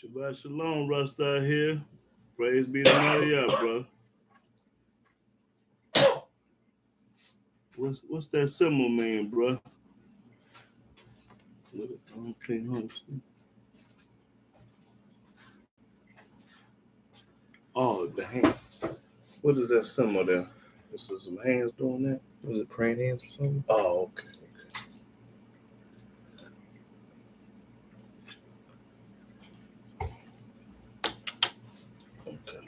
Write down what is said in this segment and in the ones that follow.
Shabbat shalom, Rust out here. Praise be to Maria, bro. What's that symbol mean, bro? Okay, hold on. Oh, the hand. What is that symbol there? This is some hands doing that? Was it praying hands or something? Oh, okay. Okay.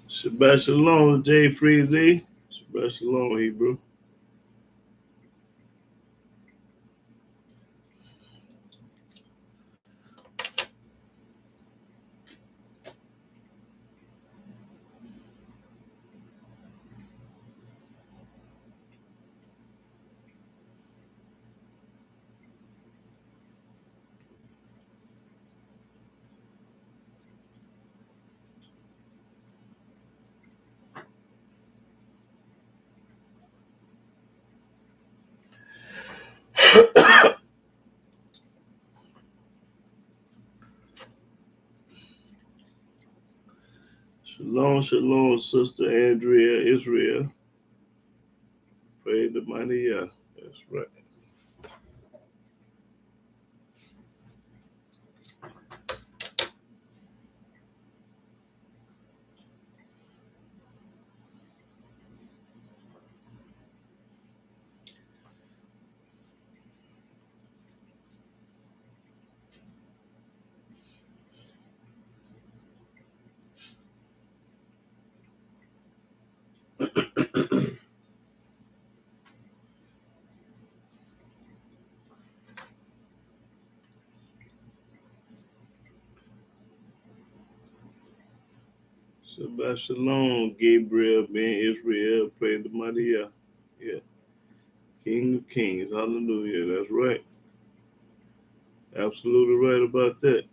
Shabbat shalom, J Freezy. Shabbat shalom, Hebrew. Shalom, shalom, Sister Andrea Israel. Praise the mighty Yah. That's right. Shabbat shalom, Gabriel ben Israel. Praise the mighty Yah. Yeah. King of Kings. Hallelujah. That's right. Absolutely right about that.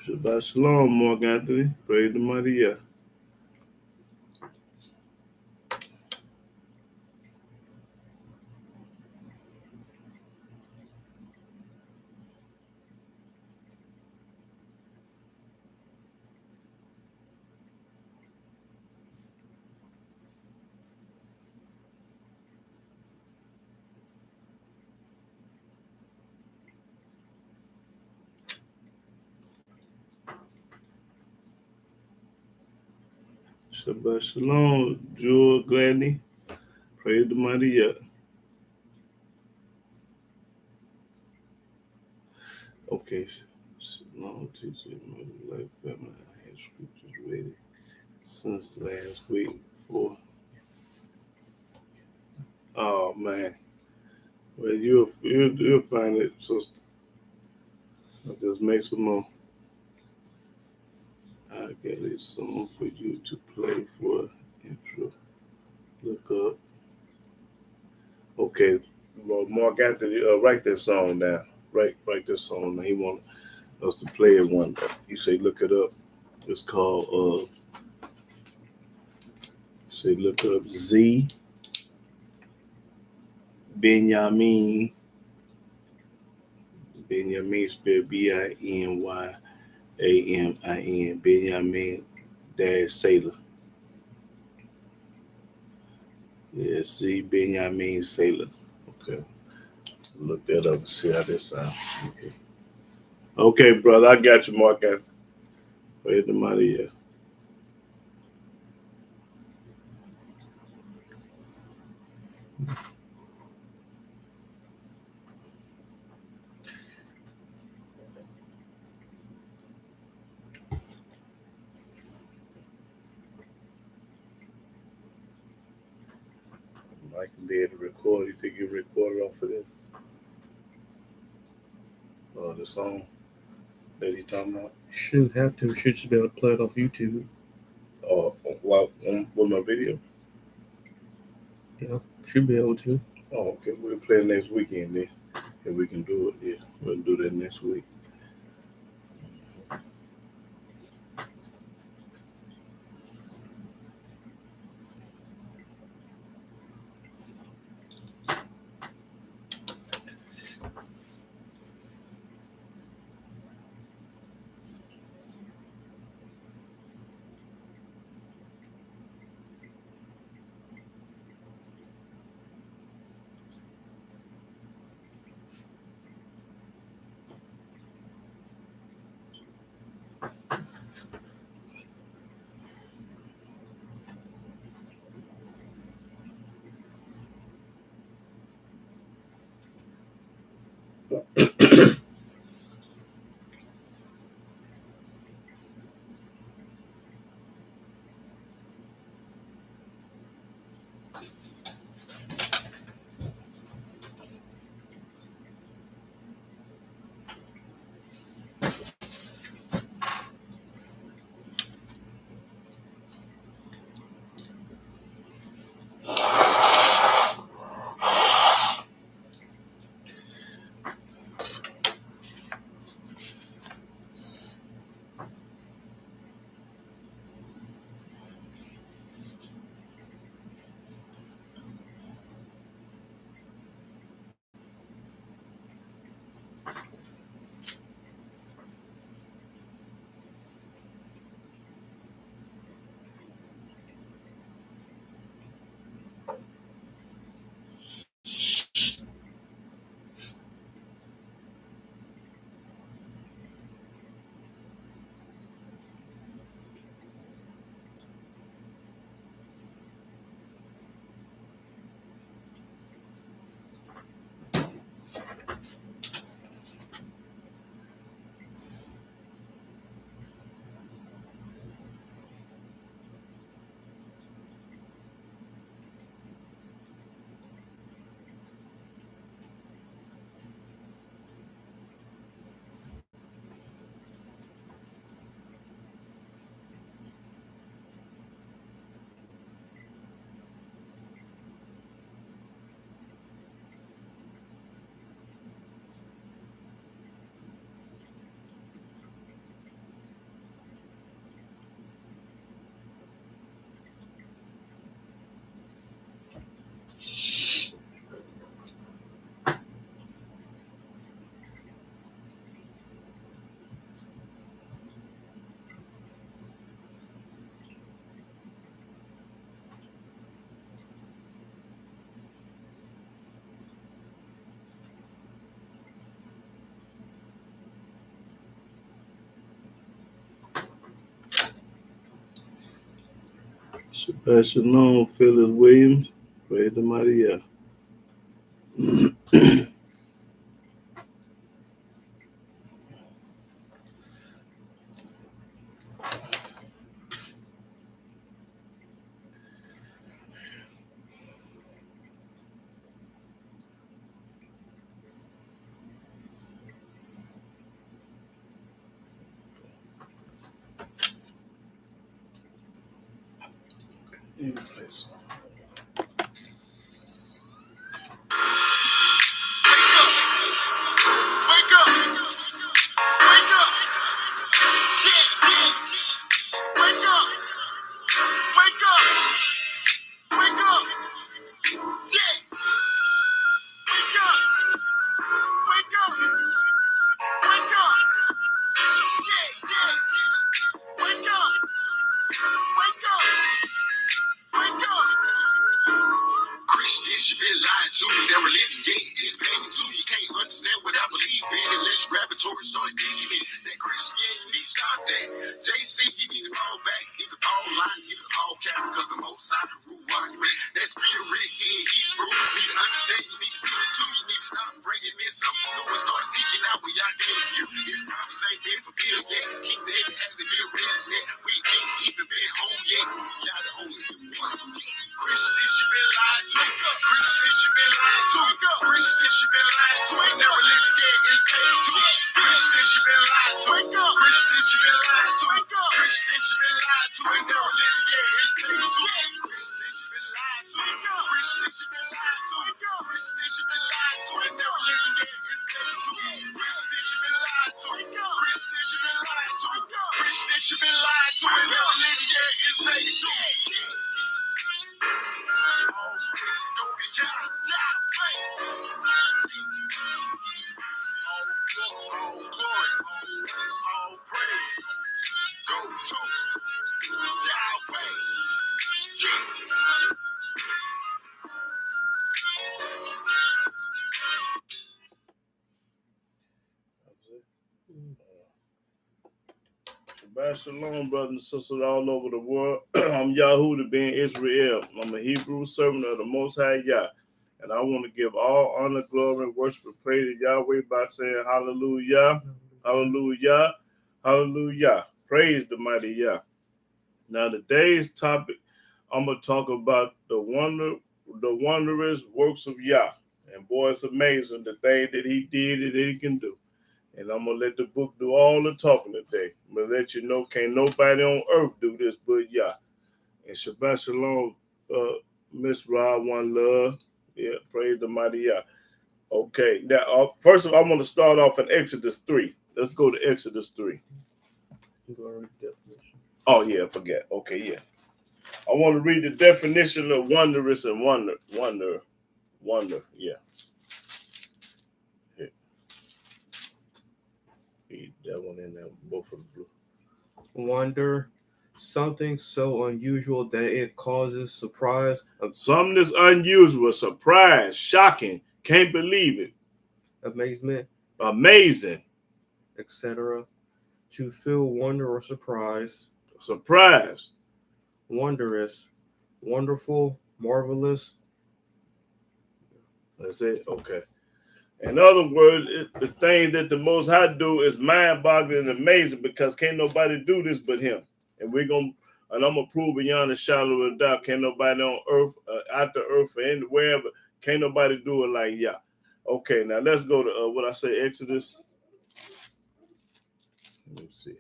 Shabbat shalom, Mark Anthony. Praise the mighty Yah. Shabbat shalom, Jewel Gladney. Praise the mighty Yah. Okay. Shalom, teacher, my life, family. I had scriptures ready since last week. Oh man. Well, you'll find it, sister. I'll just make some more. I got a song for you to play for intro. Look up. Okay. Well, Mark Anthony, write that song down. write this song. He want us to play it one day. You say look it up. It's called say look up Z Benjamin. Benjamin spelled Binyamin. Benjamin dash Sailor. Yeah, Z Benjamin Sailor. Okay. Look that up and see how this sounds. Okay. Okay, brother, I got you, Mark. Praise the mighty, yeah. I can be able to record. You think you recorded off of this? The song that he talking about? Shouldn't have to. Should just be able to play it off YouTube. With my video? Yeah, should be able to. Oh, okay. We'll play it next weekend then. If we can do it, yeah. We'll do that next week. Sebastian Long, Phyllis Williams, praise the mighty, yeah. Anyplace. Wake Their religion, yeah, is pagan too. You can't understand what I believe in unless you grab a Torah and start digging in. That Christianity need to stop that. JC, you need to fall back. Get the Paul line, get the Paul cap, because the most side of the rule man. That spirit in Hebrew. Need to understand, you need to see it too. You need to stop bringing in something new and start seeking out what y'all gave you. These prophets ain't been fulfilled yet. King David hasn't been raised yet. We ain't even been home yet. Y'all the only one. Christians, you been lied to. Christians, you been lied to. Christians, you been lied to. Ain't no religion yet, it's paid to. Christians, you been lied to. Christians, you been lied to. Christians, you been lied to. Ain't no religion yet, it's paid to. Christians, you been lied to. Christians, you been lied to. Christians, you been lied to. Ain't no religion yet, it's paid to. Christians, you been lied to. Christians, you been lied to. Christians, you been lied to. Ain't no religion yet, it's paid to. Shabbat shalom, brothers and sisters all over the world. I'm Yahweh, being Israel. I'm a Hebrew servant of the Most High Yah. And I want to give all honor, glory, and worship and praise to Yahweh by saying hallelujah, hallelujah, hallelujah. Praise the mighty Yah. Now today's topic, I'm going to talk about the wondrous works of Yah. And boy, it's amazing the thing that he did and that he can do. And I'm going to let the book do all the talking today. I'm going to let you know, can't nobody on earth do this but Yah. And Shabbat Shalom, Miss Rob, one love. Yeah, praise the mighty Yah. Okay, now, first of all, I'm going to start off in Exodus 3. Let's go to Exodus 3. Oh, yeah, I forget. Okay, yeah. I want to read the definition of wondrous and wonder. Yeah. Read that one in there, both of them. Wonder, something so unusual that it causes surprise. Something that's unusual, surprise, shocking, can't believe it. Amazement. Amazing. Etc. To feel wonder or surprise. Surprise. Wondrous. Wonderful. Marvelous. That's it. Okay. In other words, the thing that the Most High do is mind-boggling and amazing because can't nobody do this but Him. And I'm gonna prove beyond a shadow of a doubt, can't nobody on earth, out the earth, or wherever, can't nobody do it like Yah. Okay, now let's go to what I say, Exodus. Let me see.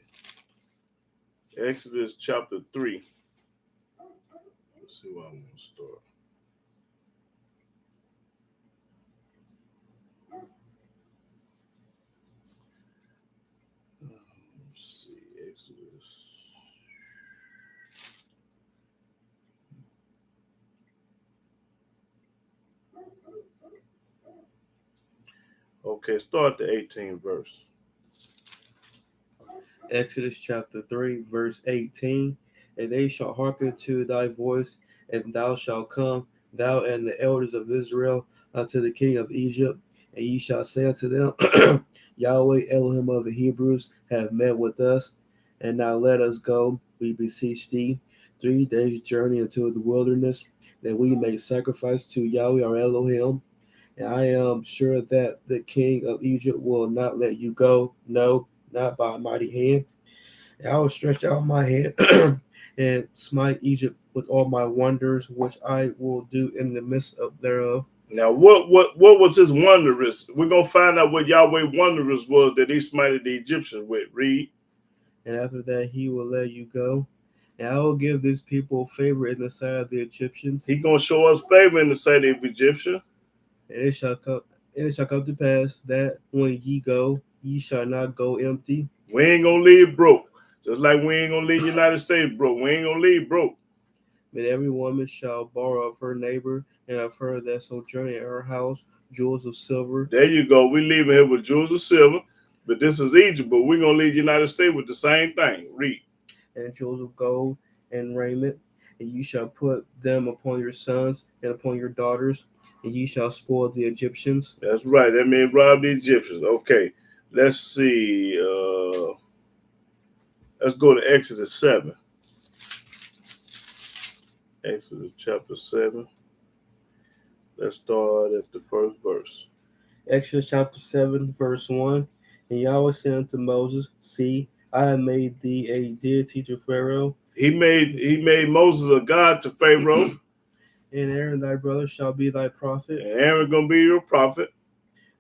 Exodus chapter 3. Let's see where I'm gonna start. Let's see, Exodus. Okay, start the 18th verse. Exodus chapter 3, verse 18. And they shall hearken to thy voice, and thou shalt come, thou and the elders of Israel, unto the king of Egypt, and ye shall say unto them, Yahweh Elohim of the Hebrews have met with us, and now let us go, we beseech thee, 3 days' journey into the wilderness, that we may sacrifice to Yahweh our Elohim. And I am sure that the king of Egypt will not let you go, no, not by a mighty hand. And I will stretch out my hand and smite Egypt with all my wonders, which I will do in the midst of thereof. Now, what was his wondrous? We're gonna find out what Yahweh wondrous was that he smited the Egyptians with. Read. And after that, he will let you go. And I will give this people favor in the sight of the Egyptians. He gonna show us favor in the sight of the Egyptian. And it shall come to pass that when ye go, ye shall not go empty. We ain't gonna leave broke. Just like we ain't gonna leave the United States broke. We ain't gonna leave broke. But every woman shall borrow of her neighbor and of her that sojourn in her house jewels of silver. There you go. We leaving here with jewels of silver. But this is Egypt, but we're gonna leave the United States with the same thing. Read. And jewels of gold and raiment, and you shall put them upon your sons and upon your daughters, and ye shall spoil the Egyptians. That's right. That means rob the Egyptians. Okay. Let's see. Let's go to Exodus 7. Exodus chapter 7. Let's start at the first verse. Exodus chapter 7, verse 1. And Yahweh said unto Moses, See, I have made thee a deity to Pharaoh, He made Moses a god to Pharaoh, and Aaron thy brother shall be thy prophet. and Aaron gonna be your prophet.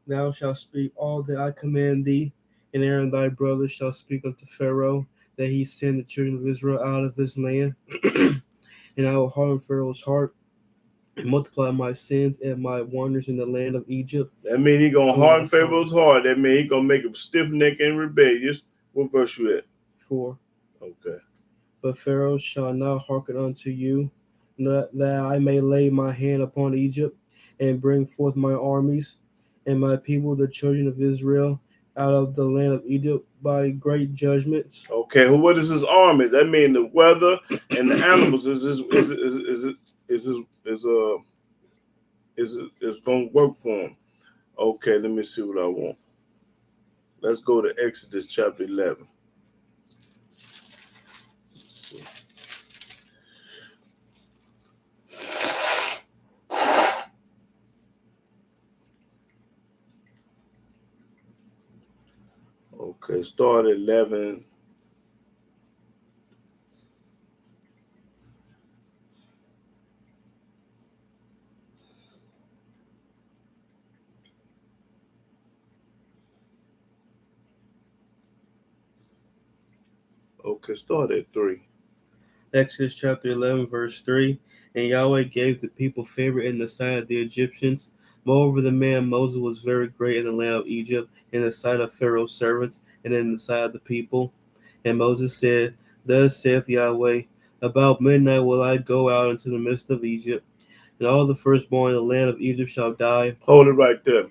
Thou shalt speak all that I command thee, and Aaron thy brother shall speak unto Pharaoh, that he send the children of Israel out of his land. And I will harden Pharaoh's heart, and multiply my sins and my wonders in the land of Egypt. That means he gonna Oh, harden that's so- Pharaoh's heart. That means he gonna make him stiff-necked and rebellious. What verse you at? 4. Okay. But Pharaoh shall not hearken unto you, that I may lay my hand upon Egypt, and bring forth my armies, and my people, the children of Israel, out of the land of Egypt by great judgments. Okay. Well, what is his armies? That means the weather and the animals is gonna work for him. Okay. Let me see what I want. Let's go to Exodus chapter 11. Okay, start at 11. Okay, start at 3. Exodus chapter 11, verse 3. And Yahweh gave the people favor in the sight of the Egyptians. Moreover, the man Moses was very great in the land of Egypt, in the sight of Pharaoh's servants, and in the sight of the people. And Moses said, Thus saith Yahweh, About midnight will I go out into the midst of Egypt, and all the firstborn in the land of Egypt shall die. Hold it right there.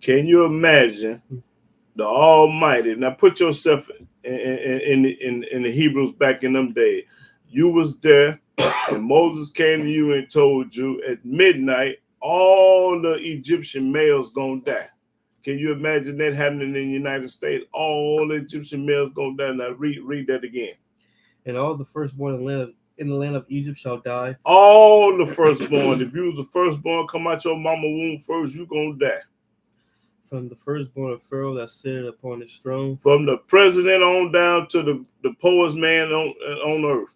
Can you imagine the Almighty? Now put yourself in the Hebrews back in them days. You was there, and Moses came to you and told you at midnight all the Egyptian males gonna die. Can you imagine that happening in the United States? All the Egyptian males gonna die. Now read that again. And all the firstborn in the land of Egypt shall die. All the firstborn. If you was the firstborn, come out your mama womb first, you gonna die. From the firstborn of Pharaoh that sitteth upon his throne, From the president on down to the poorest man on earth.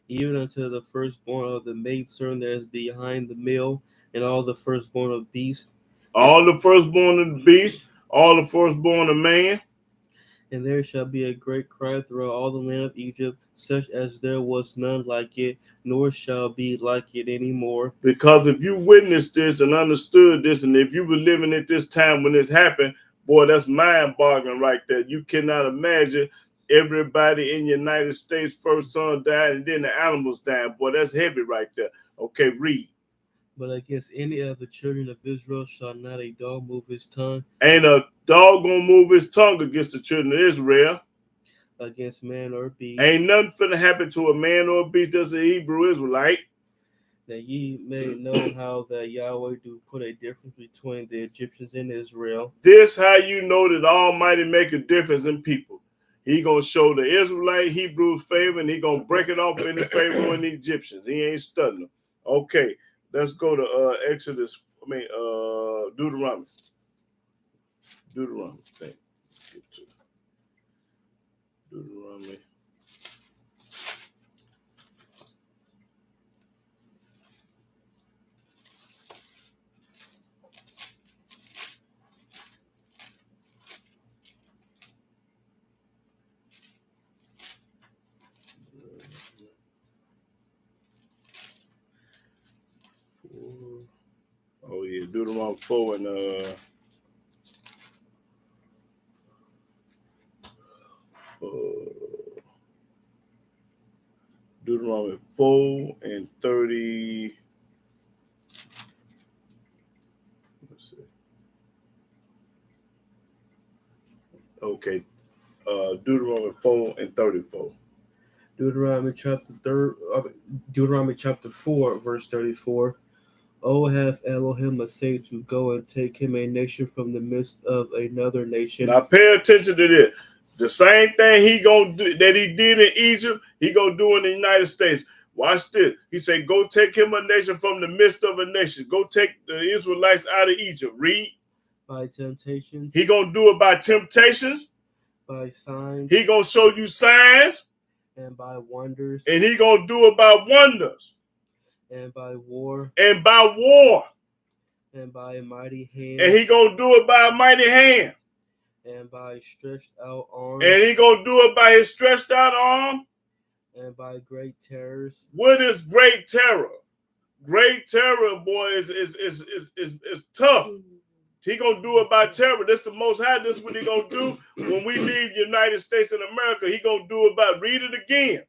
even unto the firstborn of the maidservant that is behind the mill, and all the firstborn of beasts. All the firstborn of the beast, all the firstborn of man. And there shall be a great cry throughout all the land of Egypt, such as there was none like it, nor shall be like it any more. Because if you witnessed this and understood this, and if you were living at this time when this happened, boy, that's mind-boggling right there. You cannot imagine everybody in the United States, first son died, and then the animals died. Boy, that's heavy right there. Okay, read. But against any of the children of Israel shall not a dog move his tongue. Ain't a dog gonna move his tongue against the children of Israel. Against man or beast. Ain't nothing finna happen to a man or a beast that's a Hebrew Israelite. That ye may know how that Yahweh do put a difference between the Egyptians and Israel. This how you know that Almighty make a difference in people. He gonna show the Israelite Hebrews favor, and he gonna break it off in the Pharaoh and the Egyptians. He ain't studying them. Okay, let's go to Exodus. Deuteronomy. Deuteronomy. Deuteronomy. Oh yeah, Deuteronomy 4 and Deuteronomy 4 and 30. Let's see. Okay, Deuteronomy 4 and 34. Deuteronomy chapter 4, verse 34. Oh, have Elohim essayed to go and take him a nation from the midst of another nation? Now pay attention to this. The same thing he gonna do that he did in Egypt, he gonna do in the United States. Watch this. He said, "Go take him a nation from the midst of a nation. Go take the Israelites out of Egypt." Read. By temptations, He gonna do it by temptations. by signs, He gonna show you signs, and by wonders, and he gonna do it by wonders, and by war, and by war, and by a mighty hand, and he gonna do it by a mighty hand, and by stretched out arm, and he gonna do it by his stretched out arm, and by great terrors. What is great terror? Great terror, boy, is tough. He gonna do it by terror. This the Most High. This is what he gonna do when we leave United States and America. He gonna do it by, read it again.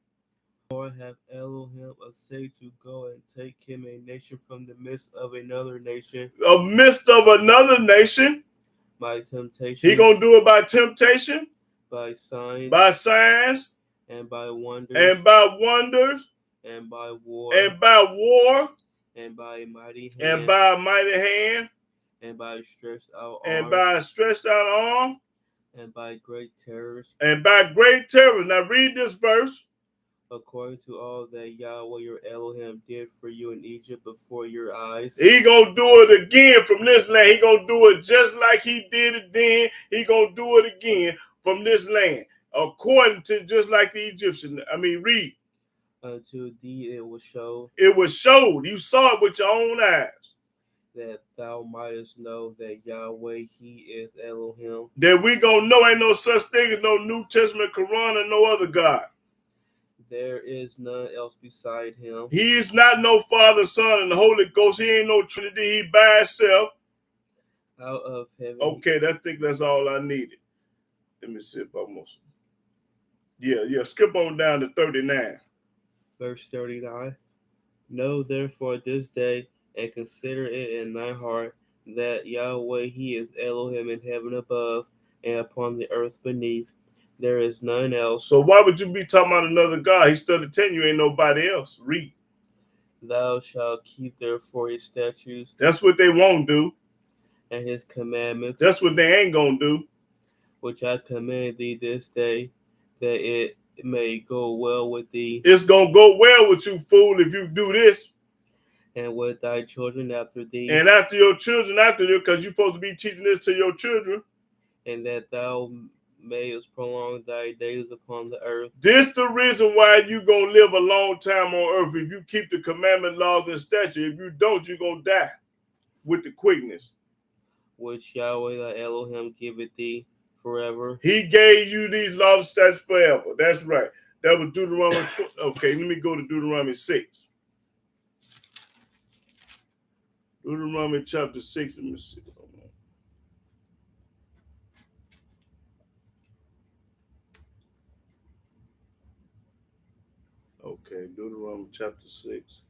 Or have Elohim essayed to go and take him a nation from the midst of another nation? A midst of another nation. By temptation. He gonna do it by temptation, by signs, and by wonders, and by wonders, and by war, and by war, and by a mighty hand, and by a mighty hand, and by a stretched out and arm, by a stretched out arm, and by great terrors, and by great terror. Now read this verse. according to all that Yahweh your Elohim did for you in Egypt before your eyes. He gonna do it again from this land. He gonna do it just like he did it then. He gonna do it again from this land, according to just like the Egyptian. Read. Unto thee it was shown. It was showed. You saw it with your own eyes. That thou mightest know that Yahweh, he is Elohim. That we gonna know ain't no such thing as no New Testament Quran and no other God. There is none else beside him. He is not no Father, Son, and the Holy Ghost. He ain't no Trinity. He by himself. Out of heaven. Okay, I think that's all I needed. Let me see if I almost. Yeah. Skip on down to 39. Verse 39. Know therefore this day, and consider it in thy heart, that Yahweh, he is Elohim in heaven above, and upon the earth beneath. There is none else. So why would you be talking about another God? He started telling you ain't nobody else. Read. Thou shalt keep therefore his statutes. That's what they won't do. And his commandments. That's what they ain't gonna do. Which I command thee this day, that it may go well with thee. It's gonna go well with you, fool, if you do this. And with thy children after thee. And after your children after you, because you're supposed to be teaching this to your children. And that thou mayest prolong thy days upon the earth. This the reason why you gonna live a long time on earth if you keep the commandment, laws, and statutes. If you don't, you're gonna die with the quickness. Which Yahweh thy Elohim giveth thee forever. He gave you these laws and statutes forever. That's right. That was Deuteronomy. Okay, let me go to Deuteronomy 6. Deuteronomy chapter 6. Let me see. Okay, Deuteronomy chapter 6.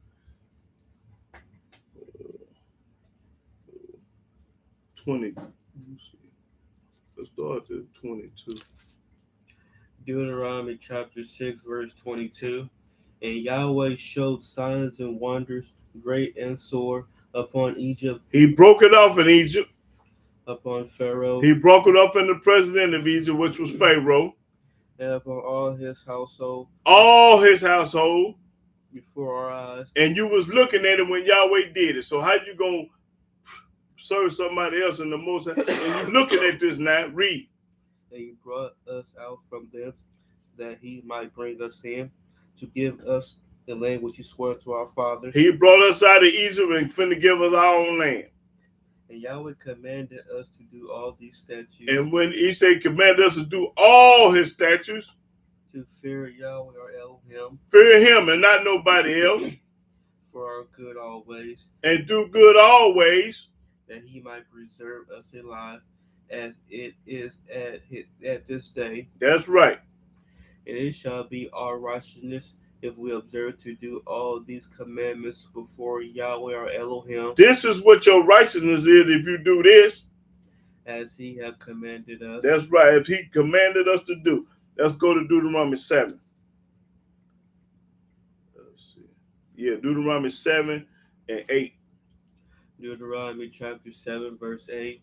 20. Let's start at 22. Deuteronomy chapter 6, verse 22. And Yahweh showed signs and wonders, great and sore, upon Egypt. He broke it off in Egypt. Upon Pharaoh. He broke it off in the president of Egypt, which was Pharaoh. And upon all his household. All his household. Before our eyes. And you was looking at it when Yahweh did it. So how you gonna serve somebody else in the Most High? And you looking at this now. Read. And he brought us out from thence, that he might bring us in, to give us the land which he swore to our fathers. He brought us out of Egypt and finna give us our own land. And Yahweh commanded us to do all these statutes. And when he said commanded us to do all his statutes, to fear Yahweh or Elohim. Fear him and not nobody else. For our good always. And do good always. That he might preserve us alive, as it is at this day. That's right. And it shall be our righteousness if we observe to do all these commandments before Yahweh our Elohim. This is what your righteousness is if you do this. As he have commanded us. That's right. If he commanded us to do. Let's go to Deuteronomy 7. Let's see. Yeah, Deuteronomy 7 and 8. Deuteronomy chapter 7, verse 8.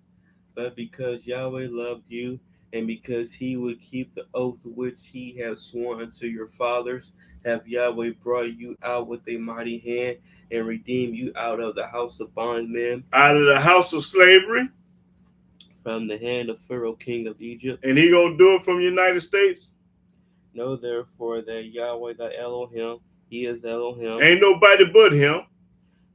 But because Yahweh loved you, and because he would keep the oath which he had sworn unto your fathers, have Yahweh brought you out with a mighty hand, and redeemed you out of the house of bondmen, out of the house of slavery. from the hand of Pharaoh king of Egypt. And he gonna do it from the United States. Know therefore that Yahweh thy Elohim, he is Elohim, Ain't nobody but him.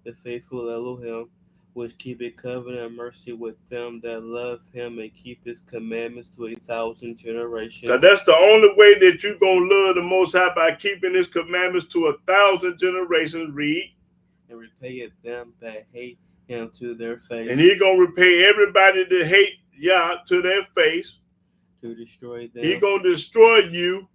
the faithful Elohim, which keepeth covenant and mercy with them that love him and keep his commandments to 1,000 generations. Cause that's the only way that you gonna love the Most High, by keeping his commandments to 1,000 generations. Read. And repayeth them that hate him to their face. And he gonna repay everybody that hate Yah to their face. To destroy them. He gonna destroy you.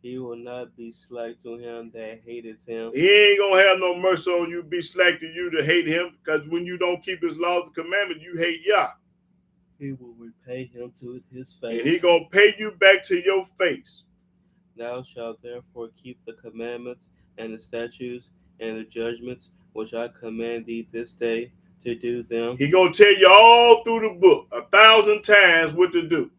He will not be slack to him that hateth him. He ain't gonna have no mercy on you, be slack to you to hate him. Because when you don't keep his laws and commandments, you hate Yah. He will repay him to his face. And he gonna pay you back to your face. Thou shalt therefore keep the commandments and the statutes and the judgments which I command thee this day to do them. He gonna tell you all through the book 1,000 times what to do.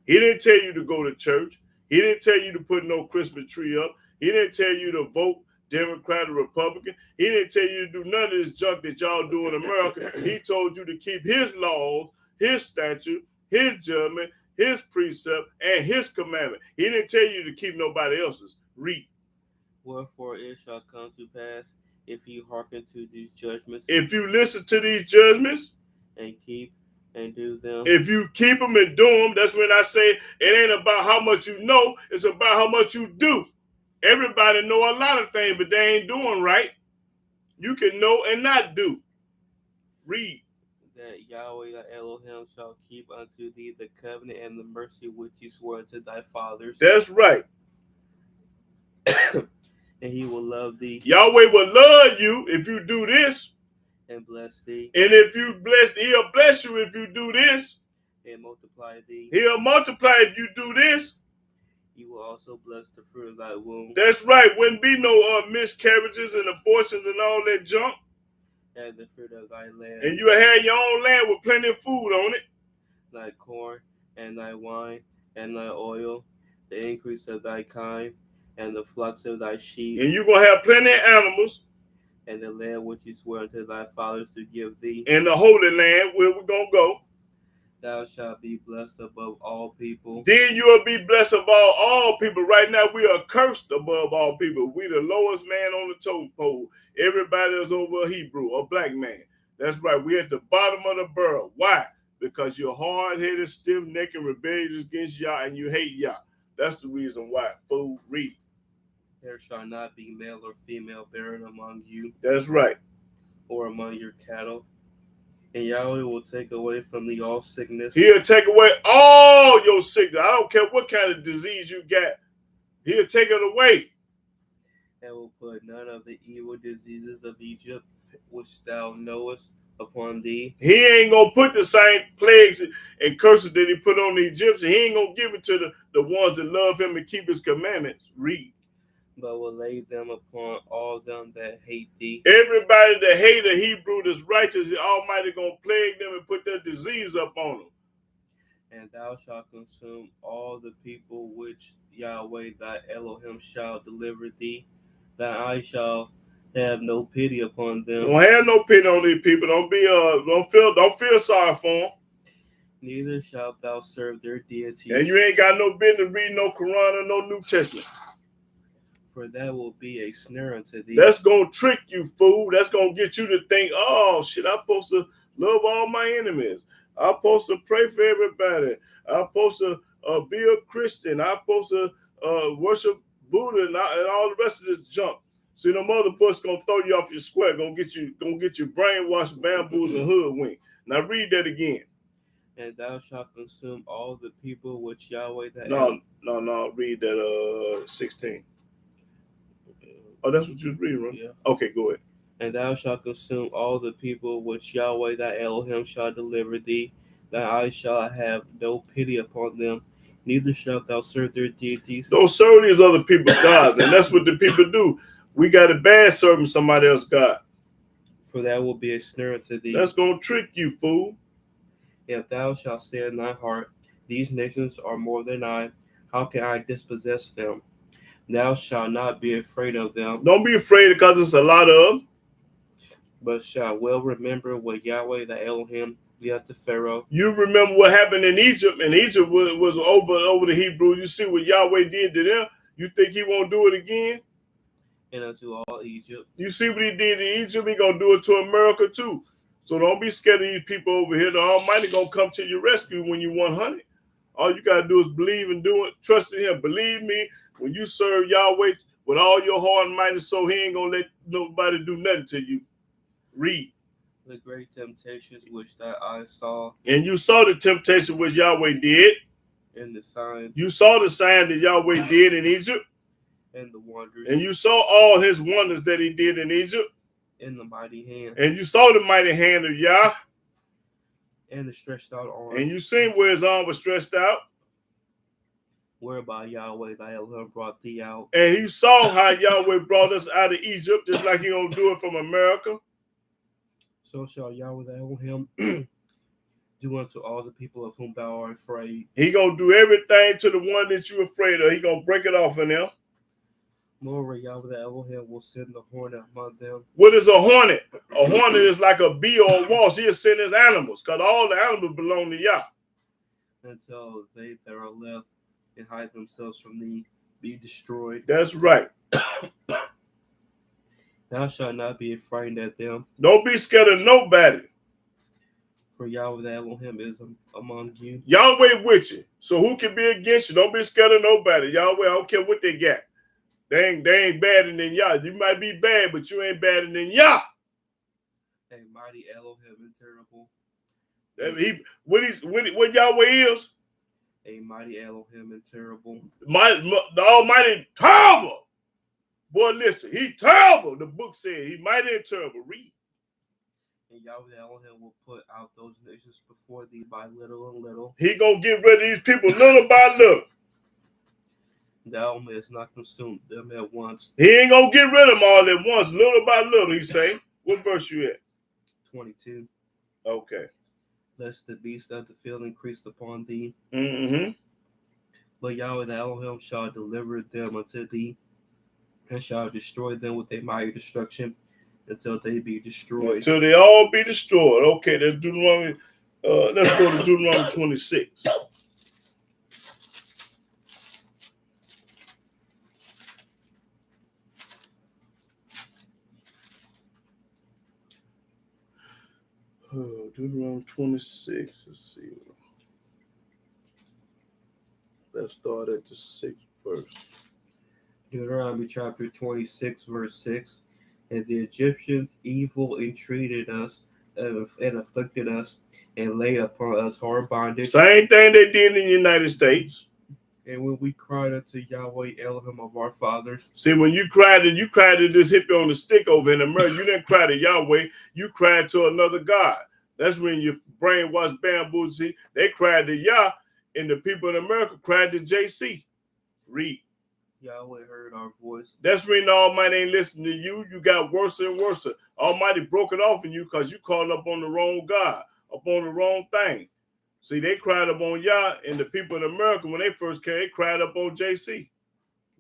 He didn't tell you to go to church. He didn't tell you to put no Christmas tree up. He didn't tell you to vote Democrat or Republican. He didn't tell you to do none of this junk that y'all do in America. He told you to keep his laws, his statute, his judgment, his precept, and his commandment. He didn't tell you to keep nobody else's. Read. Wherefore it shall come to pass, if ye hearken to these judgments, if you listen to these judgments, and keep and do them, if you keep them and do them, that's when I say it ain't about how much you know, it's about how much you do. Everybody know a lot of things, but they ain't doing right. You can know and not do. Read. that Yahweh thy Elohim shall keep unto thee the covenant and the mercy which he swore unto thy fathers. That's right. And he will love thee. Yahweh will love you if you do this. And bless thee. And if you bless, he'll bless you if you do this. And multiply thee. He'll multiply if you do this. He will also bless the fruit of thy womb. That's right. Wouldn't be no miscarriages and abortions and all that junk. And the fruit of thy land. And you'll have your own land with plenty of food on it. Thy corn and thy wine and thy oil, the increase of thy kind, and the flocks of thy sheep. And you're going to have plenty of animals. And the land which he swore unto thy fathers to give thee. In the Holy Land where we're going to go. Thou shalt be blessed above all people. Then you will be blessed above all people. Right now we are cursed above all people. We the lowest man on the totem pole. Everybody is over a Hebrew, a black man. That's right. We're at the bottom of the barrel. Why? Because you're hard-headed, stiff-necked, and rebellious against Yah, and you hate Yah. That's the reason why. Fool, read. There shall not be male or female barren among you. That's right. Or among your cattle. And Yahweh will take away from thee all sickness. He'll take away all your sickness. I don't care what kind of disease you got. He'll take it away. And will put none of the evil diseases of Egypt, which thou knowest, upon thee. He ain't going to put the same plagues and curses that he put on the Egyptians. He ain't going to give it to the ones that love him and keep his commandments. Read. But will lay them upon all them that hate thee. Everybody that hate a Hebrew that's righteous, the Almighty gonna plague them and put their disease up on them. And thou shalt consume all the people which Yahweh thy Elohim shall deliver thee. Thy eye shall have no pity upon them. Don't have no pity on these people. Don't feel sorry for them. Neither shalt thou serve their deities. And you ain't got no business reading no Quran or no New Testament. For that will be a snare unto thee. That's going to trick you, fool. That's going to get you to think, oh, shit, I'm supposed to love all my enemies. I'm supposed to pray for everybody. I'm supposed to be a Christian. I'm supposed to worship Buddha and all the rest of this junk. See, no mother bush going to throw you off your square, going to get you brainwashed, bamboozled, and hoodwinked. Now read that again. And thou shalt consume all the people which Yahweh thy No, read that 16. Oh, that's what you was reading, right? Yeah. Okay, go ahead. And thou shalt consume all the people which Yahweh thy Elohim shall deliver thee. Thy eyes shall have no pity upon them, neither shalt thou serve their deities. Don't serve these other people's gods, and that's what the people do. We got a bad serving somebody else's God. for that will be a snare unto thee. That's going to trick you, fool. If thou shalt say in thy heart, these nations are more than I, how can I dispossess them? Thou shalt not be afraid of them, Don't be afraid because it's a lot of them. but shalt well remember what Yahweh thy Elohim did unto Pharaoh. You remember what happened in Egypt, and Egypt was over the Hebrews. You see what Yahweh did to them. You think he won't do it again? And unto all Egypt. You see what he did in Egypt, he going to do it to America too. So don't be scared of these people over here. The Almighty going to come to your rescue when you 100. All you got to do is believe and do it. Trust in him. Believe me, when you serve Yahweh with all your heart and mind and soul, he ain't going to let nobody do nothing to you. Read. The great temptations which thy eyes saw. And you saw the temptation which Yahweh did. And the signs. You saw the sign that Yahweh did in Egypt. And the wonders. And you saw all his wonders that he did in Egypt. In the mighty hand. And you saw the mighty hand of Yah. And the stretched out arm. And you seen where his arm was stretched out. Whereby Yahweh thy Elohim brought thee out. And you saw how Yahweh brought us out of Egypt, just like he gonna do it from America. So shall Yahweh thy Elohim do unto all the people of whom thou art afraid. He gonna do everything to the one that you're afraid of. He gonna break it off in them. Moreover, Yahweh the Elohim will send the hornet among them. What is a hornet? A hornet is like a bee or a wasp. He'll send his animals, because all the animals belong to Yah. Until they that are left and hide themselves from thee be destroyed. That's right. Thou shalt not be frightened at them. Don't be scared of nobody. For Yahweh the Elohim is among you. Yahweh with you. So who can be against you? Don't be scared of nobody. Yahweh, I don't care what they got. They ain't badder than Yah. You might be bad, but you ain't badder than Yah. A mighty Elohim and terrible. What Yahweh is? A mighty Elohim and terrible. The Almighty terrible. Boy, listen, he terrible. The book said he mighty and terrible. Read. And Yahweh the Elohim will put out those nations before thee by little and little. He gonna get rid of these people little by little. Thou mayest not consume them at once. He ain't gonna get rid of them all at once, little by little, he say. What verse you at? 22. Okay. Lest the beast of the field increase upon thee. Mm-hmm. But Yahweh the Elohim shall deliver them unto thee, and shall destroy them with a mighty destruction until they be destroyed. Until they all be destroyed. Okay, that's Deuteronomy. Let's go to Deuteronomy 26. Deuteronomy 26. Let's see. Let's start at the 6th verse. Deuteronomy chapter 26, verse 6. And the Egyptians evil entreated us and afflicted us and laid upon us hard bondage. Same thing they did in the United States. And when we cried unto Yahweh Elohim of our fathers. See, when you cried to this hippie on the stick over in America, you didn't cry to Yahweh, you cried to another God. That's when your brainwashed bamboo. See, they cried to Yah, and the people in America cried to JC. Read. Yahweh heard our voice. That's when the Almighty ain't listening to you. You got worse and worse. Almighty broke it off in you because you called up on the wrong God, up on the wrong thing. See, they cried up on Yah, and the people in America, when they first came, they cried up on JC.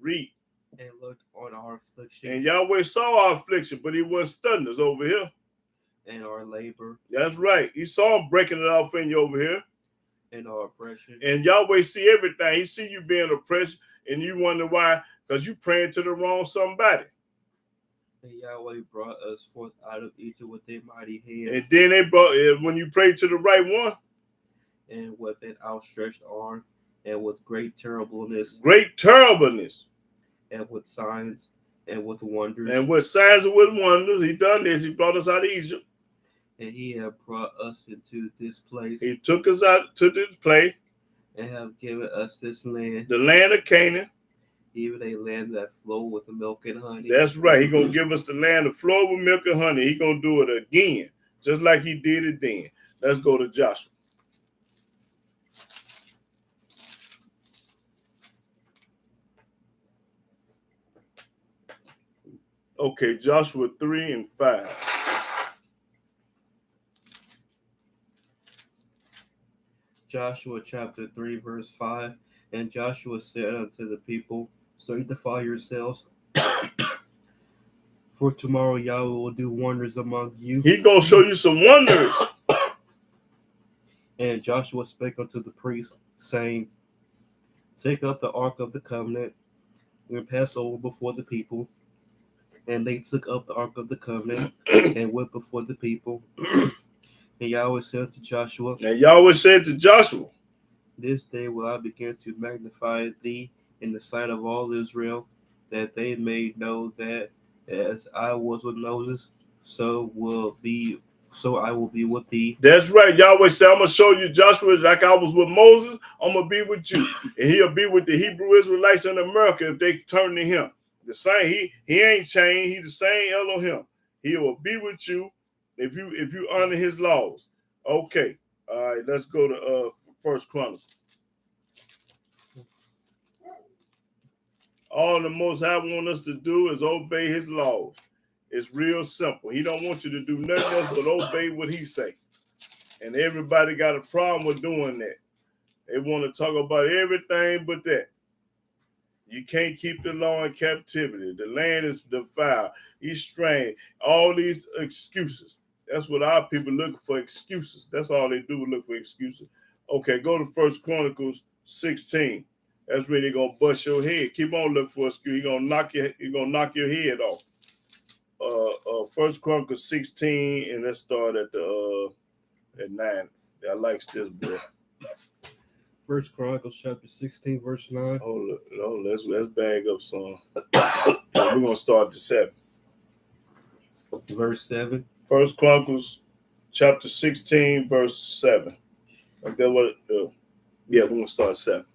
Read. And looked on our affliction. And Yahweh saw our affliction, but he wasn't stunning us over here. And our labor. That's right. He saw him breaking it off in you over here. And our oppression. And Yahweh see everything. He see you being oppressed, and you wonder why, because you praying to the wrong somebody. And Yahweh brought us forth out of Egypt with a mighty hand. And then they brought, when you pray to the right one. And with an outstretched arm, and with great terribleness. Great terribleness. And with signs, and with wonders. And with signs and with wonders. He done this. He brought us out of Egypt. And he have brought us into this place. He took us out to this place. And have given us this land. The land of Canaan. Even a land that flow with milk and honey. That's right. He's going to give us the land that flow with milk and honey. He's going to do it again. Just like he did it then. Let's go to Joshua. Okay, Joshua 3 and 5. Joshua chapter 3, verse 5. And Joshua said unto the people, sanctify yourselves, for tomorrow Yahweh will do wonders among you. He gonna show you some wonders. And Joshua spake unto the priests, saying, take up the ark of the covenant, and pass over before the people. And they took up the ark of the covenant, and went before the people. And Yahweh said to Joshua, And Yahweh said to Joshua, this day will I begin to magnify thee in the sight of all Israel, that they may know that as I was with Moses, so I will be with thee. That's right. Yahweh said, I'm going to show you, Joshua, like I was with Moses, I'm going to be with you. And he'll be with the Hebrew Israelites in America if they turn to him. The same, he ain't changed. He the same Elohim. He will be with you if you honor his laws. Okay. All right, let's go to First Chronicles. All the Most High want us to do is obey his laws. It's real simple. He don't want you to do nothing else but obey what he say. And everybody got a problem with doing that. They want to talk about everything but that. You can't keep the law in captivity. The land is defiled. He's strange. All these excuses. That's what our people looking for, excuses. That's all they do, look for excuses. Okay, go to First Chronicles 16. That's really gonna bust your head. Keep on looking for excuse. You're gonna knock your head off. First Chronicles 16, and let's start at 9. I like this boy. First Chronicles chapter 16, verse 9. Let's bag up some. We're gonna start at 7. Verse 7. First Chronicles chapter 16, verse 7. Like that what we're gonna start at 7.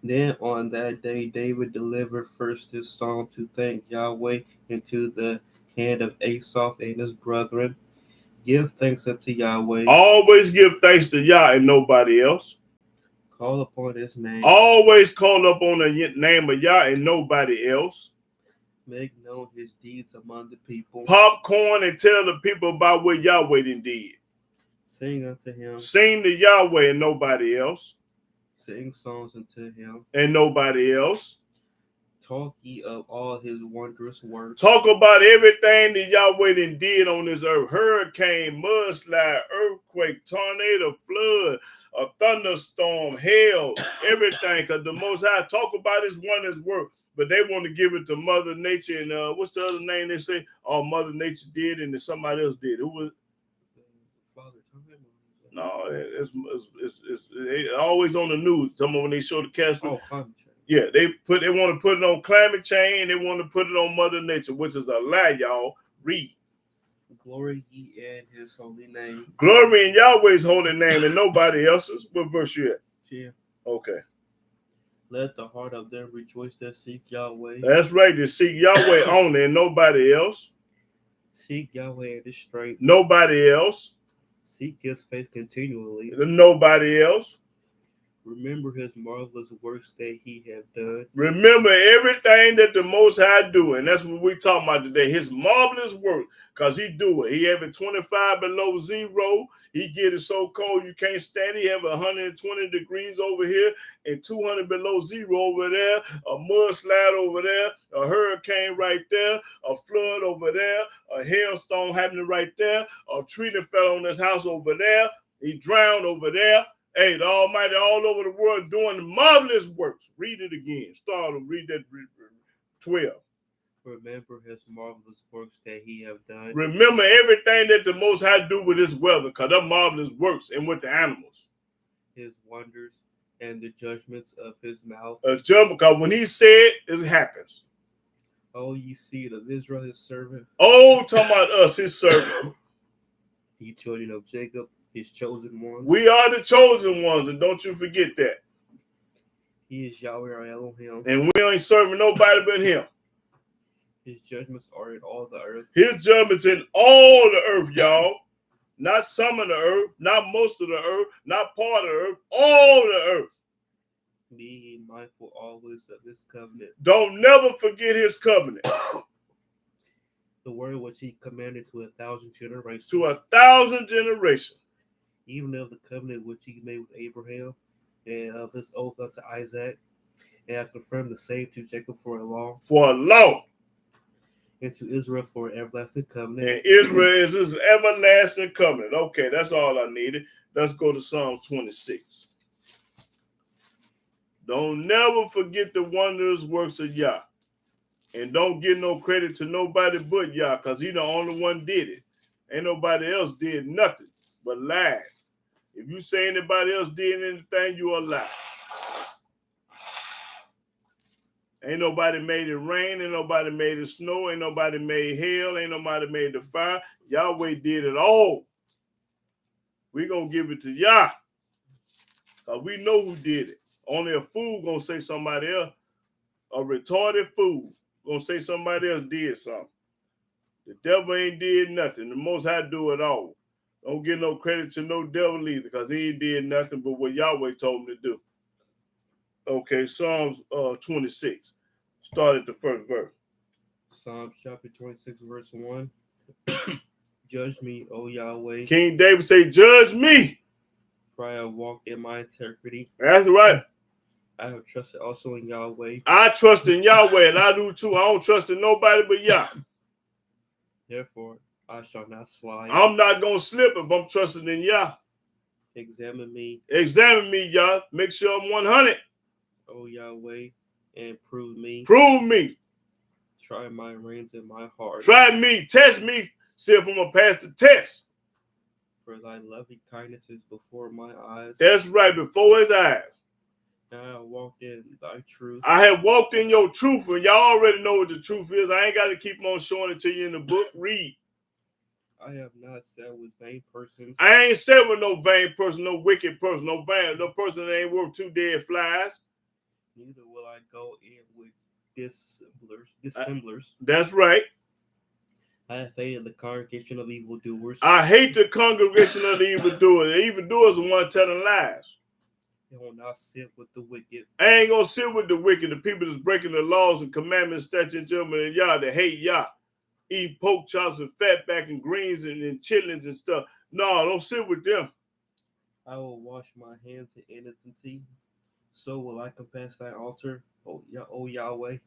Then on that day David delivered first his song to thank Yahweh into the hand of Asaph and his brethren. Give thanks unto Yahweh. Always give thanks to Yah and nobody else. Call upon his name. Always call upon the name of Yah and nobody else. Make known his deeds among the people. Popcorn and tell the people about what Yahweh did. Sing unto him. Sing to Yahweh and nobody else. Sing songs unto him. And nobody else. Talk ye of all his wondrous works. Talk about everything that Yahweh did on this earth. Hurricane, mudslide, earthquake, tornado, flood, a thunderstorm, hail, everything. Because the Most High talk about his wondrous work. But they want to give it to Mother Nature. And what's the other name they say? Oh, Mother Nature did and then somebody else did. Who was Father Time? No, it's always on the news. Someone when they show the cast. Oh, climate change. Yeah, they want to put it on climate change. They want to put it on Mother Nature, which is a lie, y'all. Read. Glory ye in his holy name. Glory in Yahweh's holy name and nobody else's. What verse you at? Yeah. Okay. Let the heart of them rejoice that seek Yahweh. That's right. To seek Yahweh only and nobody else. Seek Yahweh in his strength. Nobody else. Seek his face continually. Nobody else. Remember his marvelous works that he have done. Remember everything that the Most High do, and that's what we talking about today. His marvelous work, because he do it. He have it 25 below zero. He get it so cold you can't stand it. He have 120 degrees over here and 200 below zero over there. A mudslide over there. A hurricane right there. A flood over there. A hailstone happening right there. A tree that fell on his house over there. He drowned over there. Hey, the Almighty all over the world doing marvelous works. Read it again. Start to read that 12. Remember his marvelous works that he have done. Remember everything that the Most High do with his weather, because they're marvelous works, and with the animals. His wonders and the judgments of his mouth. A judgment, because when he said, it happens. Oh, ye seed of Israel, his servant. Oh, talking about us, his servant. Ye children of Jacob, his chosen ones. We are the chosen ones, and don't you forget that. He is Yahweh our Elohim. And we ain't serving nobody but him. His judgments are in all the earth. His judgments in all the earth, y'all. Not some of the earth, not most of the earth, not part of the earth, all the earth. Be ye mindful always of his covenant. Don't never forget his covenant. The word which he commanded to 1,000 generations. To 1,000 generations. even of the covenant which he made with Abraham, and of his oath unto Isaac, and I confirmed the same to Jacob for a law, For a law. and to Israel for an everlasting covenant. And Israel is his everlasting covenant. Okay, that's all I needed. Let's go to Psalms 26. Don't never forget the wondrous works of Yah. And don't give no credit to nobody but Yah, because he the only one did it. Ain't nobody else did nothing but lie. If you say anybody else did anything, you are lying. Ain't nobody made it rain, ain't nobody made it snow, ain't nobody made hell, ain't nobody made the fire. Yahweh did it all. We gonna give it to Yah, because we know who did it. Only a fool gonna say somebody else, a retarded fool gonna say somebody else did something. The devil ain't did nothing. The Most High do it all. Don't give no credit to no devil either, because he ain't did nothing but what Yahweh told him to do. Okay, Psalms 26. Start at the first verse. Psalms chapter 26, verse 1. Judge me, O Yahweh, King David say, judge me. for I have walked in my integrity. That's right. I have trusted also in Yahweh. I trust in Yahweh, and I do too. I don't trust in nobody but Yah. Therefore, I shall not slide. I'm not going to slip if I'm trusting in Yah. Examine me, Examine me, Yah. Make sure I'm 100. O Yahweh, and prove me. Prove me. Try my reins and my heart. Try me. Test me. See if I'm going to pass the test. For thy loving kindness is before my eyes. That's right, before his eyes. And I have walked in thy truth. I have walked in your truth, and y'all already know what the truth is. I ain't got to keep on showing it to you in the book. Read. I have not sat with vain persons. I ain't sat with no vain person, no wicked person, no person that ain't worth 2 dead flies. Neither will I go in with dissemblers. That's right. I have hated the congregation of evildoers. I hate the congregation of the evildoers. The evildoers are the one telling lies. I will not sit with the wicked. I ain't gonna sit with the wicked, the people that's breaking the laws and commandments, statutes, and judgment of Yah, that hate Yah, eat pork chops and fatback and greens and chitlins and stuff. No, don't sit with them. I will wash my hands in innocence. So will I compass thy altar, O Yahweh,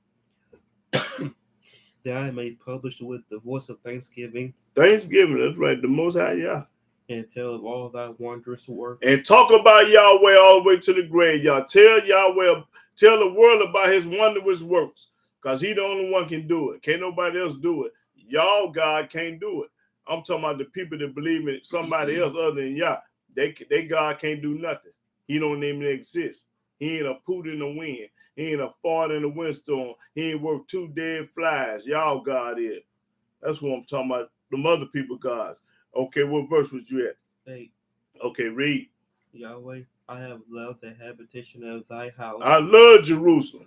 that I may publish with the voice of thanksgiving. Thanksgiving, that's right, the Most High Yah. And tell of all thy wondrous works. And talk about Yahweh all the way to the grave, y'all. Tell Yahweh, tell the world about his wondrous works, because he the only one can do it. Can't nobody else do it. Y'all, God can't do it. I'm talking about the people that believe in somebody else other than Yah. They God can't do nothing. He don't even exist. He ain't a poot in the wind. He ain't a fart in the windstorm. He ain't worth 2 dead flies. Y'all God is. That's what I'm talking about. Them other people gods. Okay, what verse was you at? 8. Okay, read. Yahweh, I have loved the habitation of thy house. I love Jerusalem.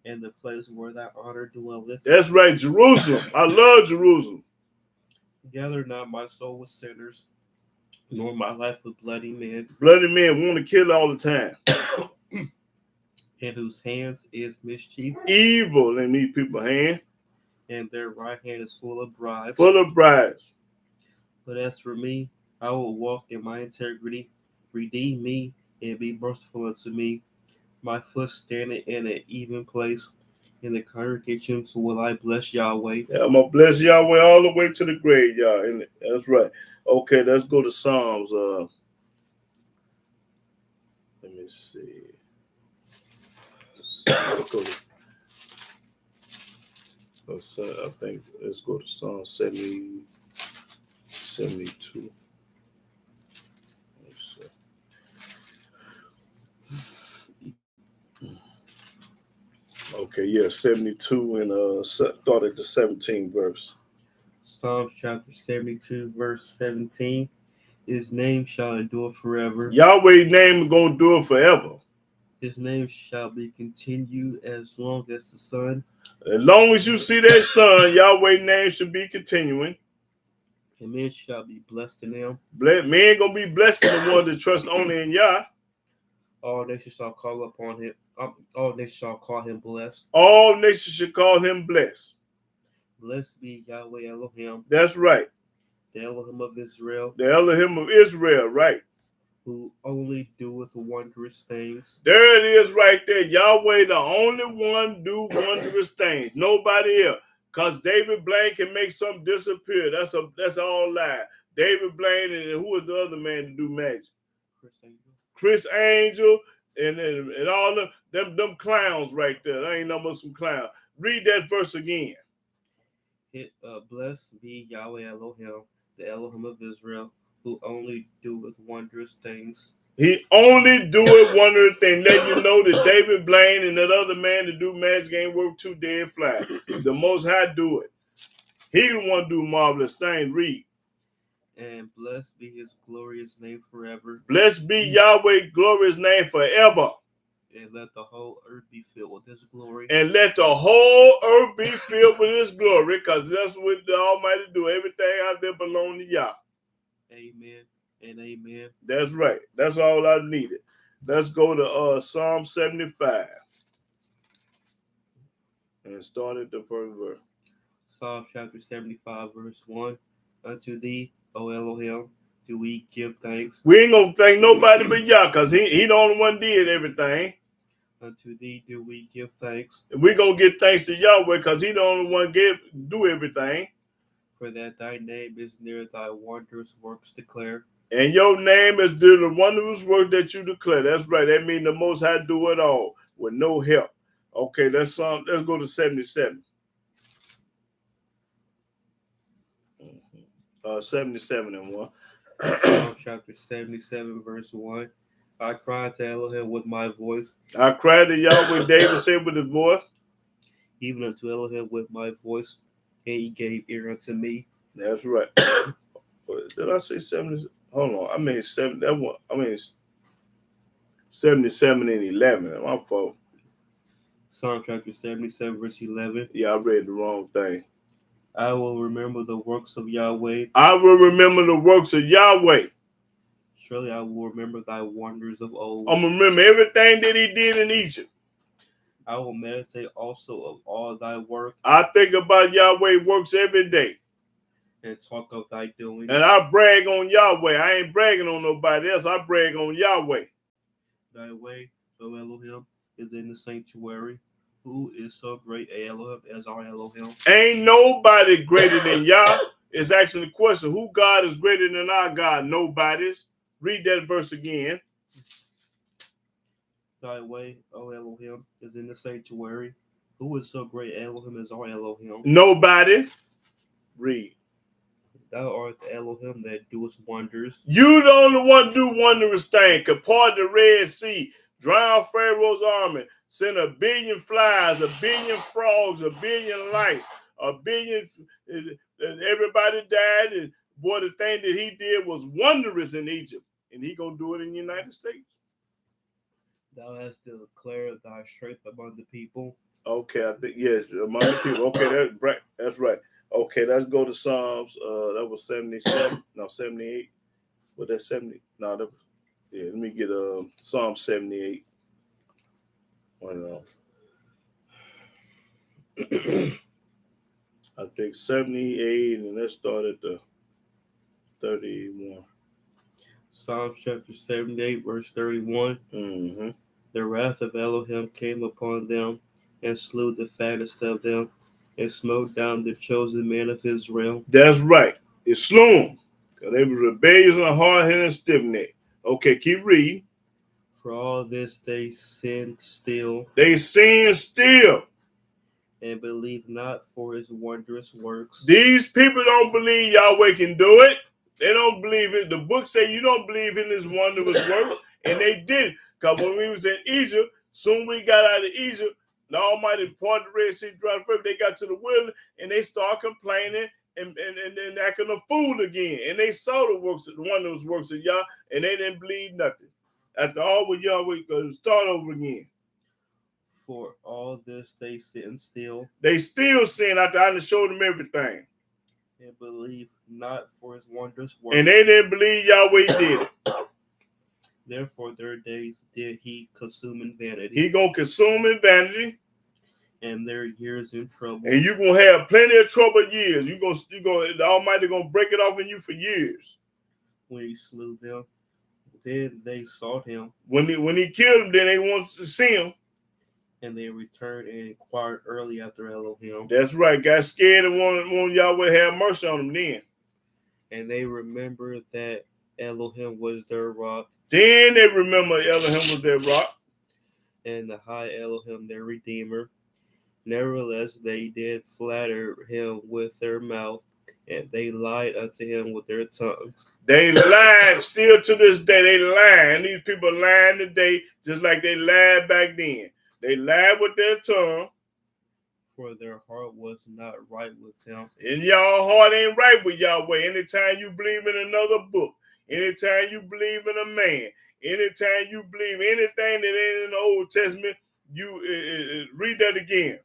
And the place where thy honor dwelleth. That's right, Jerusalem. I love Jerusalem. Gather not my soul with sinners, nor my life with bloody men. Bloody men want to kill all the time. In whose hands is mischief. Evil in these people's hands. And their right hand is full of bribes. Full of bribes. But as for me, I will walk in my integrity. Redeem me and be merciful unto me. My foot standing in an even place. In the congregations will I bless Yahweh. Yeah, I'm going to bless Yahweh all the way to the grave, y'all. That's right. Okay, let's go to Psalms. Let me see. Let's go to, I think let's go to Psalm 72. Okay, yeah, 72 and start at the 17th verse. Psalms chapter 72, verse 17. His name shall endure forever. Yahweh's name is going to do it forever. His name shall be continued as long as the sun. As long as you see that sun, Yahweh's name should be continuing. And men shall be blessed in him. Men going to be blessed in the one that trust only in Yah. All nations shall call upon him. All nations shall call him blessed. All nations should call him blessed. Blessed be Yahweh Elohim. That's right. The Elohim of Israel. The Elohim of Israel, right. who only doeth wondrous things. There it is right there. Yahweh, the only one do wondrous things. Nobody else. Because David Blaine can make something disappear. That's all lie. David Blaine, and who was the other man to do magic? Chris Angel and all them clowns right there. That ain't no more some clowns. Read that verse again. Blessed be Yahweh Elohim, the Elohim of Israel, who only doeth wondrous things. He only do it wondrous thing. Let you know that David Blaine and that other man to do magic ain't worth two dead fly. The Most High do it. He the one do marvelous things. Read. And blessed be his glorious name forever. Blessed be Yahweh's glorious name forever. And let the whole earth be filled with his glory. And let the whole earth be filled with his glory, because that's what the Almighty do. Everything out there belongs to Yah. Amen and amen. That's right. That's all I needed. Let's go to Psalm 75. And start at the first verse. Psalm chapter 75, verse 1. Unto thee, O Elohim, do we give thanks. We ain't gonna thank nobody but Yah, because he the only one did everything. Unto thee do we give thanks. And we gonna give thanks to Yahweh, because he the only one do everything. For that thy name is near thy wondrous works declare. And your name is the wondrous work that you declare. That's right. That means the Most High do it all with no help. Okay, let's go to 77. 77 and 1. Psalm chapter 77, verse 1. I cried to Elohim with my voice. I cried to Yahweh, David said with his voice. Even unto Elohim with my voice, and he gave ear unto me. That's right. Did I say 70? Hold on. I mean 7. That one. I mean 77 and 11. My fault. Psalm chapter 77, verse 11. Yeah, I read the wrong thing. I will remember the works of Yahweh. I will remember the works of Yahweh. Surely I will remember thy wonders of old. I'm going to remember everything that he did in Egypt. I will meditate also of all thy work. I think about Yahweh's works every day. And talk of thy doings. And I brag on Yahweh. I ain't bragging on nobody else. I brag on Yahweh. Thy way, O Elohim, is in the sanctuary. Who is so great a Elohim as our Elohim? Ain't nobody greater than Yah. It's asking the question, who God is greater than our God? Nobody's. Read that verse again. Thy way, O Elohim, is in the sanctuary. Who is so great Elohim as our Elohim? Nobody. Read. Thou art the Elohim that doest wonders. You the only one do wondrous thing. Could part the Red Sea, drown Pharaoh's army, send 1 billion flies, 1 billion frogs, 1 billion lice, 1 billion, and everybody died. And boy, the thing that he did was wondrous in Egypt. And he gonna do it in the United States. Thou hast declared thy strength among the people. Okay, I think, yes, among the people. Okay, that's right. Okay, let's go to Psalms. That was 77. No, 78. Was that 70? No, that was, yeah, let me get Psalm 78. I think 78, and let's start at the 31. Psalm chapter 78, verse 31. Mm-hmm. The wrath of Elohim came upon them, and slew the fattest of them, and smote down the chosen men of Israel. That's right. It slew them, because they were rebellious and hard-headed and stiff-necked. Okay, keep reading. For all this they sinned still. They sin still. And believe not for his wondrous works. These people don't believe Yahweh can do it. They don't believe it. The book say you don't believe in his wondrous work, and they did. Because when we was in Egypt, soon we got out of Egypt, the Almighty parted the Red Sea, dry river. They got to the wilderness, and they started complaining and acting a fool again. And they saw the wondrous works of Yah, and they didn't believe nothing. After all with Yahweh, start over again. For all this they sin still. They still sin after I showed them everything. And believe not for his wondrous works. And they didn't believe Yahweh did it. Therefore their days did he consume in vanity. He gonna consume in vanity. And their years in trouble. And you gonna have plenty of trouble years. You gonna the Almighty gonna break it off in you for years. When he slew them with then they sought him, When he killed him, then they wanted to see him. and they returned and inquired early after Elohim. That's right. Got scared and wanted Yahweh to have mercy on them then. And they remembered that Elohim was their rock, Then they remember Elohim was their rock. and the high Elohim their redeemer. Nevertheless, they did flatter him with their mouth, and they lied unto him with their tongues. They lied still to this day. They lie. And these people lying today just like they lied back then. They lied with their tongue. For their heart was not right with him. And y'all heart ain't right with Yahweh. Anytime you believe in another book, anytime you believe in a man, anytime you believe anything that ain't in the Old Testament, you read that again.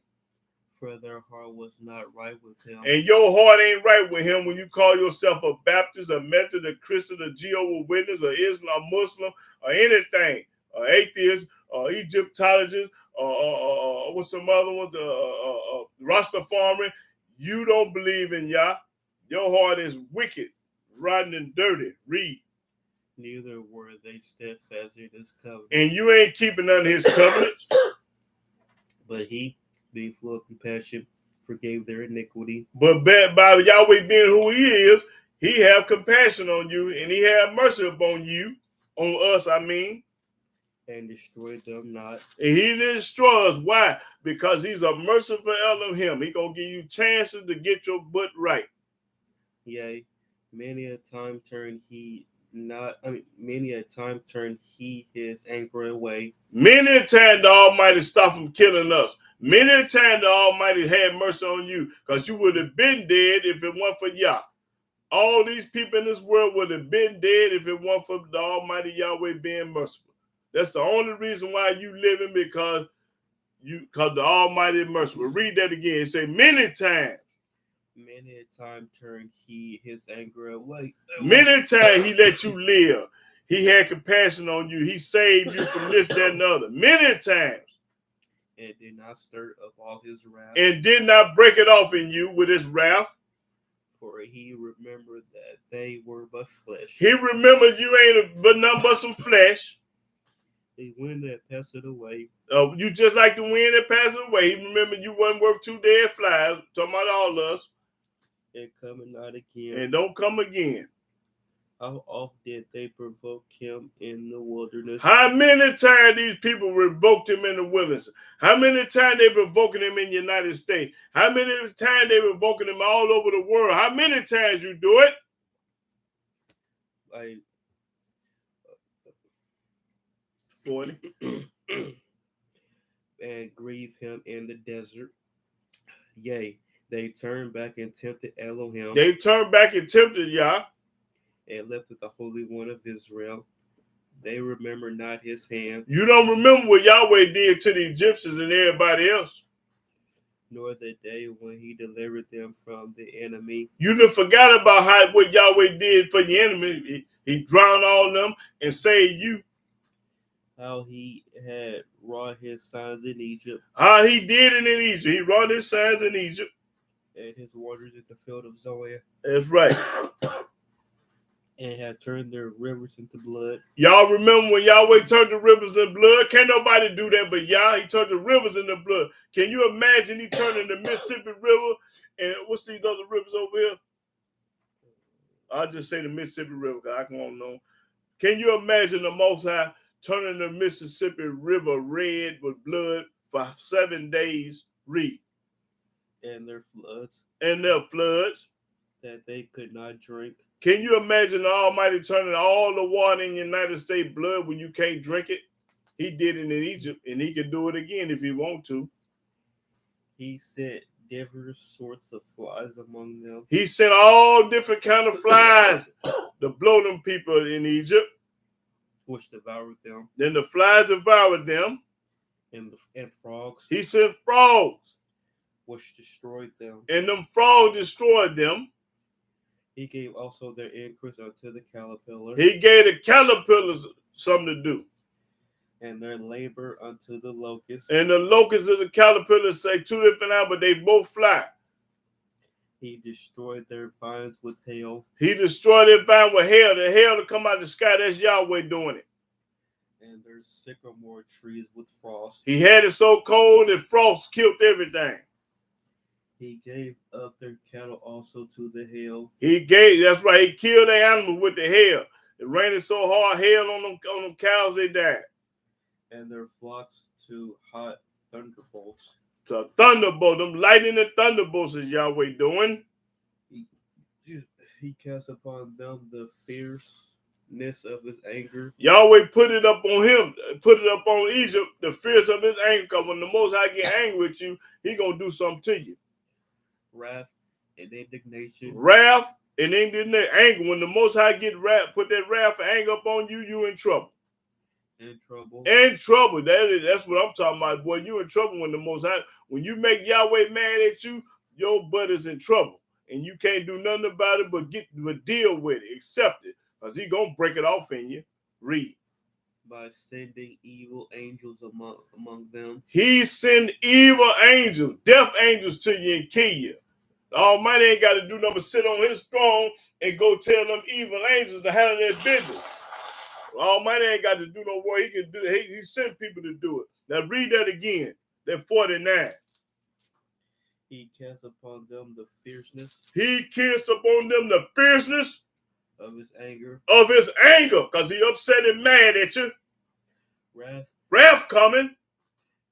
For their heart was not right with him. And your heart ain't right with him when you call yourself a Baptist, a Methodist, a Christian, a Jehovah's Witness, or Islam, Muslim, or anything, or atheist, or Egyptologist, or what's some other ones, Rastafari. You don't believe in Yah. Your heart is wicked, rotten, and dirty. Read. Neither were they steadfast in his covenant. And you ain't keeping none of his covenants. But he, being full of compassion, forgave their iniquity. But by Yahweh being who he is, he have compassion on you, and he have mercy upon you, on us, I mean. And destroyed them not. And he didn't destroy us. Why? Because he's a merciful Elohim. He gonna give you chances to get your butt right. Yea, many a time turned he his anger away. Many a time the Almighty stopped from killing us. Many a time the Almighty had mercy on you, because you would have been dead if it weren't for Yah. All these people in this world would have been dead if it weren't for the Almighty Yahweh being merciful. That's the only reason why you living, because the Almighty is merciful. Read that again. It say many times. Many a time turned he his anger away. Many times he let you live. He had compassion on you. He saved you from this, that, and the other. Many times. And did not stir up all his wrath. And did not break it off in you with his wrath. For he remembered that they were but flesh. He remembered you ain't but nothing but some flesh. The wind that passed away. You just like the wind that passes away. He remembered you wasn't worth 2 dead flies. Talking about all of us. And coming not again. And don't come again. How oft did they provoke him in the wilderness? How many times these people revoked him in the wilderness? How many times they revoking him in the United States? How many times they revoking him all over the world? How many times you do it? Like 40. And grieve him in the desert. Yea, they turned back and tempted Elohim. They turned back and tempted Yah. And lifted the Holy One of Israel. They remember not his hand. You don't remember what Yahweh did to the Egyptians and everybody else. Nor the day when he delivered them from the enemy. You done forgot about what Yahweh did for the enemy. He drowned all of them and saved you. How he had wrought his signs in Egypt. How he did it in Egypt. He wrought his signs in Egypt. And his waters in the field of Zoan. That's right. And had turned their rivers into blood. Y'all remember when Yahweh turned the rivers into blood? Can't nobody do that but Yah. He turned the rivers into blood. Can you imagine he turning the Mississippi River and what's these other rivers over here? I'll just say the Mississippi River because I can't know. Can you imagine the Most High turning the Mississippi River red with blood for 7 days? Read. And their floods. And their floods. That they could not drink. Can you imagine the Almighty turning all the water in the United States blood when you can't drink it? He did it in Egypt, and he can do it again if he want to. He sent diverse sorts of flies among them. He sent all different kind of flies to blow them people in Egypt. Which devoured them. Then the flies devoured them. And frogs. He sent frogs. Which destroyed them. And them frogs destroyed them. He gave also their increase unto the caterpillar. He gave the caterpillars something to do. And their labor unto the locusts. And the locusts of the caterpillars say 2 different out, but they both fly. He destroyed their vines with hail. He destroyed their vine with hail. The hail to come out the sky, that's Yahweh doing it. And their sycamore trees with frost. He had it so cold that frost killed everything. He gave up their cattle also to the hail. That's right, he killed the animals with the hail. It rained so hard, hail on them cows, they died. And their flocks to hot thunderbolts. To thunderbolt, them lightning and thunderbolts is Yahweh doing. He cast upon them the fierceness of his anger. Yahweh put it up on him, put it up on Egypt, the fierce of his anger. Because when the Most High get angry with you, he gonna do something to you. Wrath and indignation. Wrath and indignation, anger. When the Most High get wrath, put that wrath and anger up on you, you in trouble. In trouble. In trouble. That's what I'm talking about, boy. You in trouble when the Most High, when you make Yahweh mad at you, your butt is in trouble. And you can't do nothing about it but deal with it, accept it. Because he gonna break it off in you. Read. By sending evil angels among them. He send evil angels, death angels to you and kill you. The Almighty ain't got to do nothing but sit on his throne and go tell them evil angels to handle their business. The Almighty ain't got to do no work. He can do it. He sent people to do it. Now read that again. That 49. He cast upon them the fierceness. He kissed upon them the fierceness of his anger. Of his anger, because he upset and mad at you. Wrath coming.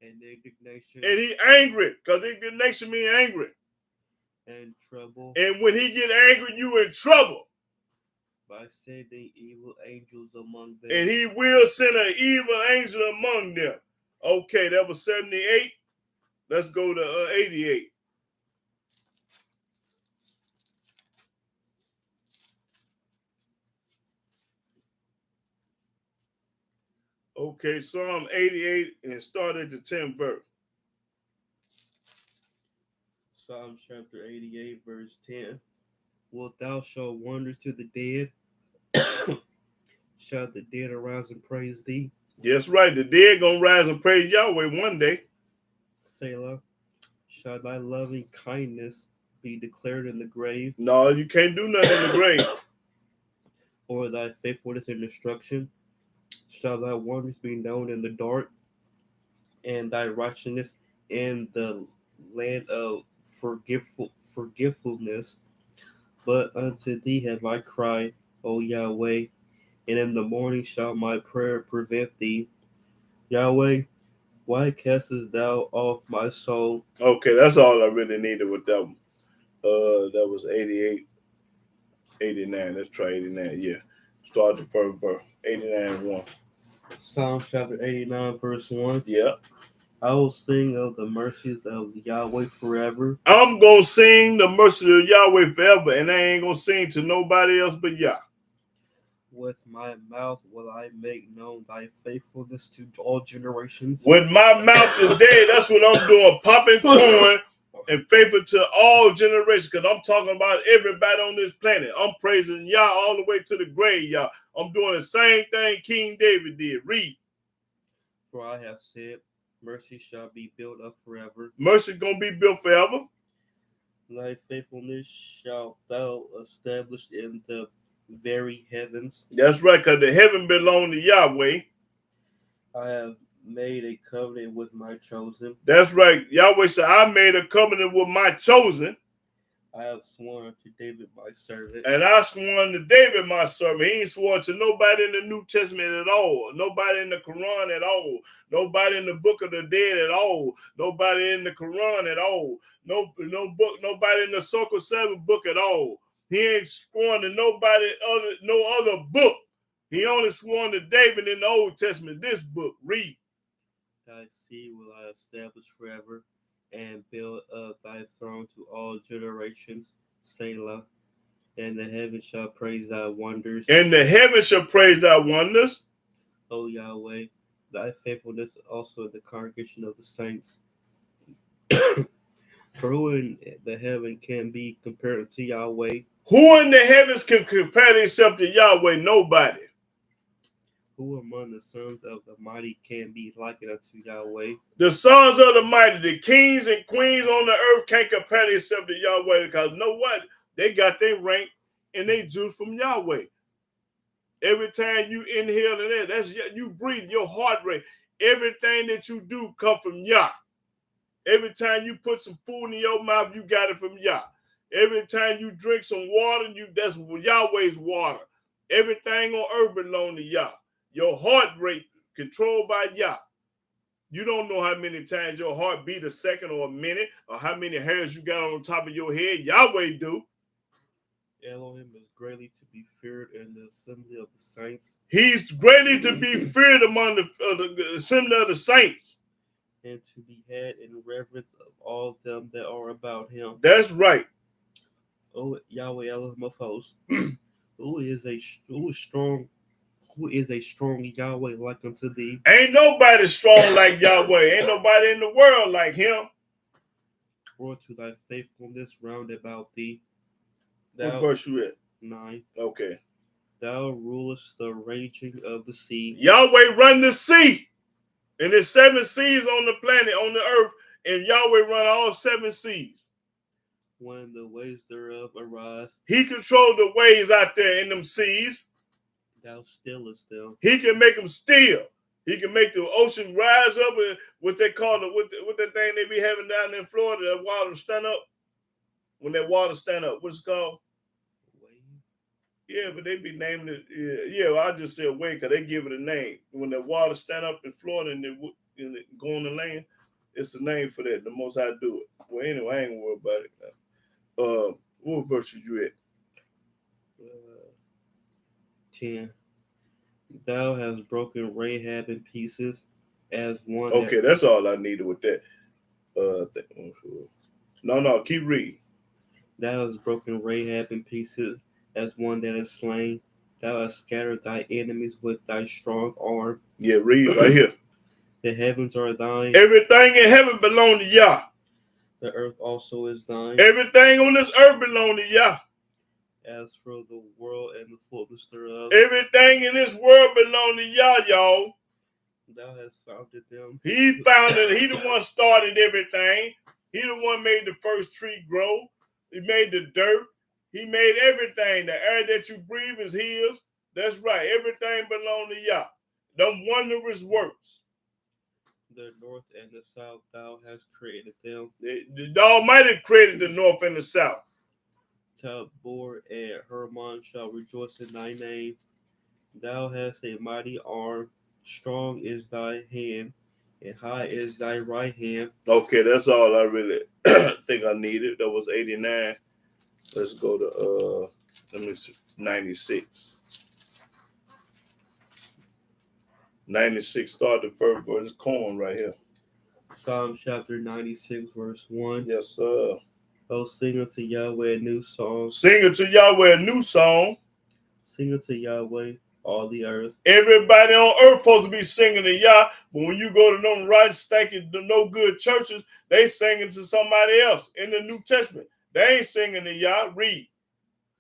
And indignation. And he angry, because indignation means angry. And trouble. And when he get angry, you in trouble. By sending evil angels among them. And he will send an evil angel among them. Okay, that was 78. Let's go to 88. Okay, Psalm 88 and start at the 10th verse. Psalm chapter 88, verse 10. Wilt thou show wonders to the dead? Shall the dead arise and praise thee? That's right. The dead gonna rise and praise Yahweh one day. Selah. Shall thy loving kindness be declared in the grave? No, you can't do nothing in the grave. Or thy faithfulness in destruction? Shall thy wonders be known in the dark, and thy righteousness in the land of forgetfulness? But unto thee have I cried, O Yahweh, and in the morning shall my prayer prevent thee. Yahweh, why castest thou off my soul? Okay, that's all I really needed with that one. That was 88, 89. Let's try 89. Yeah. Start the first verse. 89 1. Psalm chapter 89, verse 1. Yeah. I will sing of the mercies of Yahweh forever. I'm going to sing the mercy of Yahweh forever, and I ain't going to sing to nobody else but Yah. With my mouth will I make known thy faithfulness to all generations. With my mouth today, that's what I'm doing, popping corn and faithful to all generations, because I'm talking about everybody on this planet. I'm praising Yah all the way to the grave, Yah. I'm doing the same thing King David did. Read. For I have said, mercy shall be built up forever. Mercy going to be built forever. Thy faithfulness shalt thou establish in the very heavens. That's right, because the heaven belongs to Yahweh. I have made a covenant with my chosen. That's right. Yahweh said, I made a covenant with my chosen. I have sworn to David my servant. And I sworn to David my servant. He ain't sworn to nobody in the New Testament at all. Nobody in the Quran at all. Nobody in the Book of the Dead at all. Nobody in the Quran at all. No book. Nobody in the Circle 7 book at all. He ain't sworn to nobody other, no other book. He only sworn to David in the Old Testament. This book, read. Thy seed will I establish forever, and build up thy throne to all generations. Selah. And the heavens shall praise thy wonders. And the heavens shall praise thy wonders. O Yahweh, thy faithfulness also in the congregation of the saints. For who in the heaven can be compared to Yahweh? Who in the heavens can compare themselves to Yahweh? Nobody. Who among the sons of the mighty can be likened unto Yahweh? The sons of the mighty, the kings and queens on the earth can't compare themselves to Yahweh, because you know what? They got their rank and they juice from Yahweh. Every time you inhale and that's you breathe, your heart rate. Everything that you do come from Yah. Every time you put some food in your mouth, you got it from Yah. Every time you drink some water, that's Yahweh's water. Everything on earth belongs to Yah. Your heart rate controlled by Yah. You don't know how many times your heart beat a second or a minute, or how many hairs you got on top of your head. Yahweh do. Elohim is greatly to be feared in the assembly of the saints, He's greatly to be feared among the assembly of the saints. and to be had in reverence of all them that are about him. That's right. O Yahweh Elohim of hosts, who is strong Yahweh like unto thee? Ain't nobody strong like Yahweh. Ain't nobody in the world like him. Or to thy faithfulness round about thee. What verse you at? 9. Okay. Thou rulest the raging of the sea. Yahweh run the sea. And there's 7 seas on the planet, on the earth, and Yahweh run all 7 seas. When the waves thereof arise, He controlled the waves out there in them seas. thou stillest them. He can make them still. He can make the ocean rise up, and what they call it, what that thing they be having down in Florida, that water stand up. When that water stand up, what's it called? Yeah, but they be naming it. Yeah, well, I just said wave because they give it a name. When the water stand up in Florida and it go on the land, it's a name for that. The Most High do it. Well, anyway, I ain't worried about it. What verse is you at? 10. Thou hast broken Rahab in pieces as one. Okay, that's all I needed with that. No, keep reading. Thou hast broken Rahab in pieces as one that is slain. Thou hast scattered thy enemies with thy strong arm. Yeah, read right here. The heavens are thine. Everything in heaven belongs to Yah. The earth also is thine. Everything on this earth belongs to Yah. As for the world and the fullness thereof. Everything in this world belongs to Yah, y'all. Thou hast founded them. He founded. He the one started everything. He the one made the first tree grow. He made the dirt. He made everything. The air that you breathe is his. That's right. Everything belongs to Yah. Them wondrous works. The north and the south thou hast created them. The Almighty created the north and the south. Tabor and Hermon shall rejoice in thy name. Thou hast a mighty arm. Strong is thy hand, and high is thy right hand. Okay, that's all I really think I needed. That was 89. Let's go to let me see, 96. 96, start the first verse. It's corn right here. Psalm chapter 96, verse 1. Yes, sir. Oh, sing unto Yahweh a new song. Sing unto Yahweh a new song. Sing unto Yahweh all the earth. Everybody on earth supposed to be singing to Yah, but when you go to them right stinking no good churches, they singing to somebody else in the New Testament. They ain't singing to Yah. Read.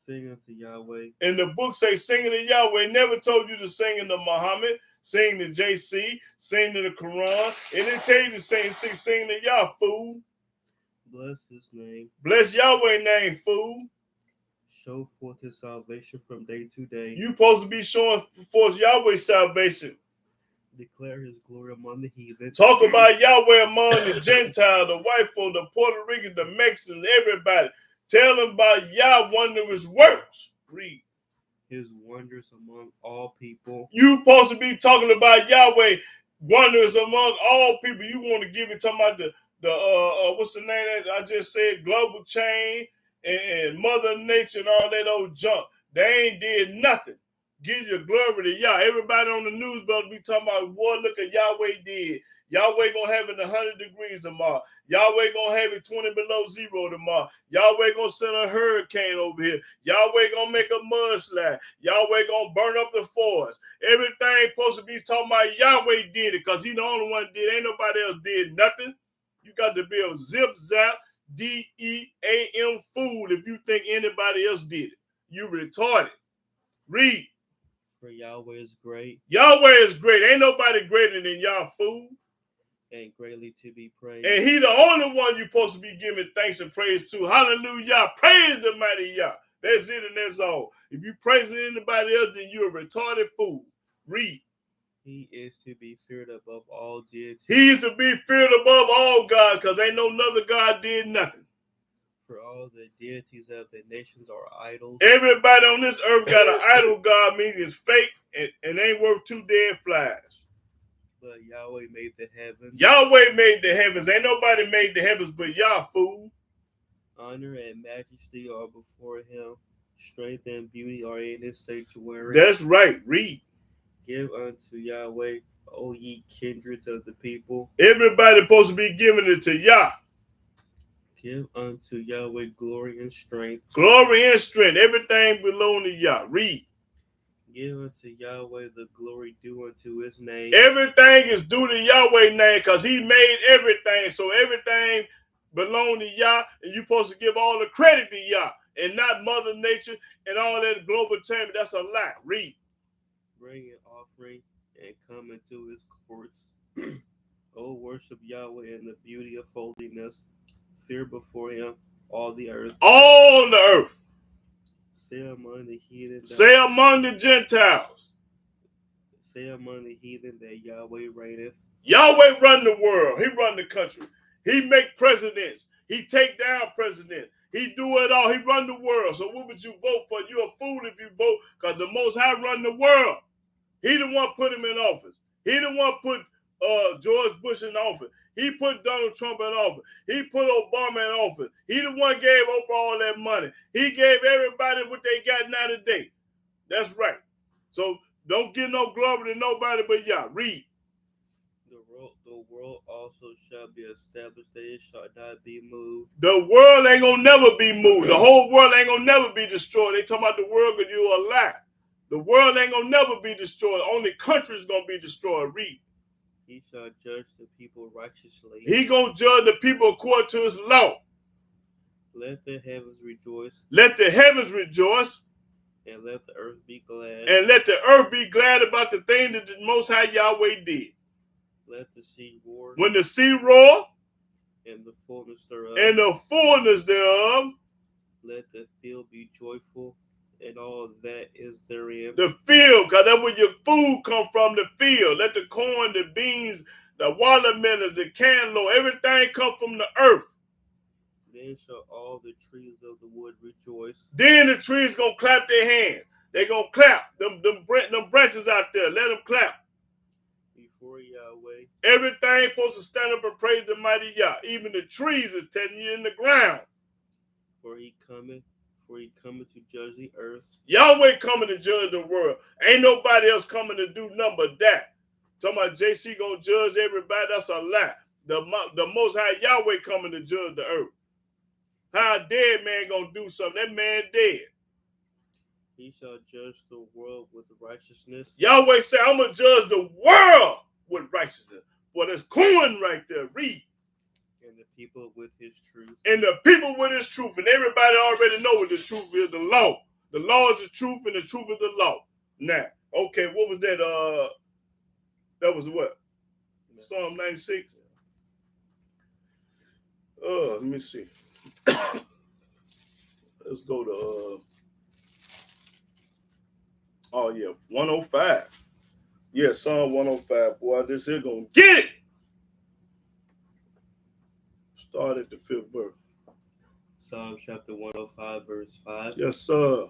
Sing unto Yahweh. In the book say singing to Yahweh. Never told you to sing in the Muhammad, sing to JC, sing to the Quran. And they tell you to sing to Yah, fool. Bless his name. Bless Yahweh's name, fool. Show forth his salvation from day to day. You supposed to be showing forth Yahweh's salvation. Declare his glory among the heathen. Talk about Yahweh among the Gentiles, the white folk, the Puerto Ricans, the Mexicans, everybody. Tell them about Yah wondrous works. Read. His wonders among all people. You supposed to be talking about Yahweh wonders among all people. You want to give it talking about the what's the name that I just said, global chain and Mother Nature and all that old junk. They ain't did nothing. Give your glory to Yah. Everybody on the news better be talking about what look at Yahweh did. Yahweh gonna have it 100 degrees tomorrow. Yahweh gonna have it 20 below zero tomorrow. Yahweh gonna send a hurricane over here. Yahweh gonna make a mudslide. Yahweh gonna burn up the forest. Everything supposed to be talking about Yahweh did it because he the only one did. Ain't nobody else did nothing. You got to be a zip zap DEAM fool if you think anybody else did it. You retarded. Read. For Yahweh is great Yahweh is great. Ain't nobody greater than y'all, fool. and greatly to be praised. And he the only one you're supposed to be giving thanks and praise to. Hallelujah. Praise the mighty Yah. That's it and that's all. If you praising anybody else, then you're a retarded fool. Read. He is to be feared above all deities. He is to be feared above all gods, because ain't no other God did nothing. For all the deities of the nations are idols. Everybody on this earth got an idol God, meaning it's fake and ain't worth two dead flies. But Yahweh made the heavens. Yahweh made the heavens. Ain't nobody made the heavens but Yah, fool. Honor and majesty are before him. Strength and beauty are in his sanctuary. That's right. Read. Give unto Yahweh, O ye kindreds of the people. Everybody supposed to be giving it to Yah. Give unto Yahweh glory and strength. Glory and strength. Everything belong to Yah. Read. Give unto Yahweh the glory due unto his name. Everything is due to Yahweh's name, because he made everything. So everything belong to Yah, and you're supposed to give all the credit to Yah and not Mother Nature and all that global entertainment. That's a lie. Read. Bring an offering and come into his courts. O worship Yahweh in the beauty of holiness. Fear before him all the earth. All the earth. Say among the heathen. Say among the Gentiles. Say among the heathen that Yahweh reigneth. Yahweh run the world. He run the country. He make presidents. He take down presidents. He do it all. He run the world. So what would you vote for? You a fool if you vote, because the Most High run the world. He the one put him in office. He the one put George Bush in office. He put Donald Trump in office. He put Obama in office. He the one gave Oprah all that money. He gave everybody what they got now today. That's right. So don't give no glory to nobody but Yah. Read. The world also shall be established, that it shall not be moved. The world ain't gonna never be moved. The whole world ain't gonna never be destroyed. They talking about the world, but you a lie. The world ain't gonna never be destroyed. Only countries gonna be destroyed. Read. He shall judge the people righteously. He gonna judge the people according to his law. Let the heavens rejoice. Let the heavens rejoice. And let the earth be glad. And let the earth be glad about the thing that the Most High Yahweh did. Let the sea roar. When the sea roar. And the fullness thereof. And the fullness thereof. Let the field be joyful, and all that is therein. The field, because that's where your food come from, the field. Let the corn, the beans, the watermelons, the cantaloupe, everything come from the earth. Then shall all the trees of the wood rejoice. Then the trees gonna clap their hands. They gonna clap. Them branches out there, let them clap. Before Yahweh. Everything supposed to stand up and praise the mighty Yah. Even the trees is telling you in the ground. For he cometh to judge the earth. Yahweh coming to judge the world. Ain't nobody else coming to do nothing but that. Talking about JC gonna judge everybody, that's a lie. The Most High Yahweh coming to judge the earth. How a dead man gonna do something? That man dead. He shall judge the world with righteousness. Yahweh said, I'm gonna judge the world with righteousness. Boy, there's corn right there. Read. And the people with his truth. And the people with his truth. And everybody already know what the truth is, the law. The law is the truth and the truth is the law. Now, okay, what was that? That was what? Psalm 96. Let me see. Let's go to 105. Yeah, Psalm 105. Boy, this here gonna get it. Start at the 5th verse. Psalm chapter 105, verse 5. Yes, sir.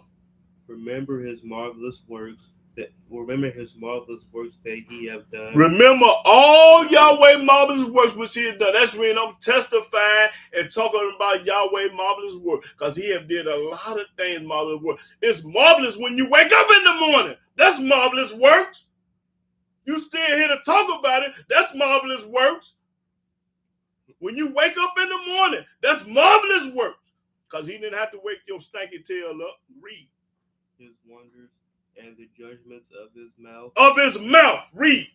Remember his marvelous works that he have done. Remember all Yahweh marvelous works which he had done. That's when I'm testifying and talking about Yahweh marvelous work, because he have did a lot of things marvelous work. It's marvelous when you wake up in the morning. That's marvelous works. You still here to talk about it. That's marvelous works. When you wake up in the morning, that's marvelous works, because he didn't have to wake your stanky tail up. Read. His wonders and the judgments of his mouth. Of his mouth. Read.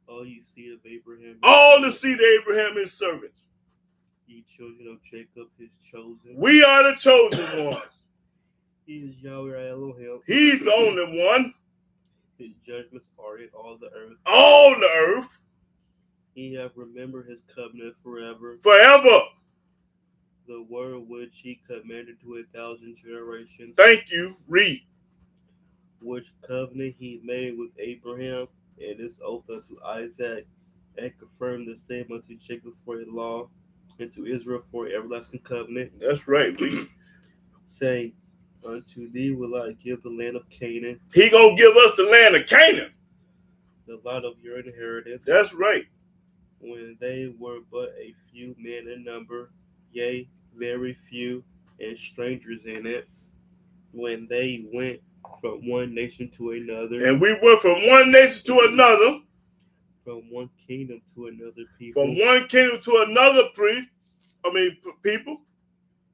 All ye seed of Abraham. All the seed of Abraham, his servants. Ye children of Jacob, his chosen. We are the chosen ones. He is Yahweh Elohim. He's the only one. His judgments are in all the earth. All the earth. He hath remembered his covenant forever, Forever. the word which he commanded to 1,000 generations, Thank you. Read. which covenant he made with Abraham and his oath unto Isaac, and confirmed the same unto Jacob for a law, and to Israel for an everlasting covenant, That's right. Read. saying, Unto thee will I give the land of Canaan, He gonna give us the land of Canaan. the lot of your inheritance, That's right. when they were but a few men in number, yea, very few, and strangers in it, when they went from one nation to another, And we went from one nation to another, from one kingdom to another people. from one kingdom to another people.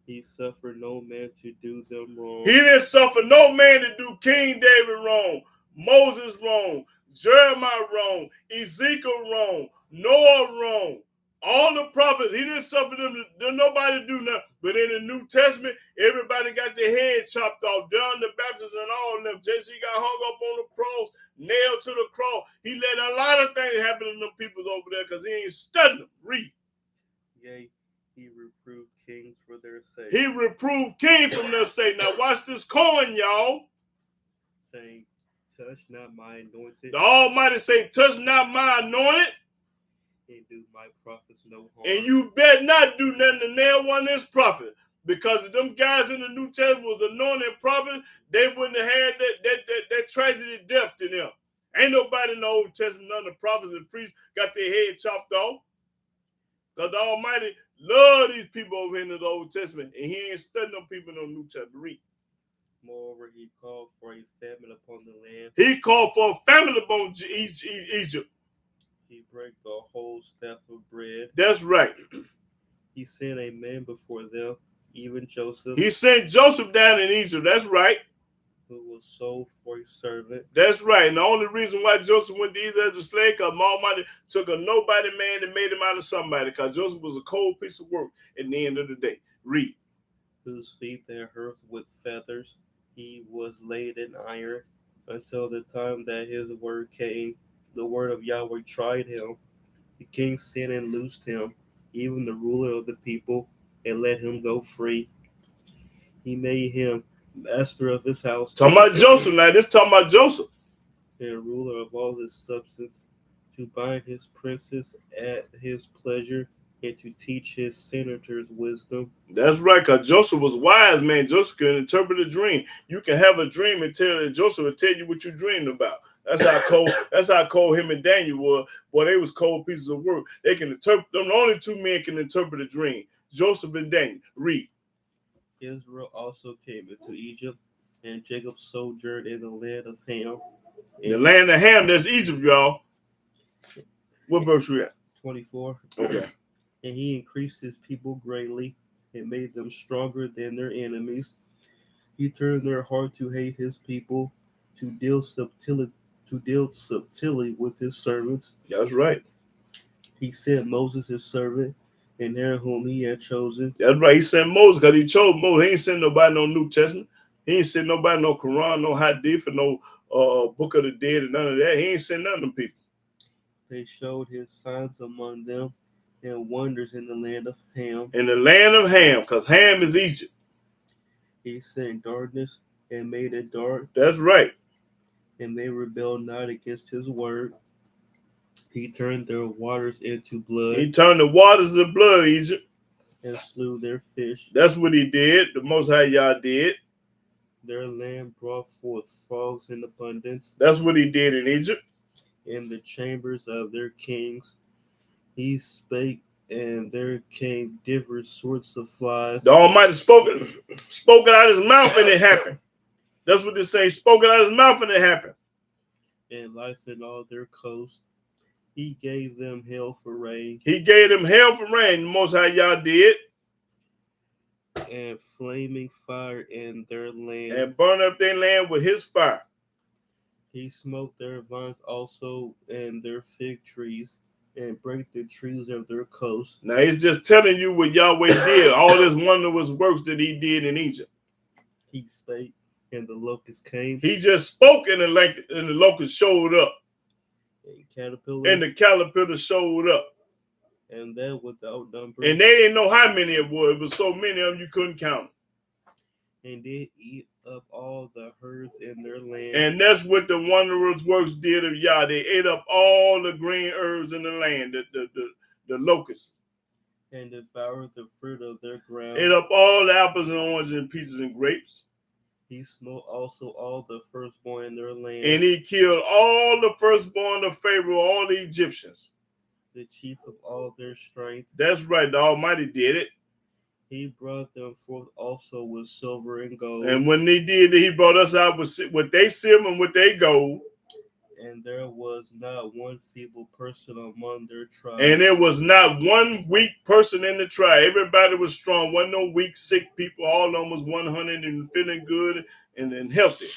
He suffered no man to do them wrong. He didn't suffer no man to do King David wrong, Moses wrong, Jeremiah wrong, Ezekiel wrong, Noah wrong. All the prophets, he didn't suffer them to nobody do nothing. But in the New Testament, everybody got their head chopped off. John the Baptist and all of them. JC got hung up on the cross, nailed to the cross. He let a lot of things happen to them people over there because he ain't studying them. Read. Yea, he reproved kings for their sake. He reproved kings from their sake. Now watch this coin, y'all. Saying, touch not my anointed. The Almighty say, touch not my anointed. And do my prophets no harm. And you better not do nothing to nail one of his prophets. Because if them guys in the New Testament was anointed prophets, they wouldn't have had that tragedy of death to them. Ain't nobody in the Old Testament, none of the prophets and priests got their head chopped off. Because the Almighty loved these people over in the Old Testament. And he ain't studying them people in the New Testament. Read. Moreover, he called for a famine upon the land. He called for a famine upon Egypt. He brake the whole staff of bread. That's right. He sent a man before them, even Joseph. He sent Joseph down in Egypt. That's right. Who was sold for a servant. That's right. And the only reason why Joseph went to Egypt as a slave, because Almighty took a nobody man and made him out of somebody. Because Joseph was a cold piece of work at the end of the day. Read. Whose feet they hurt with feathers. He was laid in iron until the time that his word came. The word of Yahweh tried him. The king sent and loosed him, even the ruler of the people, and let him go free. He made him master of his house. Talking about Joseph now. This talking about Joseph. And ruler of all his substance, to bind his princes at his pleasure, and to teach his senators wisdom. That's right, because Joseph was wise, man. Joseph can interpret a dream. You can have a dream and Joseph will tell you what you dreamed about. That's how cold him and Daniel were. Boy, they was cold pieces of work. They can interpret them. The only two men can interpret a dream. Joseph and Daniel. Read. Israel also came into Egypt, and Jacob sojourned in the land of Ham. The land of Ham, that's Egypt, y'all. What verse you at? 24. Okay. And he increased his people greatly and made them stronger than their enemies. He turned their heart to hate his people, to deal subtilly with his servants. That's right. He sent Moses his servant, and Aaron whom he had chosen. That's right. He sent Moses because he chose Moses. He ain't sent nobody no New Testament. He ain't sent nobody no Quran, no Hadith, or no Book of the Dead, and none of that. He ain't sent none of them people. They showed his signs among them and wonders in the land of Ham. In the land of Ham, because Ham is Egypt. He sent darkness and made it dark. That's right. And they rebelled not against his word. He turned their waters into blood. He turned the waters to blood, Egypt. And slew their fish. That's what he did. The Most High Yah did. Their land brought forth frogs in abundance. That's what he did in Egypt. In the chambers of their kings, he spake, and there came divers sorts of flies. The Almighty spoke it out of his mouth, and it happened. That's what they say. Spoke it out of his mouth, and it happened. And lice in all their coasts. He gave them hell for rain. He gave them hell for rain. The Most High Yah did. And flaming fire in their land. And burn up their land with his fire. He smote their vines also and their fig trees, and break the trees of their coast. Now he's just telling you what Yahweh did. All this wondrous works that he did in Egypt. He spake, And the locusts came. He just spoke and the locusts showed up. And caterpillars. And the caterpillar showed up. And then without number. And they didn't know how many it was. It was so many of them you couldn't count them. And they eat up all the herds in their land. And that's what the wondrous works did of Yah. They ate up all the green herbs in the land, the locusts. And devoured the fruit of their ground. Ate up all the apples and oranges and peaches and grapes. He smote also all the firstborn in their land. And he killed all the firstborn of Pharaoh, all the Egyptians. The chief of all their strength. That's right. The Almighty did it. He brought them forth also with silver and gold. And when he did it, he brought us out with their silver and with their gold. And there was not one feeble person among their tribe. And there was not one weak person in the tribe. Everybody was strong. Wasn't no weak, sick people. All of them was 100 and feeling good and healthy.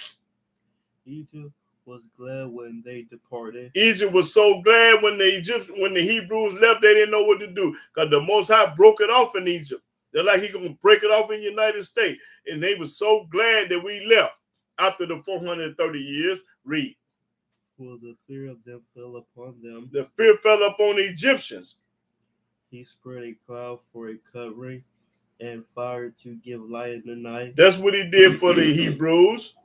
Egypt was glad when they departed. Egypt was so glad when the Hebrews left, they didn't know what to do. Because the Most High broke it off in Egypt. They're like he going to break it off in the United States. And they were so glad that we left after the 430 years. Read. For the fear of them fell upon them. The fear fell upon the Egyptians. He spread a cloud for a covering and fire to give light in the night. That's what he did for the Hebrews.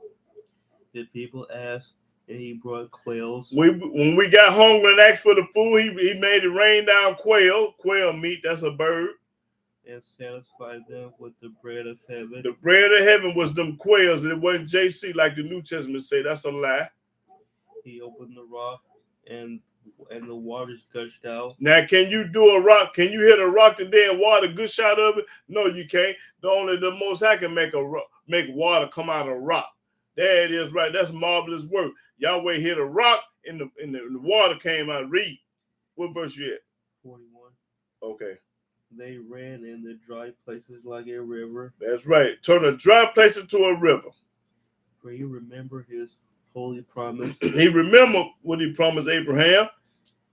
The people asked, and he brought quails. When we got hungry and asked for the food, he made it rain down quail meat, that's a bird. And satisfied them with the bread of heaven. The bread of heaven was them quails. It wasn't JC like the New Testament say. That's a lie. He opened the rock, and the waters gushed out. Now, can you do a rock? Can you hit a rock today and water gush out of it? No, you can't. The Most High can make water come out of a rock. There it is, right? That's marvelous work. Yahweh hit a rock, and the water came out. Read. What verse you at? 41. Okay. They ran in the dry places like a river. That's right. Turn a dry place into a river. For he remembered his holy promise. He remembered what he promised Abraham.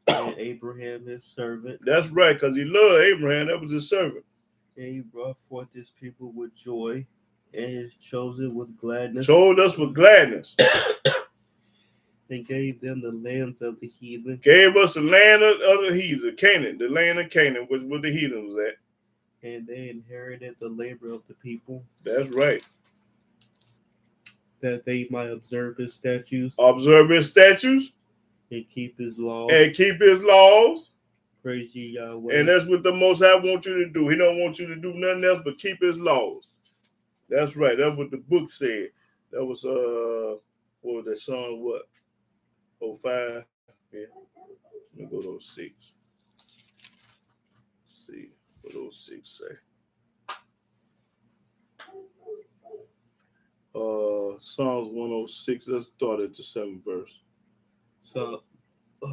And Abraham his servant. That's right, because he loved Abraham. That was his servant. And he brought forth his people with joy, and his chosen with gladness. Told us with gladness. And gave them the lands of the heathen. Gave us the land of the heathen, Canaan, the land of Canaan, which where the heathen was at. And they inherited the labor of the people. That's right. That they might observe his statutes. Observe his statutes. And keep his laws. And keep his laws. Praise ye Yahweh. And that's what the Most High wants you to do. He don't want you to do nothing else but keep his laws. That's right. That's what the book said. That was what was that song? What? 05? Yeah. Let me go to 06. See what 06 say. Psalms 106. Let's start at the 7th verse. So,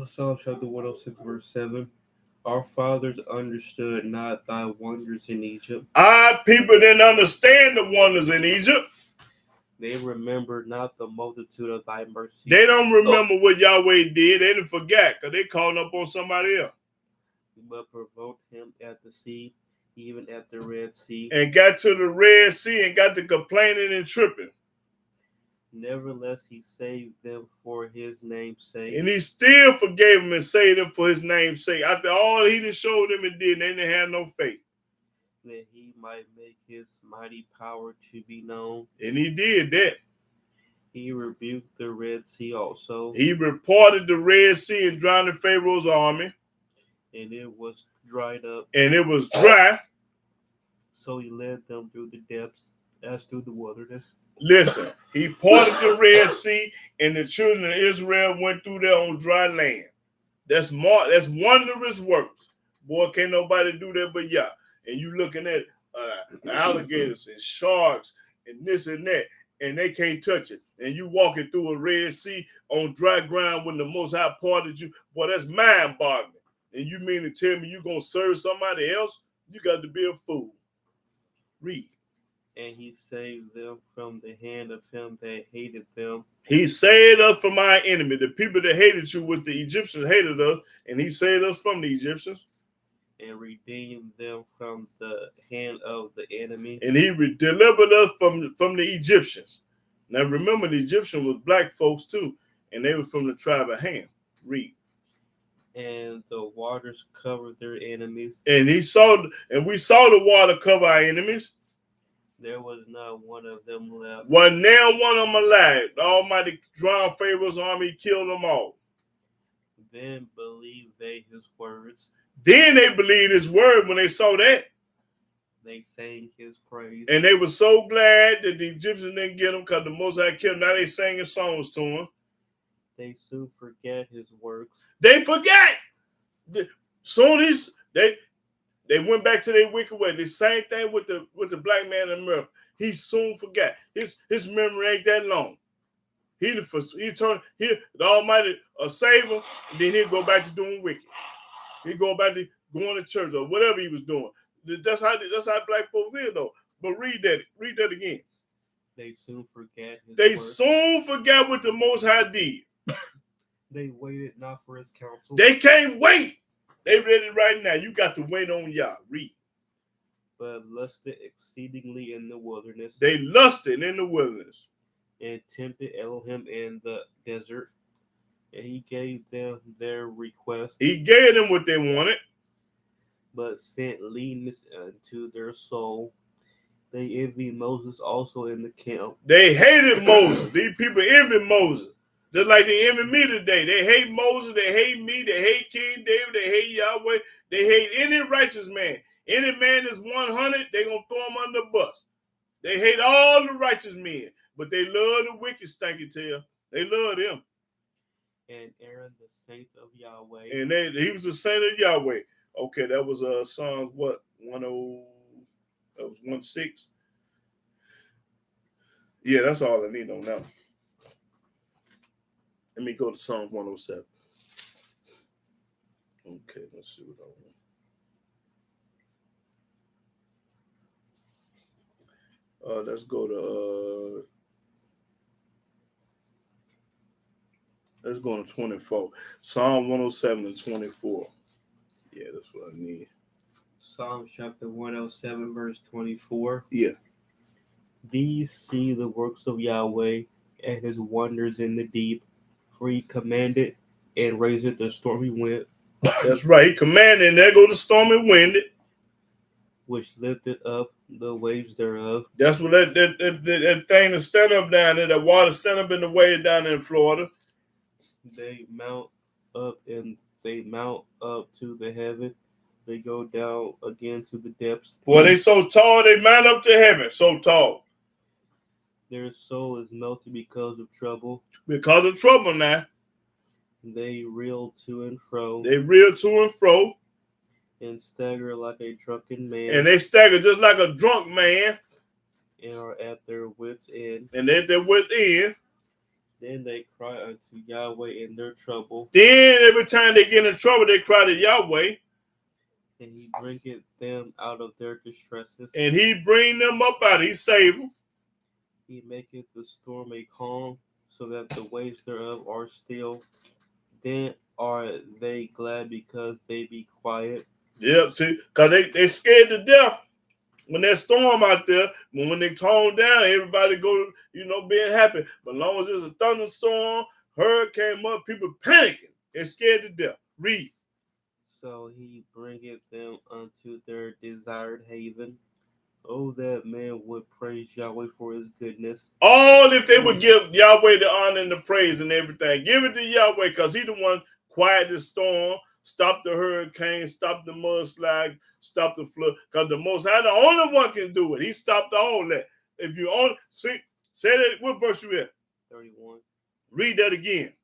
Psalm chapter 106, verse 7. Our fathers understood not thy wonders in Egypt. Our people didn't understand the wonders in Egypt. They remembered not the multitude of thy mercy. They don't remember what Yahweh did. They didn't forget because they calling up on somebody else. But provoked him at the sea, even at the Red Sea. And got to the Red Sea and got to complaining and tripping. Nevertheless, he saved them for his name's sake. And he still forgave them and saved them for his name's sake. After all he done showed them and did, they didn't have no faith. That he might make his mighty power to be known. And he did that. He rebuked the Red Sea also. He reported the Red Sea and drowned Pharaoh's army. And it was dried up. And it was dry. So he led them through the depths as through the wilderness. Listen, he parted the Red Sea and the children of Israel went through there on dry land. That's wondrous works. Boy, can't nobody do that but Yah. And you looking at alligators and sharks and this and that, and they can't touch it. And you walking through a Red Sea on dry ground when the Most High parted you. Boy, that's mind-boggling. And you mean to tell me you're going to serve somebody else? You got to be a fool. Read. And he saved them from the hand of him that hated them. He saved us from our enemy. The people that hated you was the Egyptians hated us, and he saved us from the Egyptians. And redeemed them from the hand of the enemy. And he delivered us from the Egyptians. Now remember, the Egyptian was black folks too, and they were from the tribe of Ham. Read. And the waters covered their enemies. And we saw the water cover our enemies. There was not one of them left. Wasn't now one of them alive. The Almighty drowned Pharaoh's army, killed them all. Then believed they his words. Then they believed his word when they saw that. They sang his praise. And they were so glad that the Egyptians didn't get them because the Most High killed them. Now they singing songs to him. They soon forget his works. They forgot. Soon as they went back to their wicked way. The same thing with the black man in America. He soon forgot. His memory ain't that long. The Almighty save him, and then he'll go back to doing wicked. He'll go back to going to church or whatever he was doing. That's how black folks is though. But read that again. They soon forget his They works. soon forgot what the Most High did. They waited not for his counsel. They can't wait. They ready right now. You got to wait on Yah. Read. But lusted exceedingly in the wilderness. They lusted in the wilderness. And tempted Elohim in the desert. And he gave them their request. He gave them what they wanted. But sent leanness unto their soul. They envied Moses also in the camp. They hated Moses. These people envy Moses. Just like they envy me today. They hate Moses. They hate me. They hate King David. They hate Yahweh. They hate any righteous man. Any man that's 100, they're going to throw him under the bus. They hate all the righteous men. But they love the wicked stinky tail. They love them. And Aaron, the saint of Yahweh. And he was the saint of Yahweh. Okay, that was Psalms what? 10. That was 1:6. Yeah, that's all I need on that one. Let me go to Psalm 107. Okay, let's see what I want. Let's go to 24. Psalm 107 and 24. Yeah, that's what I need. Psalm chapter 107, verse 24. Yeah. These see the works of Yahweh and his wonders in the deep. For he commanded and raised the stormy wind. That's right. He commanded, and there go the stormy wind, which lifted up the waves thereof. That's what that thing to stand up down there, that water stand up in the waves down there in Florida. They mount up to the heaven. They go down again to the depths. Boy, they so tall, they mount up to heaven, so tall. Their soul is melted because of trouble. Because of trouble now. They reel to and fro. And stagger like a drunken man. And they stagger just like a drunk man. And are at their wits' end. And at their wits' end. Then they cry unto Yahweh in their trouble. Then every time they get in trouble, they cry to Yahweh. And he bringeth them out of their distresses. And he bring them up out. He save them. He maketh the storm a calm, so that the waves thereof are still. Then are they glad because they be quiet. Yep, see, because they scared to death when there's storm out there. But when they tone down, everybody go, being happy. But as long as there's a thunderstorm, hurricane up, people panicking. They're scared to death. Read. So he bringeth them unto their desired haven. Oh, that man would praise Yahweh for his goodness. All if they would give Yahweh the honor and the praise and everything. Give it to Yahweh because he the one quiet the storm, stop the hurricane, stop the mudslide, stop the flood. Because the Most High, the only one can do it. He stopped all that. If you only say that, what verse you at? 31. Read that again.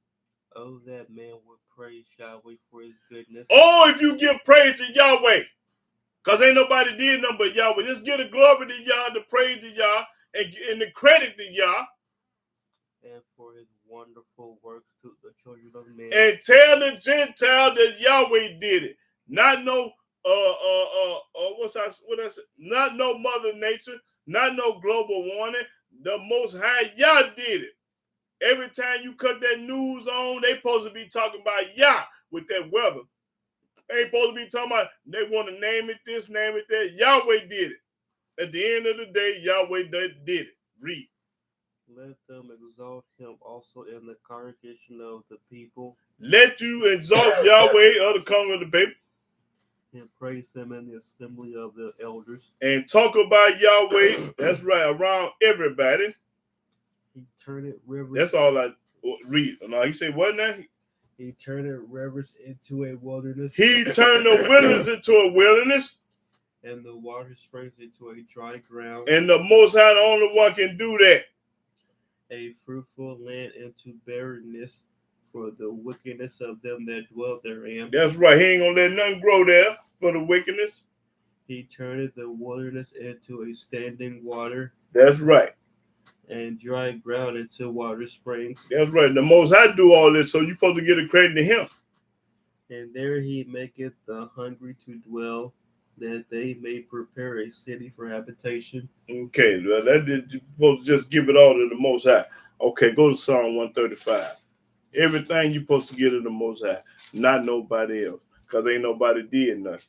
Oh, that man would praise Yahweh for his goodness. Oh, if you give praise to Yahweh. Because ain't nobody did nothing but Yahweh. Just give the glory to Yah, the praise to Yah, and the credit to Yah. And for his wonderful works to the children of men. And tell the Gentile that Yahweh did it. Not no not no Mother Nature, not no global warning. The Most High Yah did it. Every time you cut that news on, they supposed to be talking about Yah with that weather. They ain't supposed to be talking about, they want to name it this, name it that. Yahweh did it. At the end of the day, Yahweh did it. Read. Let them exalt him also in the congregation of the people, Let you exalt Yahweh of the congregation of the people, and praise him in the assembly of the elders. and talk about Yahweh. That's right, around everybody. He turned rivers. That's all I read. No, he said what now? He turned rivers into a wilderness. He turned the wilderness into a wilderness, and the water springs into a dry ground. And the Most High, the only one can do that. A fruitful land into barrenness for the wickedness of them that dwell therein. That's right. He ain't gonna let nothing grow there for the wickedness. He turned the wilderness into a standing water. That's right. And dry ground into water springs. That's right. The Most High do all this, so you're supposed to get a credit to him. And there he maketh the hungry to dwell, that they may prepare a city for habitation. Okay, well, you're supposed to just give it all to the Most High. Okay, go to Psalm 135. Everything you're supposed to get to the Most High, not nobody else, because ain't nobody did nothing.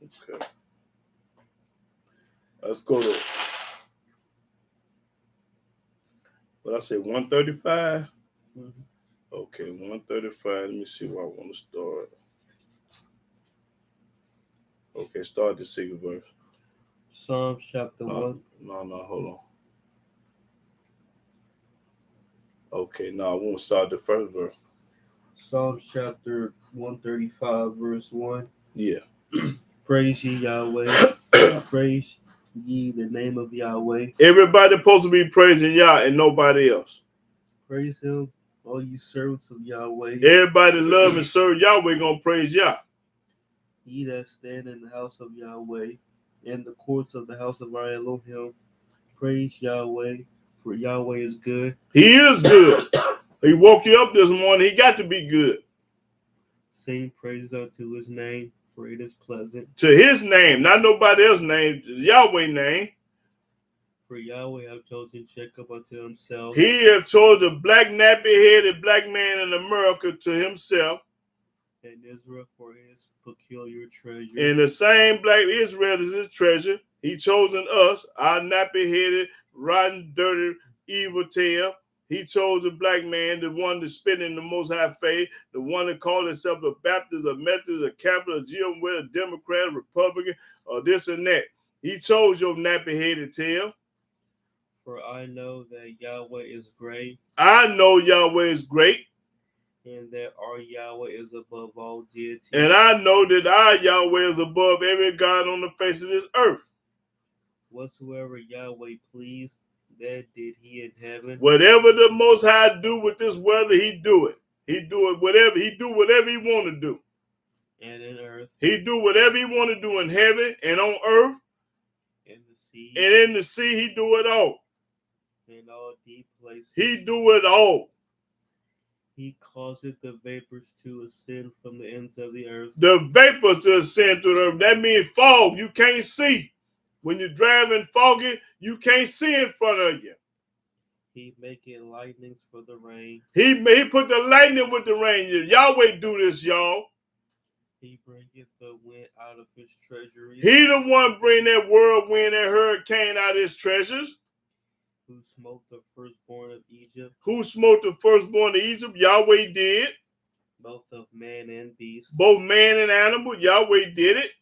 Okay. Let's go to, what I say, 135? Mm-hmm. Okay, 135. Let me see where I want to start. Okay, start the 6th verse. Psalm chapter 1. No, hold on. Okay, no, I won't start the first verse. Psalm chapter 135, verse 1. Yeah. Praise ye Yahweh. Praise ye the name of Yahweh. Everybody supposed to be praising Yah and nobody else. Praise him, all you servants of Yahweh. Everybody love and serve Yahweh gonna praise Yah. Ye that stand in the house of Yahweh, in the courts of the house of our Elohim, praise Yahweh, for Yahweh is good. He is good. He woke you up this morning. He got to be good. Sing praise unto his name, for it is pleasant. To his name, not nobody else's name, Yahweh's name. For Yahweh hath chosen Jacob unto himself. He have chose the black nappy-headed black man in America to himself. And Israel for his peculiar treasure. And the same black Israel is his treasure. He chosen us, our nappy-headed, rotten, dirty, evil tail. He chose the black man, the one that spit in the Most High faith, the one that called himself a Baptist, a Methodist, a Catholic, a Jehovah, a Democrat, a Republican, or this and that. He chose your nappy-headed tail. For I know that Yahweh is great. I know Yahweh is great. And that our Yahweh is above all deities. And I know that our Yahweh is above every God on the face of this earth. Whatsoever Yahweh pleased, that did he in heaven. Whatever the Most High do with this weather, he do it. He do it whatever. He do whatever he want to do. And in earth. He do whatever he want to do in heaven and on earth. In the sea. And in the sea, he do it all. In all deep places. He do it all. He causeth the vapors to ascend from the ends of the earth. The vapors to ascend through the earth. That means fog. You can't see. When you're driving foggy, you can't see in front of you. He maketh lightnings for the rain. He put the lightning with the rain. Yahweh do this, y'all. He bringeth the wind out of his treasuries. He the one bring that whirlwind and hurricane out of his treasures. Who smote the firstborn of Egypt. Who smote the firstborn of Egypt? Yahweh did. Both of man and beast. Both man and animal. Yahweh did it.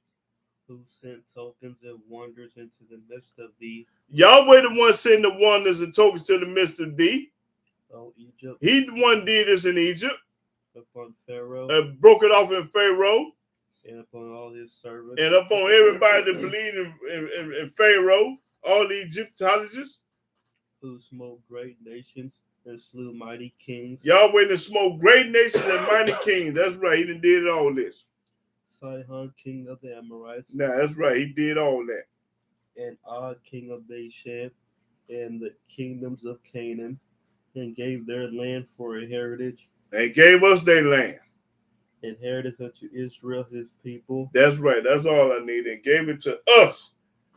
Who sent tokens and wonders into the midst of thee. Yahweh the one sent the wonders and tokens to the midst of thee. O Egypt. He the one did this in Egypt. Upon Pharaoh. Broke it off in Pharaoh. And upon all his servants. And upon everybody that believed in Pharaoh. All the Egyptologists. Who smote great nations and slew mighty kings. Yahweh done smote great nations and mighty kings. That's right. He done did all this. Sihon, king of the Amorites. Nah, that's right. He did all that. And Og, king of Bashan, and the kingdoms of Canaan, and gave their land for a heritage. They gave us their land. Inheritance unto Israel, his people. That's right. That's all I need. And gave it to us.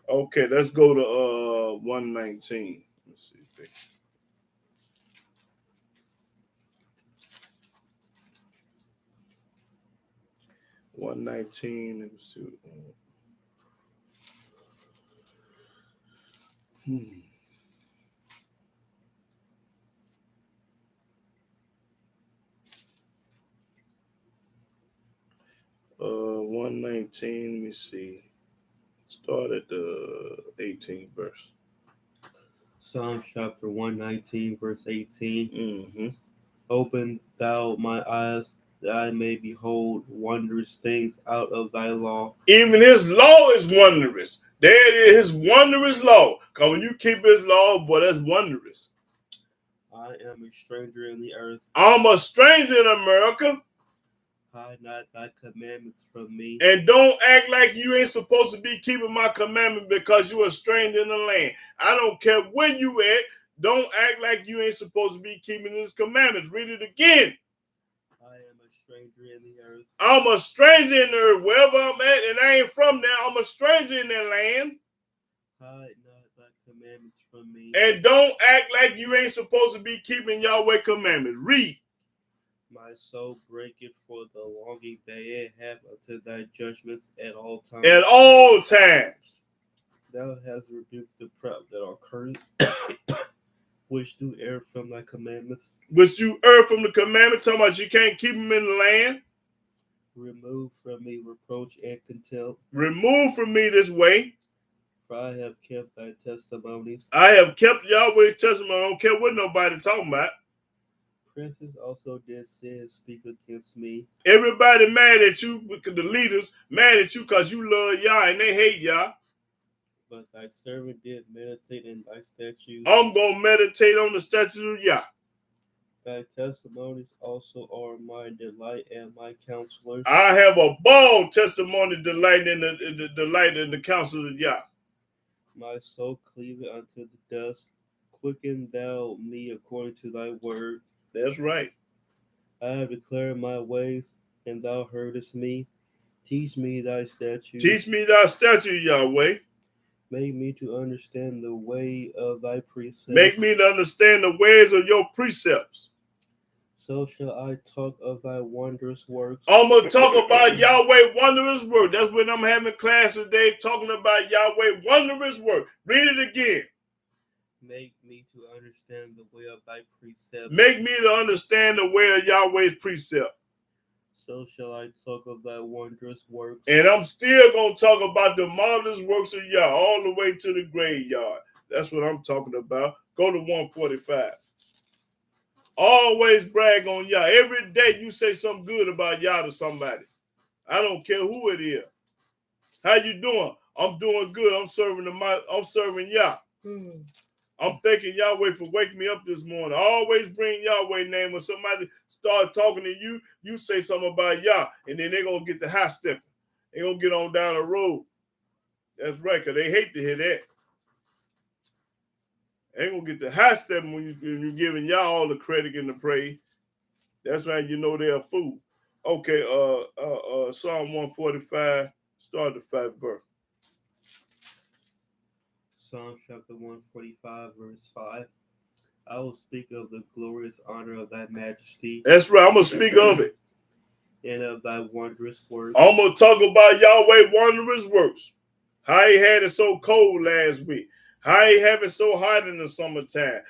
Okay, let's go to 119. Let's see. 119. Let me see. 119. Let me see. Start at the 18th verse. Psalm chapter 119, verse 18. Mm-hmm. Open thou my eyes, that I may behold wondrous things out of thy law. Even his law is wondrous. There it is, his wondrous law. Because when you keep his law, boy, that's wondrous. I am a stranger in the earth. I'm a stranger in America. Hide not thy commandments from me. And don't act like you ain't supposed to be keeping my commandment because you're a stranger in the land. I don't care where you at. Don't act like you ain't supposed to be keeping his commandments. Read it again. I am a stranger in the earth. I'm a stranger in the earth. Wherever I'm at, and I ain't from there, I'm a stranger in that land. Hide not thy commandments from me. And don't act like you ain't supposed to be keeping Yahweh commandments. Read. My soul breaketh for the longing that it hath unto thy judgments at all times. At all times. Thou hast rebuked the proud that are cursed, which do err from thy commandments. Which you err from the commandment, talking about you can't keep them in the land. Remove from me reproach and contempt. Remove from me this way. For I have kept thy testimonies. I have kept Yahweh's testimony. I don't care what nobody talking about. Princes also did sin and speak against me. Everybody mad at you, because the leaders mad at you because you love Yah and they hate Yah. But thy servant did meditate in thy statutes. I'm going to meditate on the statutes of Yah. Thy testimonies also are my delight and my counselors. I have a ball testimony delighting in the delight in the counsel of Yah. My soul cleaveth unto the dust. Quicken thou me according to thy word. That's right. I have declared my ways, and thou heardest me. Teach me thy statutes. Teach me thy statute, Yahweh. Make me to understand the way of thy precepts. Make me to understand the ways of your precepts. So shall I talk of thy wondrous works. I'm going to talk about Yahweh wondrous work. That's when I'm having class today, talking about Yahweh wondrous work. Read it again. Make me to understand the way of thy precepts. Make me to understand the way of Yahweh's precept. So shall I talk of thy wondrous works. And I'm still going to talk about the marvelous works of Yah all the way to the graveyard. That's what I'm talking about. Go to 145. Always brag on Yah. Every day you say something good about Yah to somebody. I don't care who it is. How you doing? I'm doing good. I'm serving Yah. I'm thanking Yahweh for waking me up this morning. I always bring Yahweh name. When somebody start talking to you, you say something about Yah, and then they're going to get the high stepping. They're going to get on down the road. That's right, because they hate to hear that. They ain't going to get the high stepping when you're giving Yah all the credit and the praise. That's right, you know they're a fool. Okay, Psalm 145, start the 5th verse. Psalm chapter 145, verse 5. I will speak of the glorious honor of thy majesty. That's right, I'm going to speak of it. And of thy wondrous works. I'm going to talk about Yahweh wondrous works. How he had it so cold last week. How he have it so hot in the summertime.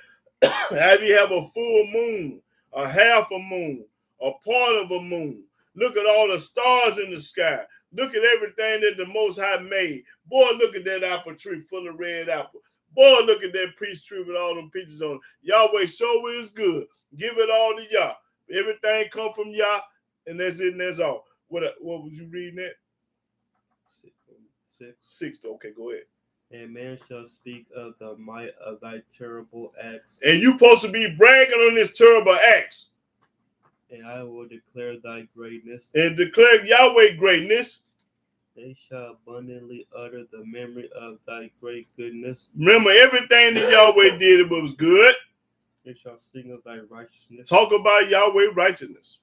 How he have a full moon, a half a moon, a part of a moon. Look at all the stars in the sky. Look at everything that the Most High made. Boy, look at that apple tree full of red apples. Boy, look at that peach tree with all them peaches on it. Yahweh sure is good. Give it all to Yah. Everything come from Yah, and that's it and that's all. What was you reading at? 6. Okay, go ahead. And man shall speak of the might of thy terrible acts. And you supposed to be bragging on this terrible acts. And I will declare thy greatness. And declare Yahweh greatness. They shall abundantly utter the memory of thy great goodness. Remember everything that Yahweh did, it was good. They shall sing of thy righteousness. Talk about Yahweh righteousness.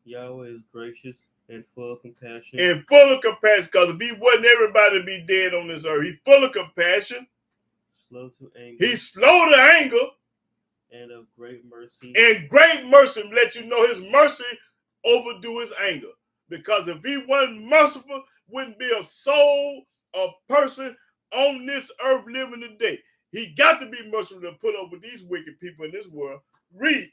Yahweh is gracious and full of compassion. And full of compassion, because if he wasn't, everybody to be dead on this earth. He's full of compassion. Slow to anger. He's slow to anger. And of great mercy. And great mercy. Let you know his mercy overdo his anger. Because if he wasn't merciful, wouldn't be a soul, a person on this earth living today. He got to be merciful to put up with these wicked people in this world. Read.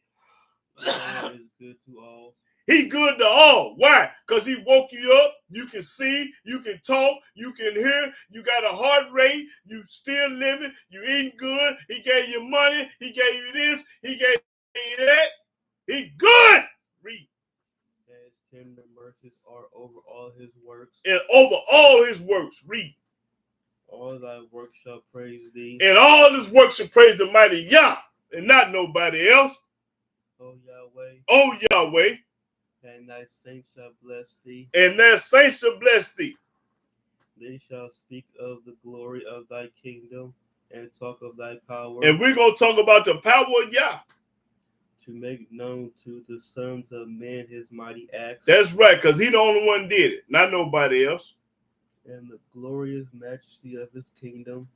God is good to all. He good to all. Why? Because he woke you up. You can see, you can talk, you can hear, you got a heart rate, you still living, you eating good. He gave you money, he gave you this, he gave you that. He good. Read. And his tender mercies are over all his works. And over all his works. Read. All thy works shall praise thee. And all his works shall praise the mighty Yah, and not nobody else. O Yahweh. Oh Yahweh. And thy saints shall bless thee. And their saints shall bless thee. They shall speak of the glory of thy kingdom and talk of thy power. And we're going to talk about the power of Yah. To make known to the sons of men his mighty acts. That's right, because he the only one did it, not nobody else. And the glorious majesty of his kingdom.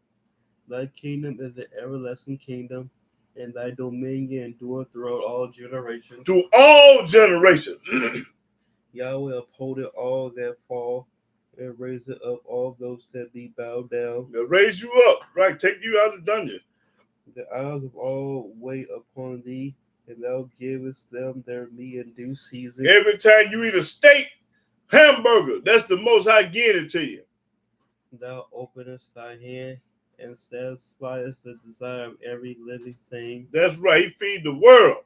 Thy kingdom is an everlasting kingdom, and thy dominion endureth throughout all generations. To all generations. Yahweh upholdeth all that fall, and raiseth up all those that be bowed down. They'll raise you up, right? Take you out of the dungeon. The eyes of all wait upon thee, and thou givest them their meat in due season. Every time you eat a steak, hamburger, that's the Most High getting it to you. Thou openest thy hand and satisfiest the desire of every living thing. That's right. He feed the world.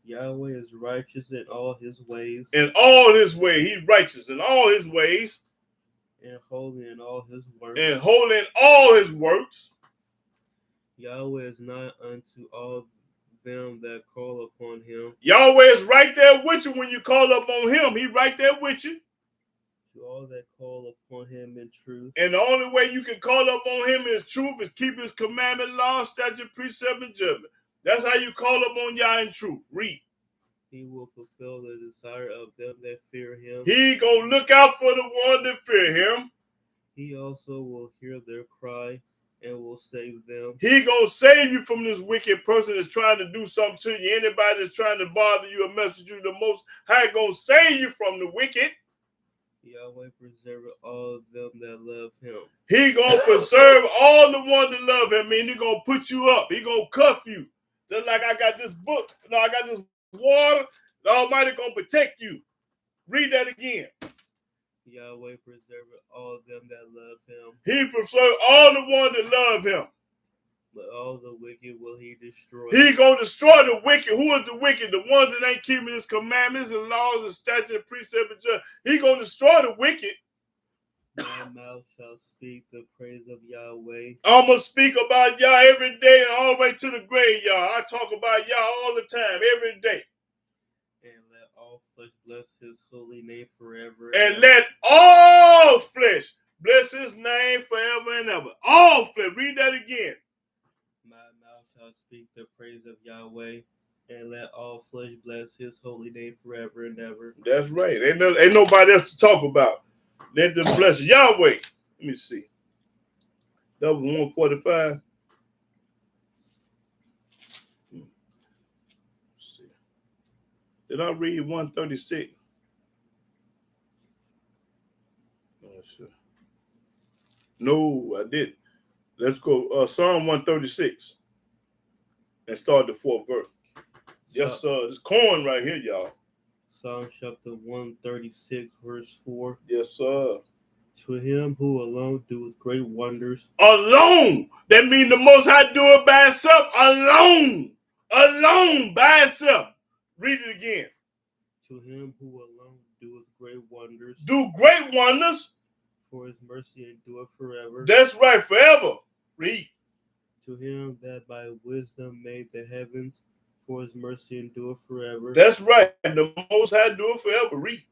Yahweh is righteous in all his ways. In all his ways. He's righteous in all his ways. And holy in all his works. And holy in all his works. Yahweh is nigh unto all them that call upon him. Yahweh is right there with you when you call up on him. He right there with you. To all that call upon him in truth. And the only way you can call up on him in truth is keep his commandment, law, statute, precept, and judgment. That's how you call up on Yah in truth. Read. He will fulfill the desire of them that fear him. He gonna look out for the one that fear him. He also will hear their cry and will save them. He gonna save you from this wicked person that's trying to do something to you. Anybody that's trying to bother you or message you, the Most High gonna save you from the wicked. Yahweh preserveth all of them that love him. He gonna preserve all the ones that love him, and he gonna put you up. He gonna cuff you. Just like I got this book, I got this water, the Almighty gonna protect you. Read that again. Yahweh preserveth all of them that love him. He preserved all the ones that love him. But all the wicked will he destroy. He gonna destroy the wicked. Who is the wicked? The ones that ain't keeping his commandments and laws and statutes and precepts and judgments. He gonna destroy the wicked. My mouth shall speak the praise of Yahweh. I'm gonna speak about Yah every day and all the way to the grave, Yah. I talk about Yah all the time, every day. And let all flesh bless his holy name forever. And let all flesh bless his name forever and ever. All flesh. Read that again. My mouth shall speak the praise of Yahweh, and let all flesh bless his holy name forever and ever. That's right. Ain't nobody else to talk about. Let them bless Yahweh. Let me see. That was 145. Let's see. Did I read 136? No, I didn't. Let's go. Psalm 136. And start the 4th verse. Yes, sir. It's corn right here, y'all. Psalm chapter 136, verse 4. Yes, sir. To him who alone doeth great wonders. Alone. That means the Most High do it by himself. Alone. Alone by himself. Read it again. To him who alone doeth great wonders. Do great wonders. For his mercy endureth forever. That's right, forever. Read. To him that by wisdom made the heavens. For his mercy endureth forever. That's right. The Most High do it forever. Read.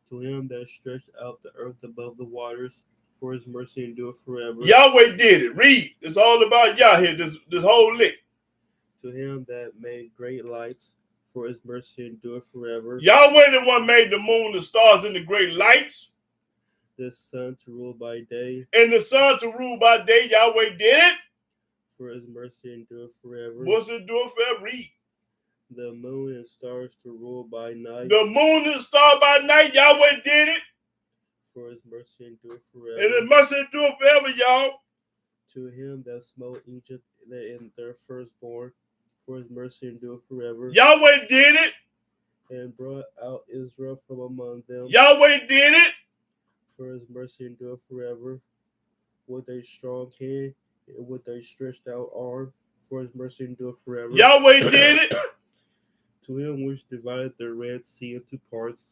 To him that stretched out the earth above the waters, for his mercy endureth forever. Yahweh did it. Read. It's all about Yah here, this whole lick. To him that made great lights, for his mercy endureth forever. Yahweh the one made the moon, the stars, and the great lights. The sun to rule by day. And the sun to rule by day. Yahweh did it. For his mercy endureth forever. What's it doing forever? Read. The moon and stars to rule by night. The moon and the star by night, Yahweh did it. For his mercy endureth forever. And it must endure forever, y'all. To him that smote Egypt in their firstborn, for his mercy endureth forever. Yahweh did it. and brought out Israel from among them. Yahweh did it. For his mercy endureth forever. With a strong hand and with a stretched out arm, for his mercy endureth forever. Yahweh did it. To him which divided the Red Sea into parts,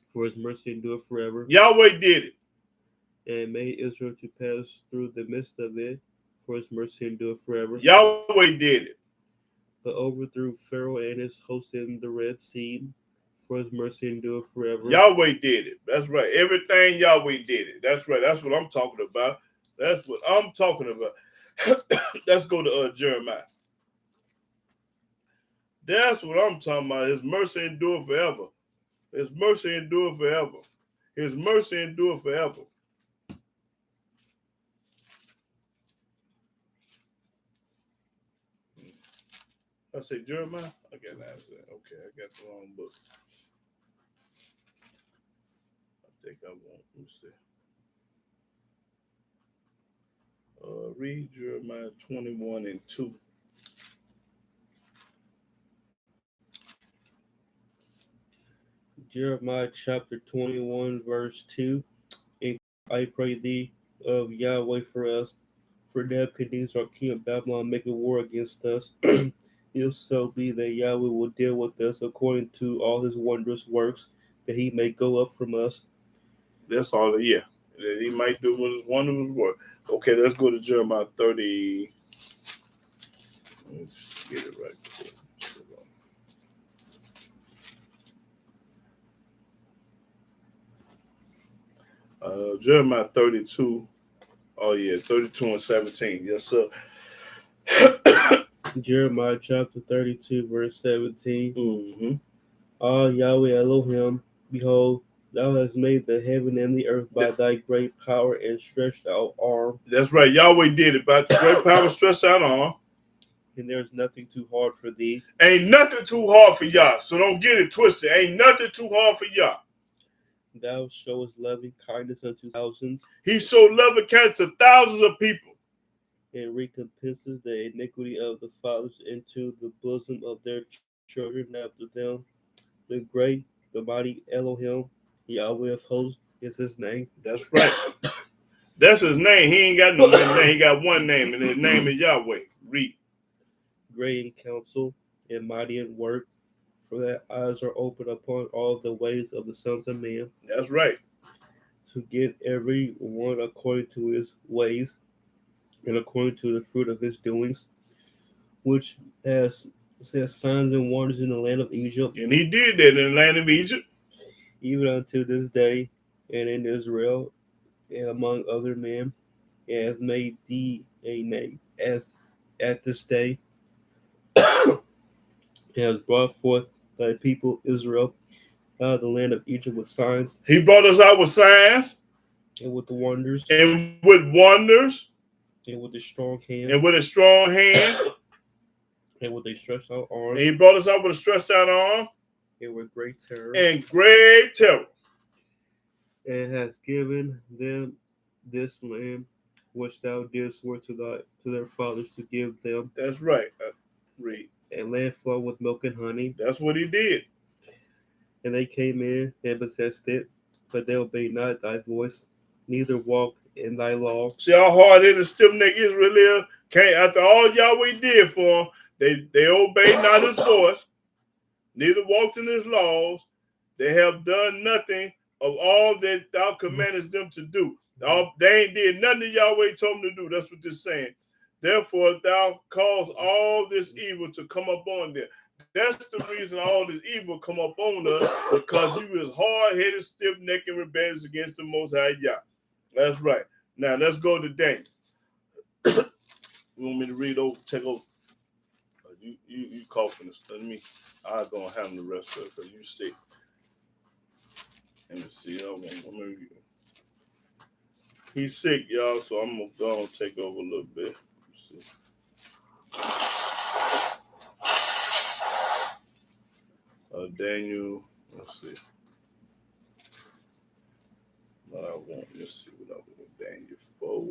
for his mercy endureth forever. Yahweh did it. And made Israel to pass through the midst of it, for his mercy endureth forever. Yahweh did it. But overthrew Pharaoh and his host in the Red Sea, for his mercy endureth forever. Yahweh did it. That's right. Everything Yahweh did it. That's right. That's what I'm talking about. That's what I'm talking about. Let's go to Jeremiah. That's what I'm talking about. His mercy endure forever. His mercy endure forever. His mercy endure forever. I say Jeremiah. I got that. Okay, I got the wrong book. I think I won't. Let me see. Read Jeremiah 21:2. Jeremiah chapter 21, verse 2. And I pray thee of Yahweh for us, for Nebuchadnezzar king of Babylon maketh war against us. If so be that Yahweh will deal with us according to all his wondrous works, that he may go up from us. That's all. Yeah, that he might do with his wondrous work. Okay, let's go to Jeremiah 30. Let's get it right. Jeremiah 32. Oh yeah, 32:17. Yes, sir. Jeremiah chapter 32, verse 17. Mm-hmm. Ah, Yahweh Elohim, behold, thou hast made the heaven and the earth by thy great power and stretched out arm. That's right. Yahweh did it by the great power, stretched out arm. And there's nothing too hard for thee. Ain't nothing too hard for Yah. So don't get it twisted. Ain't nothing too hard for Yah. Thou showest loving kindness unto thousands. He showed loving kindness to thousands of people. And recompenses the iniquity of the fathers into the bosom of their children after them. The great, the mighty Elohim, Yahweh of hosts, is his name. That's right. That's his name. He ain't got no name. He got one name, and his name is Yahweh. Read. Great in counsel and mighty in work, for their eyes are open upon all the ways of the sons of men. That's right. To get every one according to his ways and according to the fruit of his doings, which has set signs and wonders in the land of Egypt. And he did that in the land of Egypt. Even unto this day, and in Israel, and among other men, and has made thee a name, as at this day, and has brought forth thy people Israel out of the land of Egypt with signs. He brought us out with signs. And with the wonders. And with wonders. And with a strong hand. And with a strong hand. And with a stretched out arm. And he brought us out with a stretched out arm. And with great terror. And great terror. And has given them this land which thou didst swear to their fathers to give them. That's right. Read. A land flowing with milk and honey. That's what he did. And they came in and possessed it, but they obeyed not thy voice, neither walked in thy law. See how hard-headed and stiff-necked Israel came after all Yahweh did for them. They obeyed not his voice, neither walked in his laws. They have done nothing of all that thou commandest them to do. They ain't did nothing that Yahweh told them to do. That's what this saying. Therefore, thou caused all this evil to come upon them. That's the reason all this evil come up on us, because you is hard-headed, stiff-necked, and rebellious against the Most High Yah. That's right. Now, let's go to Daniel. You want me to read over, take over? You coughing this. I'll go and handle the rest of it because you sick. Let me see. He's sick, y'all, so I'm going to go and take over a little bit. Let's see. Daniel, let's see. What I want, let's see what I want. Daniel 4.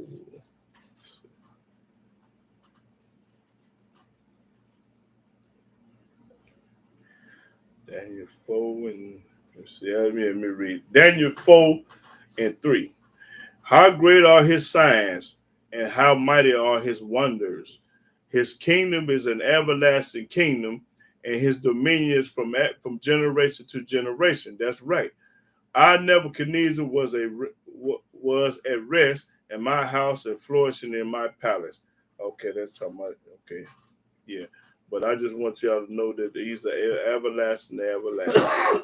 Daniel 4 and let's see, let me read. Daniel 4 and 3. How great are his signs, and how mighty are his wonders. His kingdom is an everlasting kingdom, and his dominion is from generation to generation. That's right. I Nebuchadnezzar was at rest in my house and flourishing in my palace. Okay, that's talking about. Okay, yeah. But I just want y'all to know that he's an everlasting, everlasting.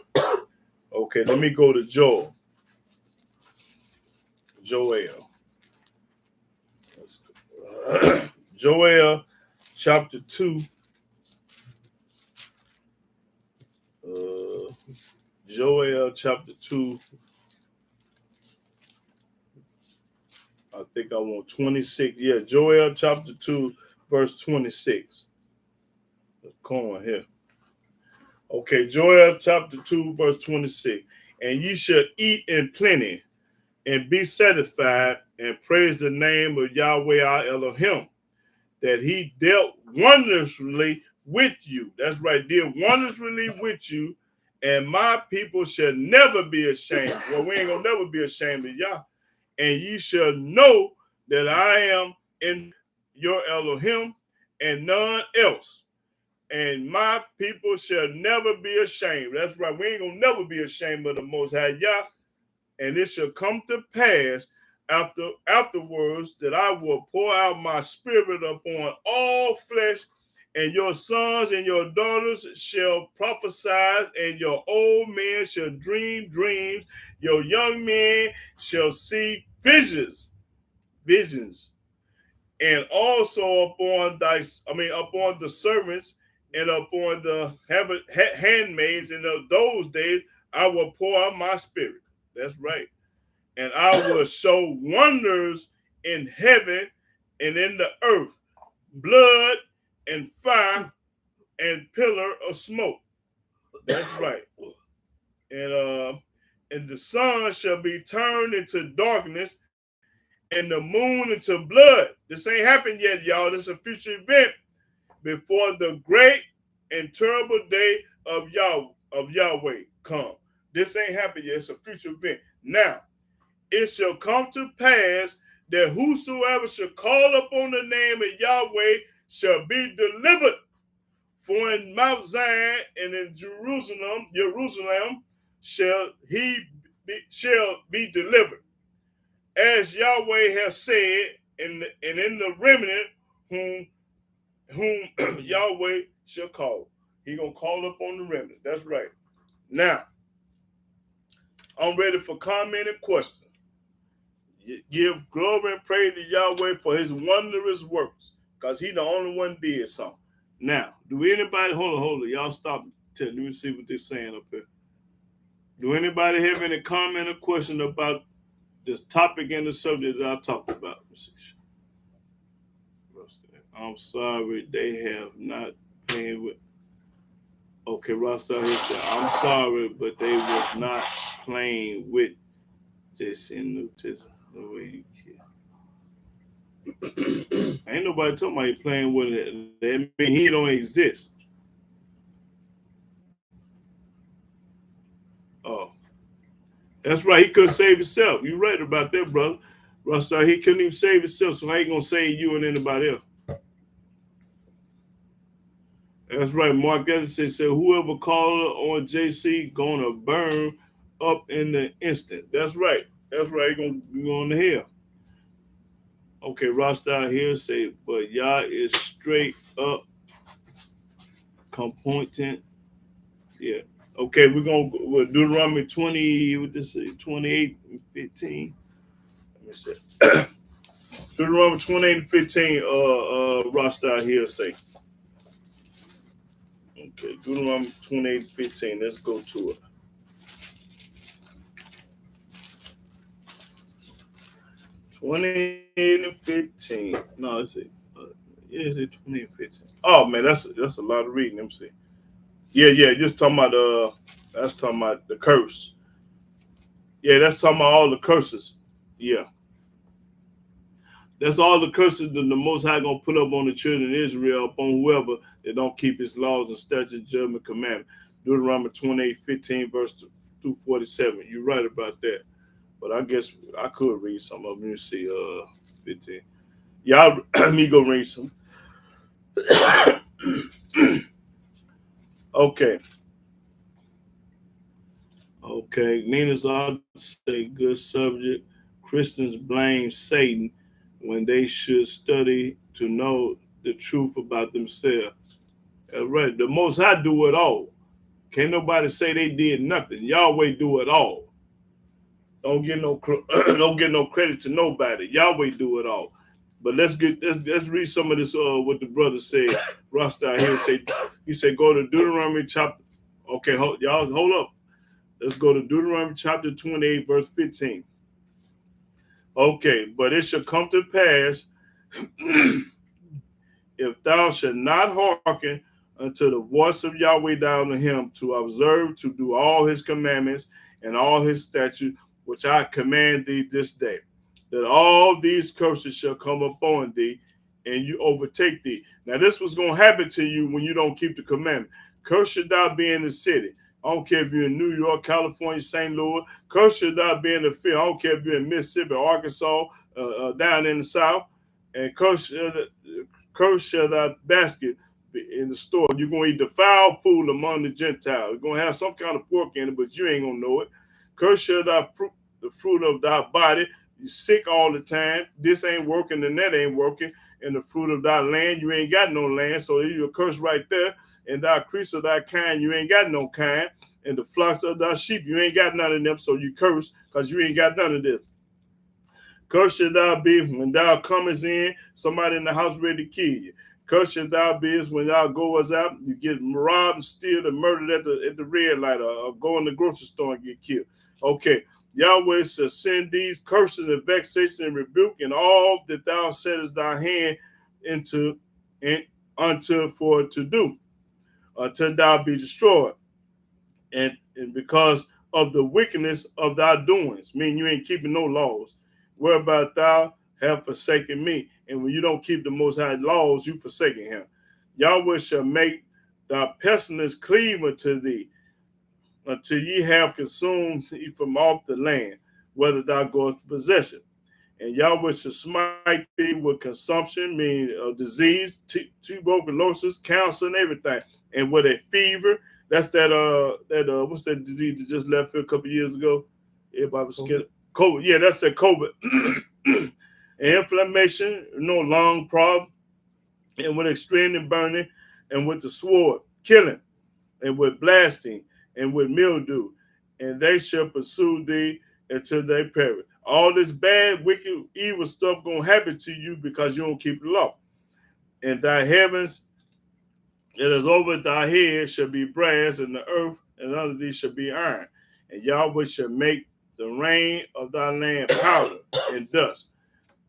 Okay, let me go to Joel. Joel. Joel chapter 2. Joel chapter 2. I think I want 26. Yeah, Joel chapter 2, verse 26. Let's go on here. Okay, Joel chapter 2, verse 26. And ye shall eat in plenty and be satisfied and praise the name of Yahweh our Elohim, that he dealt wondrously with you. That's right, deal wondrously with you, and my people shall never be ashamed. Well, we ain't gonna never be ashamed of Yah. And ye shall know that I am in your Elohim and none else. And my people shall never be ashamed. That's right, we ain't gonna never be ashamed of the Most High Yah. And it shall come to pass afterwards that I will pour out my spirit upon all flesh, and your sons and your daughters shall prophesy, and your old men shall dream dreams, your young men shall see visions, and also upon upon the servants and upon the handmaids in those days I will pour out my spirit. That's right. And I will show wonders in heaven and in the earth, blood and fire and pillar of smoke. That's right. And the sun shall be turned into darkness and the moon into blood. This ain't happened yet, y'all. This is a future event before the great and terrible day of Yahweh come. This ain't happened yet. It's a future event. Now, it shall come to pass that whosoever shall call upon the name of Yahweh shall be delivered. For in Mount Zion and in Jerusalem shall he be delivered, as Yahweh has said, and in the remnant whom Yahweh shall call. He gonna call upon the remnant. That's right. Now, I'm ready for comment and question. Give glory and praise to Yahweh for his wondrous works, because he the only one did something. Now, do anybody, hold on, y'all stop. Let me see what they're saying up here. Do anybody have any comment or question about this topic and the subject that I talked about? I'm sorry, they have not paid with. Okay, Rasta here said, I'm sorry, but they was not playing with this in New Testament. The way you can. Ain't nobody talking about you playing with it. That mean he don't exist. Oh, that's right. He couldn't save himself. You're right about that, brother. Rasta, he couldn't even save himself, so how he gonna save you and anybody else? That's right. Mark Anderson said, whoever called on JC gonna burn up in the instant. That's right. That's right. He gonna go on the hell. Okay, Rasta here say, but Yah is straight up competent. Yeah. Okay, we're gonna go Deuteronomy 20, what this say, 28 and 15. Let me see. Deuteronomy 28 and 15, Rasta here say. Okay, Deuteronomy 28 and 15. Let's go to it. 28 and 15. No, let's see. Yeah, it's 28 and 15. Oh man, that's a lot of reading. Let me see. Yeah, just talking about that's talking about the curse. Yeah, that's talking about all the curses. Yeah. That's all the curses that the Most High gonna put up on the children of Israel, upon whoever that don't keep his laws and statutes, judgment, commandment. Deuteronomy 28:15 verse through 47. You're right about that. But I guess I could read some of them. You see, 15. Y'all, me go read some. Okay. Okay. Nina's all say good subject. Christians blame Satan when they should study to know the truth about themselves. Right. The Most High do it all. Can't nobody say they did nothing. Yahweh do it all. Don't get no don't get no credit to nobody. Yahweh do it all. But let's read some of this what the brother said. Rasta here said go to Deuteronomy chapter. Okay, y'all hold up. Let's go to Deuteronomy chapter 28 verse 15. Okay, but it shall come to pass if thou shalt not hearken unto the voice of Yahweh thy Elohim to observe to do all his commandments and all his statutes which I command thee this day, that all these curses shall come upon thee and you overtake thee. Now this was going to happen to you when you don't keep the commandment. Cursed should thou be in the city. I don't care if you're in New York, California, St. Louis. Cursed should thou be in the field. I don't care if you're in Mississippi, Arkansas, down in the South. And cursed shall thy basket be in the store. You're going to eat defiled food among the Gentiles. You're going to have some kind of pork in it, but you ain't going to know it. Cursed shall thy fruit, the fruit of thy body. You're sick all the time. This ain't working and that ain't working. And the fruit of thy land, you ain't got no land. So you're cursed right there. And thy increase of thy kind, you ain't got no kind. And the flocks of thy sheep, you ain't got none of them. So you curse because you ain't got none of this. Cursed shall thou be when thou comest in, somebody in the house ready to kill you. Cursed shall thou be when thou goest out, you get robbed and stealed and murdered at the red light, or go in the grocery store and get killed. Okay, Yahweh shall send these curses and vexation and rebuke and all that thou settest thy hand into and unto for to do, until thou be destroyed. And because of the wickedness of thy doings, meaning you ain't keeping no laws, whereby thou have forsaken me. And when you don't keep the Most High laws, you forsaken him. Yahweh shall make thy pestilence cleave unto thee, until ye have consumed from off the land, whether thou goest to possess it. And Yahweh shall smite thee with consumption, meaning disease, tuberculosis, cancer, and everything, and with a fever. That's that what's that disease that just left here a couple years ago? Everybody was scared. COVID. Yeah, that's that COVID. And inflammation, lung problem, and with extreme burning, and with the sword, killing, and with blasting, and with mildew, and they shall pursue thee until they perish. All this bad, wicked, evil stuff gonna happen to you because you don't keep the law. And thy heavens that is over thy head shall be brass, and the earth and under thee shall be iron. And Yahweh shall make the rain of thy land powder and dust.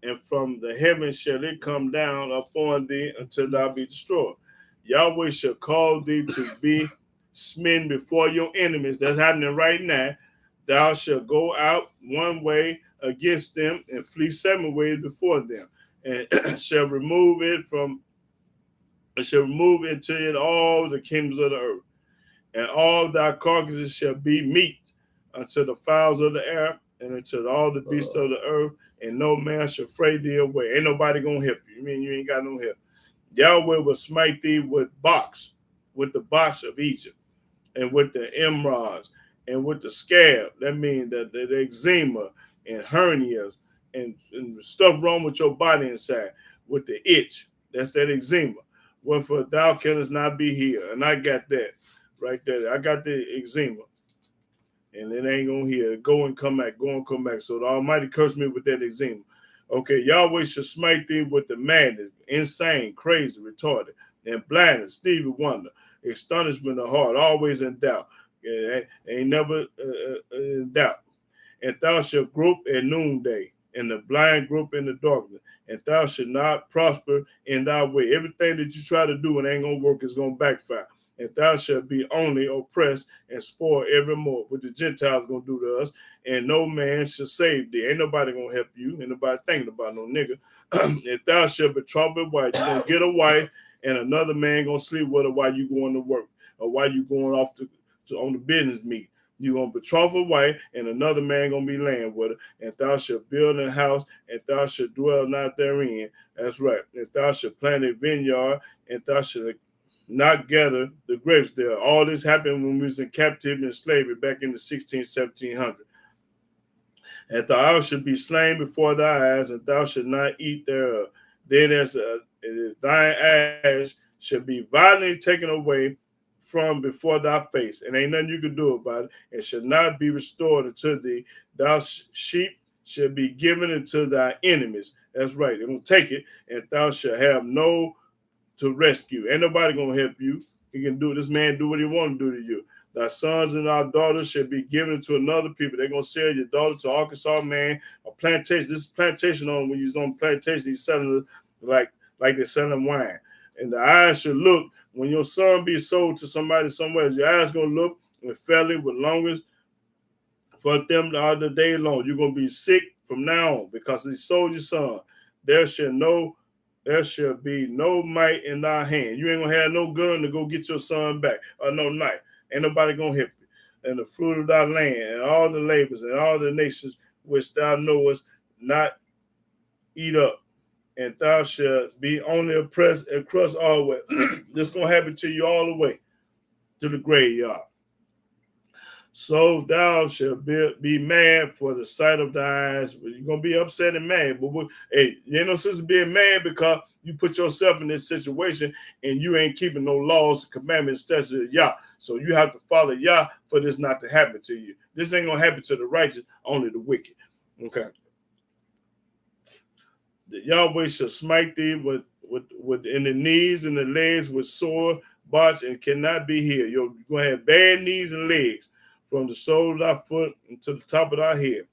And from the heavens shall it come down upon thee until thou be destroyed. Yahweh shall cause thee to be smitten before your enemies. That's happening right now. Thou shalt go out one way against them and flee 7 ways before them, and shall remove into it all the kingdoms of the earth. And all thy carcasses shall be meat unto the fowls of the air and unto all the beasts of the earth, and no man shall fray thee away. Ain't nobody gonna help you. You mean you ain't got no help. Yahweh will smite thee with the box of Egypt, and with the emeralds, and with the scab. That means that the eczema and hernias and stuff wrong with your body inside, with the itch. That's that eczema. Wherefore thou canst not be here. And I got that right there. I got the eczema. And it ain't gonna heal. Go and come back. Go and come back. So the Almighty cursed me with that eczema. Okay, Yahweh shall smite thee with the madness, insane, crazy, retarded, and blindness, Stevie Wonder, astonishment of heart, always in doubt. Ain't never in doubt. And thou shalt grope at noonday, and the blind grope in the darkness, and thou shalt not prosper in thy way. Everything that you try to do and ain't gonna work is gonna backfire. And thou shalt be only oppressed and spoiled evermore. What the Gentiles gonna do to us, and no man shall save thee. Ain't nobody gonna help you. Ain't nobody thinking about no nigga. And thou shalt betroth a wife. You're gonna get a wife, and another man gonna sleep with her while you going to work, or while you going off to on the business meet. You're going to betroth a wife, and another man going to be laying with her. And thou shalt build a house, and thou shalt dwell not therein. That's right. And thou shalt plant a vineyard, and thou shalt not gather the grapes there. All this happened when we was in captivity and slavery back in the 1700s. And thou shalt be slain before thy eyes, and thou shalt not eat thereof. Then as thine ass shall be violently taken away from before thy face, and ain't nothing you can do about it, and shall not be restored unto thee. Thou sheep shall be given unto thy enemies. That's right. They're going to take it, and thou shalt have no to rescue. Ain't nobody going to help you. He can do this man do what he want to do to you. Thy sons and our daughters shall be given to another people. They're going to sell your daughter to Arkansas man, a plantation. This is plantation on when you're on plantation, he's selling it like they're selling wine. And the eyes should look when your son be sold to somebody somewhere. Your eyes going to look and fairly with longest for them all the day long. You're going to be sick from now on because they sold your son. There shall be no might in thy hand. You ain't going to have no gun to go get your son back, or no knife. Ain't nobody going to help you. And the fruit of thy land, and all the labors, and all the nations which thou knowest not eat up. And thou shalt be only oppressed and crushed always. This going to happen to you all the way to the graveyard. So thou shalt be mad for the sight of thy eyes. You're going to be upset and mad. But hey, you ain't no sense of being mad because you put yourself in this situation and you ain't keeping no laws, commandments, statutes of Yah. So you have to follow Yah for this not to happen to you. This ain't going to happen to the righteous, only the wicked. Okay. The Yahweh shall smite thee with in the knees and the legs with sore botch and cannot be healed. You're going to have bad knees and legs from the sole of thy foot to the top of thy head.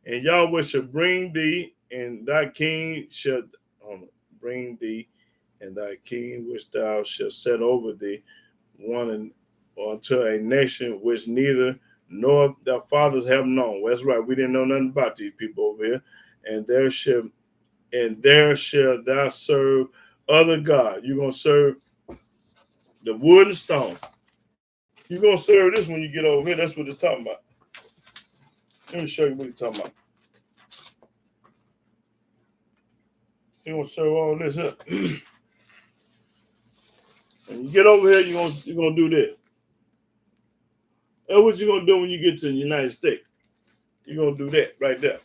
And Yahweh shall bring thee, and thy king shall bring thee, and thy king which thou shalt set over thee, one unto a nation which neither nor thy fathers have known. Well, that's right. We didn't know nothing about these people over here. And there shall thou serve other God. You're gonna serve the wood and stone. You're gonna serve this when you get over here. That's what it's talking about. Let me show you what he's talking about. You're gonna serve all this up. When you get over here, you're gonna do this. That's what you're gonna do when you get to the United States. You're gonna do that right there.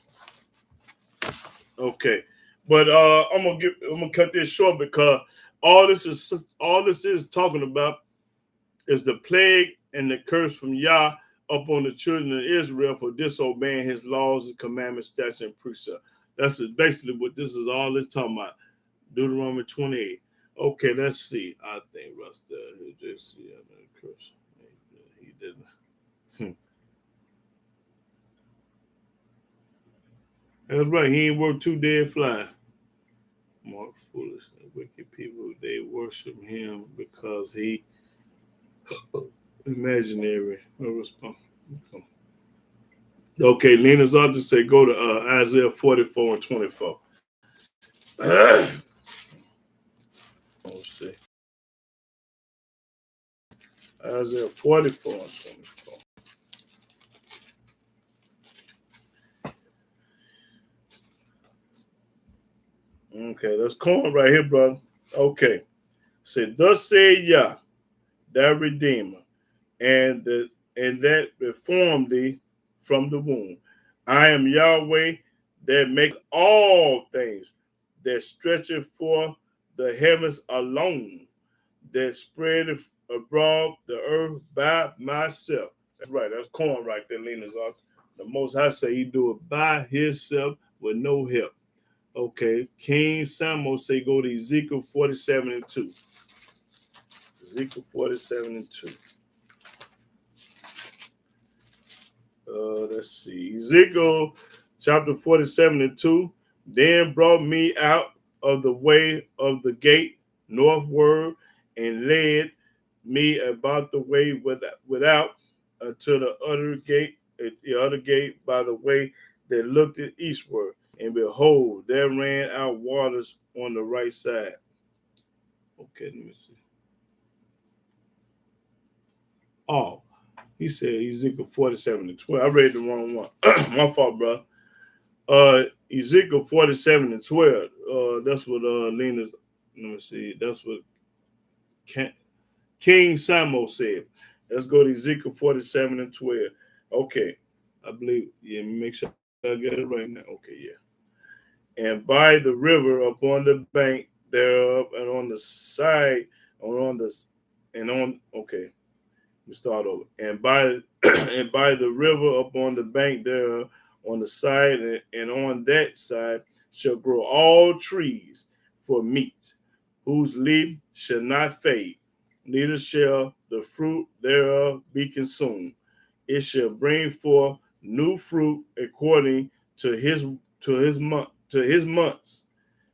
Okay. But I'm gonna cut this short because all this is talking about is the plague and the curse from Yah upon the children of Israel for disobeying his laws and commandments, statutes, and precepts. That's basically what this is all this talking about. Deuteronomy 28. Okay, let's see. I think Russ just curse. He didn't. That's right. He ain't worked 2 dead flies. Mark foolish and wicked people, they worship him because he imaginary. No response. Okay, Lena's ought to say go to Isaiah 44 and 24. Let's see. Isaiah 44 and 24. Okay, that's corn right here, brother. Okay. Say, thus say Yah, thy Redeemer, and that reformed thee from the womb. I am Yahweh that make all things, that stretcheth forth the heavens alone, that spreadeth abroad the earth by myself. That's right. That's corn right there, Lena's off. The Most High say he do it by himself with no help. Okay. King Samuel say go to Ezekiel 47 and 2. Ezekiel 47 and 2. Let's see. Ezekiel chapter 47 and 2. Then brought me out of the way of the gate northward and led me about the way without to the other gate by the way that looked at eastward. And behold, there ran out waters on the right side. Okay, let me see. Oh, he said Ezekiel 47:12. I read the wrong one. My fault, bro. Ezekiel 47:12. That's what Lena's. Let me see. That's what King Samuel said. Let's go to Ezekiel 47:12. Okay, I believe. Yeah, make sure I get it right now. Okay, yeah. And by the river upon the bank thereof, and on the side, on the and on. Okay, we start over. And by and by the river upon the bank thereof, on the side and on that side shall grow all trees for meat, whose leaf shall not fade, neither shall the fruit thereof be consumed. It shall bring forth new fruit according to his months,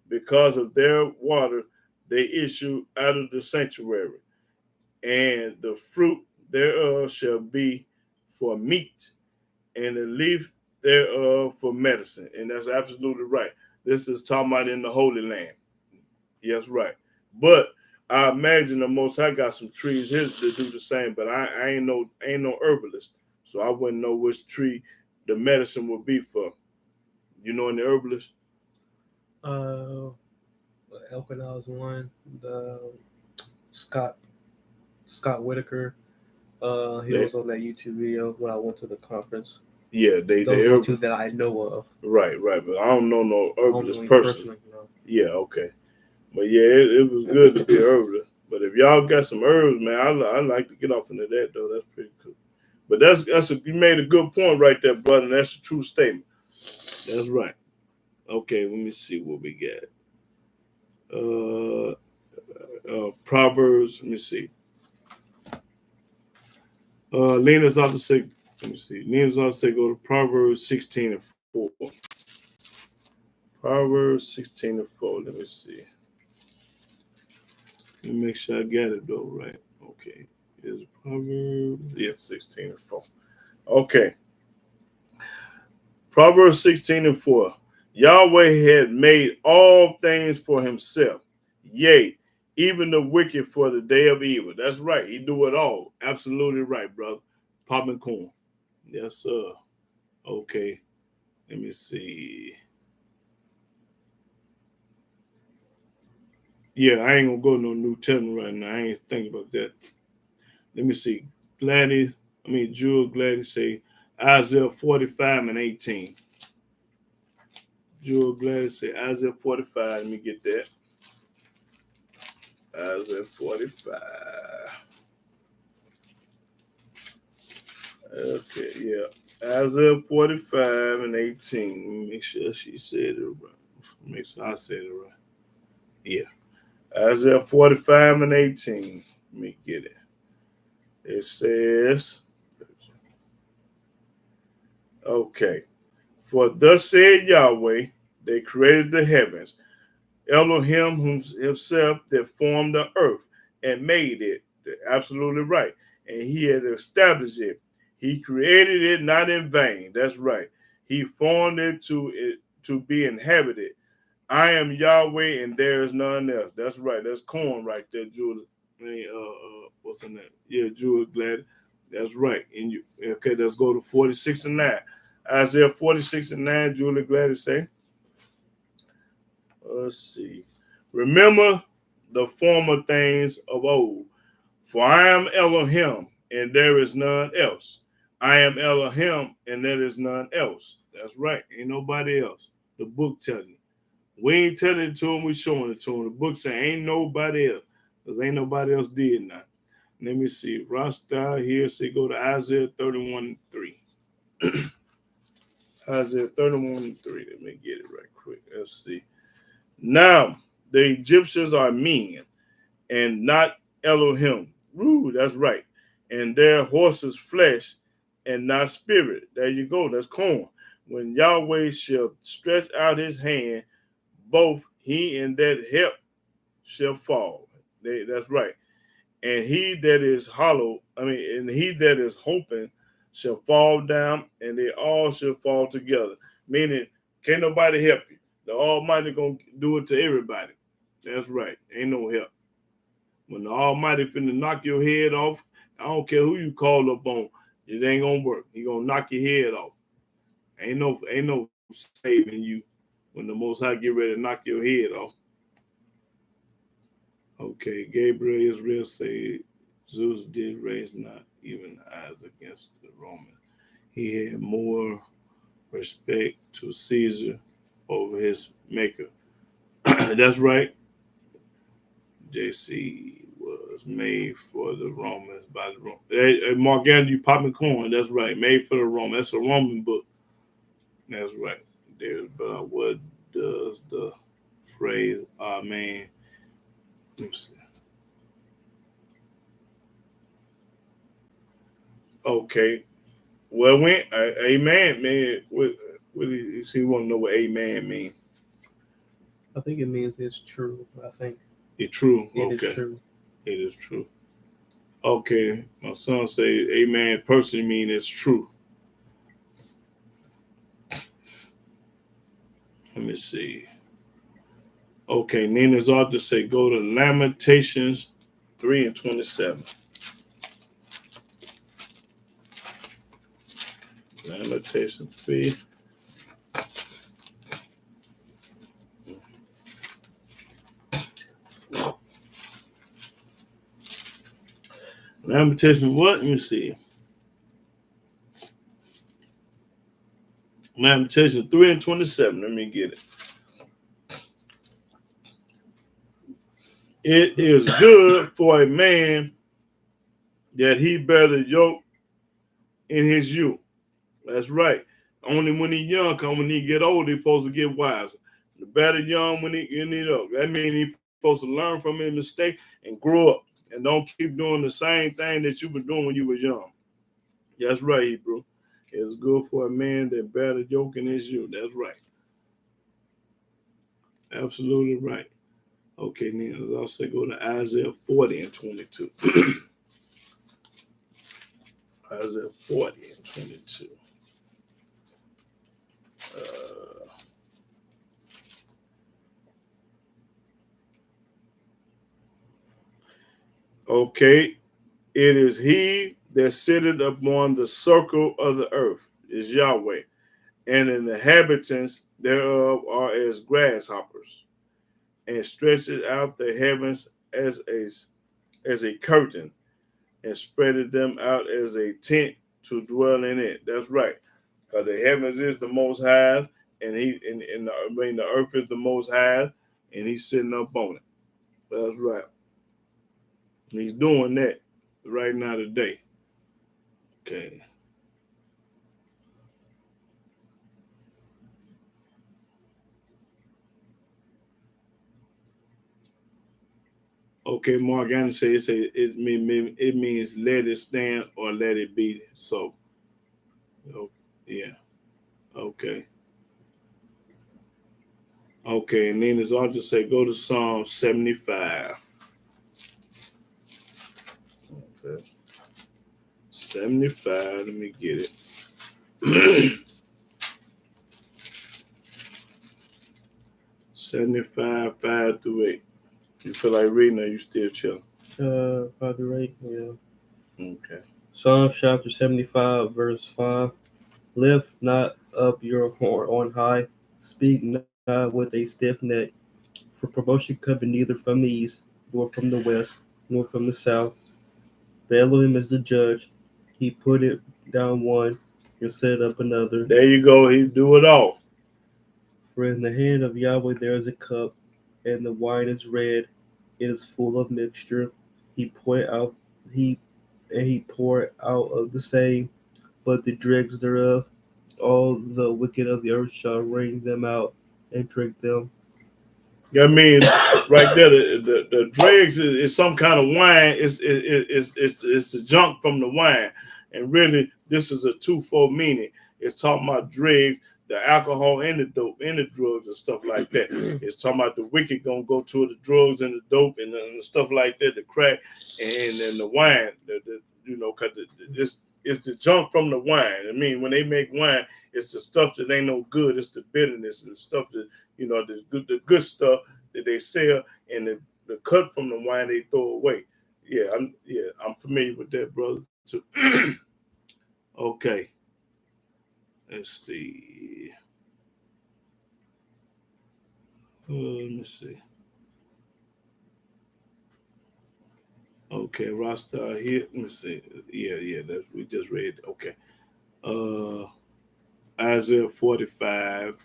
because of their water they issue out of the sanctuary, and the fruit thereof shall be for meat, and the leaf thereof for medicine. And that's absolutely right. This is talking about in the Holy Land. Yes, right. But I imagine the Most High got some trees here to do the same. But I ain't no herbalist, so I wouldn't know which tree the medicine would be for. You know, in the herbalist. Elkanah was one. The Scott Whitaker. He was on that YouTube video when I went to the conference. Yeah, those are two that I know of. Right, but I don't know no herbalist person. No. Yeah, okay. But yeah, it was good to be herbalist. But if y'all got some herbs, man, I like to get off into that though. That's pretty cool. But you made a good point right there, brother. And that's a true statement. That's right. Okay, let me see what we got. Proverbs. Let me see. Lena's also say. Let me see. Lena's also say go to Proverbs 16:4. Proverbs 16:4. Let me see. Let me make sure I got it though, right? Okay. Is Proverbs 16:4. Okay. Proverbs 16:4. Yahweh had made all things for himself. Yea, even the wicked for the day of evil. That's right. He do it all. Absolutely right, brother. Popping corn. Yes, sir. Okay. Let me see. Yeah, I ain't gonna go no New Testament right now. I ain't thinking about that. Let me see. Jewel Gladys say Isaiah 45:18. Jewel Gladys say Isaiah 45. Let me get that. Isaiah 45. Okay, yeah. Isaiah 45:18. Let me make sure she said it right. Make sure I said it right. Yeah. Isaiah 45:18. Let me get it. It says, okay. For thus said Yahweh, they created the heavens, Elohim himself that formed the earth and made it. Absolutely right. And he had established it. He created it not in vain. That's right. He formed it to be inhabited. I am Yahweh and there is none else. That's right. That's corn right there, Julie. What's in that? Yeah, Julie Glad. That's right. And you okay, let's go to 46:9. Isaiah 46:9, Julie Glad to say. Let's see. Remember the former things of old, for I am Elohim, and there is none else. I am Elohim, and there is none else. That's right. Ain't nobody else. The book telling you. We ain't telling it to him, we showing it to him. The book saying ain't nobody else, because ain't nobody else did not. Let me see. Rasta here say go to Isaiah 31:3. Isaiah 31:3. Let me get it right quick. Let's see. Now the Egyptians are men and not Elohim. Ooh, that's right. And their horses flesh and not spirit. There you go. That's corn. When Yahweh shall stretch out his hand, both he and that help shall fall. That's right. And he that is and he that is hoping shall fall down, and they all shall fall together. Meaning, can't nobody help you. The Almighty gonna do it to everybody. That's right. Ain't no help. When the Almighty finna knock your head off, I don't care who you call up on. It ain't gonna work. He gonna knock your head off. Ain't no saving you when the Most High get ready to knock your head off. Okay, Gabriel Israel say Zeus did raise not even eyes against the Romans. He had more respect to Caesar over his maker. That's right. JC was made for the Romans by the Romans. Hey, Mark Andrew, you popping corn. That's right. Made for the Romans. That's a Roman book. That's right. There, but what does the phrase "Amen"? Let me see. Okay. Well, when Amen, man. What do you want to know what Amen means? I think it means it's true. I think It's true. it Okay. is true. It is true. Okay. My son say Amen personally mean it's true. Let me see. Okay, Nina's author say go to Lamentations 3:27. Lamentations 3. Lamentations what? Let me see. Lamentations 3:27. Let me get it. It is good for a man that he bear the yoke in his youth. That's right. Only when he's young, cause when he get old, he's supposed to get wiser. The better young when he up. That means he's supposed to learn from his mistake and grow up. And don't keep doing the same thing that you were doing when you was young. That's right, Hebrew. It's good for a man that bear the yoke in his youth. That's right. Absolutely right. Okay, then let's also go to Isaiah 40:22. Isaiah 40:22. Okay, it is he that sitteth upon the circle of the earth, is Yahweh, and the inhabitants thereof are as grasshoppers, and stretcheth out the heavens as a curtain, and spreadeth them out as a tent to dwell in it. That's right. Because the heavens is the most high, and the earth is the most high, and he's sitting up on it. That's right. He's doing that right now today. Okay. Okay, Mark Anderson say it means let it stand or let it be. So, yeah. Okay. Okay, and then I'll just say go to Psalm 75. Okay. 75. Let me get it. 75, 5 through 8. You feel like reading or you still chilling? 5 through 8, yeah. Okay. Psalm chapter 75, verse 5. Lift not up your horn on high, speak not with a stiff neck, for promotion cometh neither from the east, nor from the west, nor from the south. But Elohim is the judge. He put it down one and set up another. There you go. He do it all. For in the hand of Yahweh there is a cup, and the wine is red. It is full of mixture. He poured out of the same, but the dregs thereof, all the wicked of the earth shall wring them out and drink them. I mean, right there, the dregs is some kind of wine. It's the junk from the wine, and really, this is a twofold meaning. It's talking about dregs, the alcohol and the dope and the drugs and stuff like that. It's talking about the wicked gonna go to the drugs and the dope and the stuff like that, the crack and then the wine. Cause this is the junk from the wine. I mean, when they make wine, it's the stuff that ain't no good. It's the bitterness and the stuff that the good stuff that they sell, and the cut from the wine they throw away. I'm familiar with that, brother. Too. Okay. Let's see. Let me see. Okay, Rasta here. Let me see. Yeah. That we just read. Okay. Uh, Isaiah 45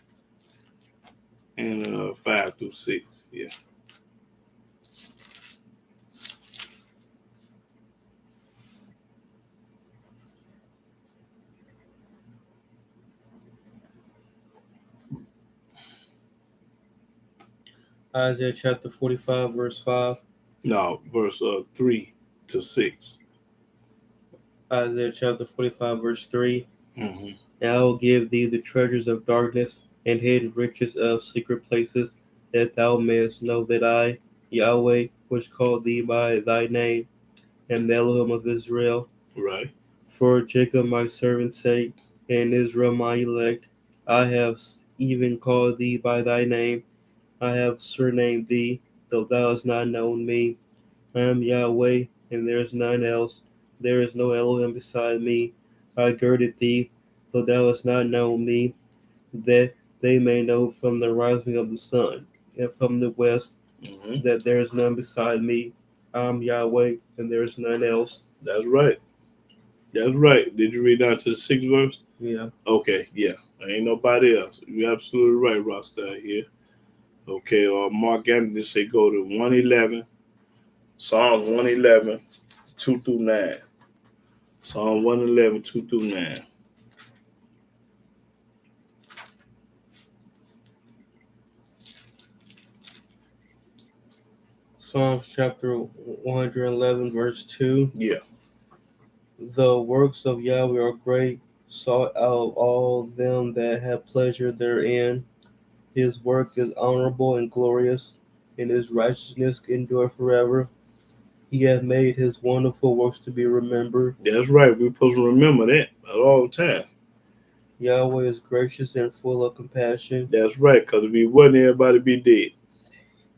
and 5 through 6. Yeah. Isaiah chapter 45, verse 5. No, verse 3 to 6. Isaiah chapter 45, verse 3. Mm-hmm. And I will give thee the treasures of darkness and hidden riches of secret places, that thou mayest know that I, Yahweh, which called thee by thy name, am the Elohim of Israel. Right. For Jacob my servant's sake, and Israel my elect, I have even called thee by thy name. I have surnamed thee, though thou hast not known me. I am Yahweh, and there is none else. There is no Elohim beside me. I girded thee, though thou hast not known me, that they may know from the rising of the sun and from the west Mm-hmm. that there is none beside me. I am Yahweh, and there is none else. That's right. That's right. Did you read down to the 6th verse? Yeah. Okay, yeah. Ain't nobody else. You're absolutely right, Rasta here. Okay, Mark Anthony say go to 111, Psalms 111, 2 through 9. Psalm 111, 2 through 9. Psalms chapter 111, verse 2. Yeah, The works of Yahweh are great, sought out all them that have pleasure therein. His work is honorable and glorious, and his righteousness endure forever. He hath made his wonderful works to be remembered. that's right. We're supposed to remember that at all time. Yahweh is gracious and full of compassion. That's right, because if he wasn't, everybody be dead.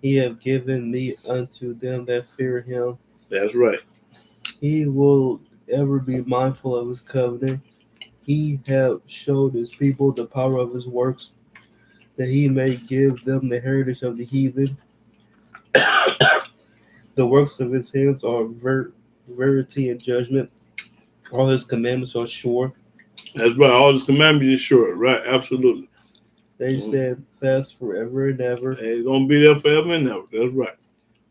He hath given meat unto them that fear him. That's right. He will ever be mindful of his covenant. He hath showed his people the power of his works, that he may give them the heritage of the heathen. The works of his hands are verity and judgment. All his commandments are sure. That's right. All his commandments is sure. Right. Absolutely. They stand fast forever and ever, And it's going to be there forever and ever. That's right.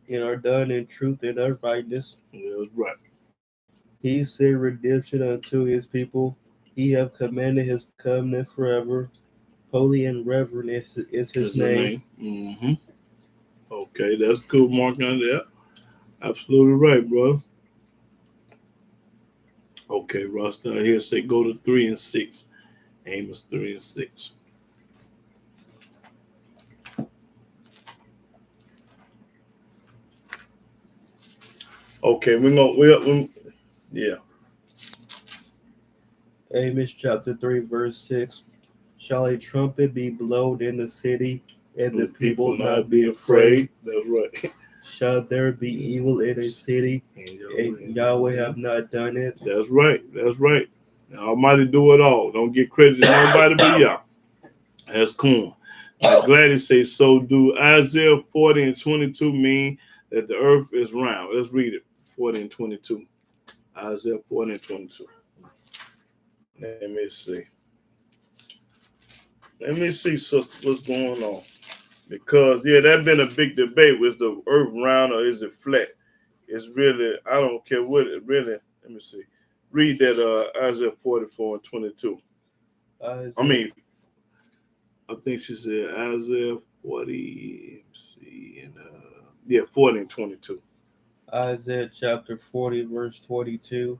and are done in truth and uprightness. That's right. He said redemption unto his people. He hath commanded his covenant forever. Holy and reverend is his That's name. Mm-hmm. Okay, that's cool, Mark. On that. Absolutely right, bro. Okay, Ross down here say go to 3 and 6. Amos 3 and 6. Okay, yeah. Amos chapter 3, verse 6. Shall a trumpet be blown in the city, and the people not be afraid? That's right. Shall there be evil in a city, and Yahweh have not done it? That's right. That's right. Now, Almighty do it all. Don't get credit to nobody but Yah. That's cool. I'm glad to say so. Do Isaiah 40 and 22 mean that the earth is round? Let's read it. 40 and 22. Isaiah 40 and 22. Let me see. Let me see, sister, what's going on. Because, that's been a big debate. Was the earth round or is it flat? It's really, I don't care what it really, let me see. Read that Isaiah 44 and 22. I think she said Isaiah 40, let me see, and 40 and 22. Isaiah chapter 40, verse 22.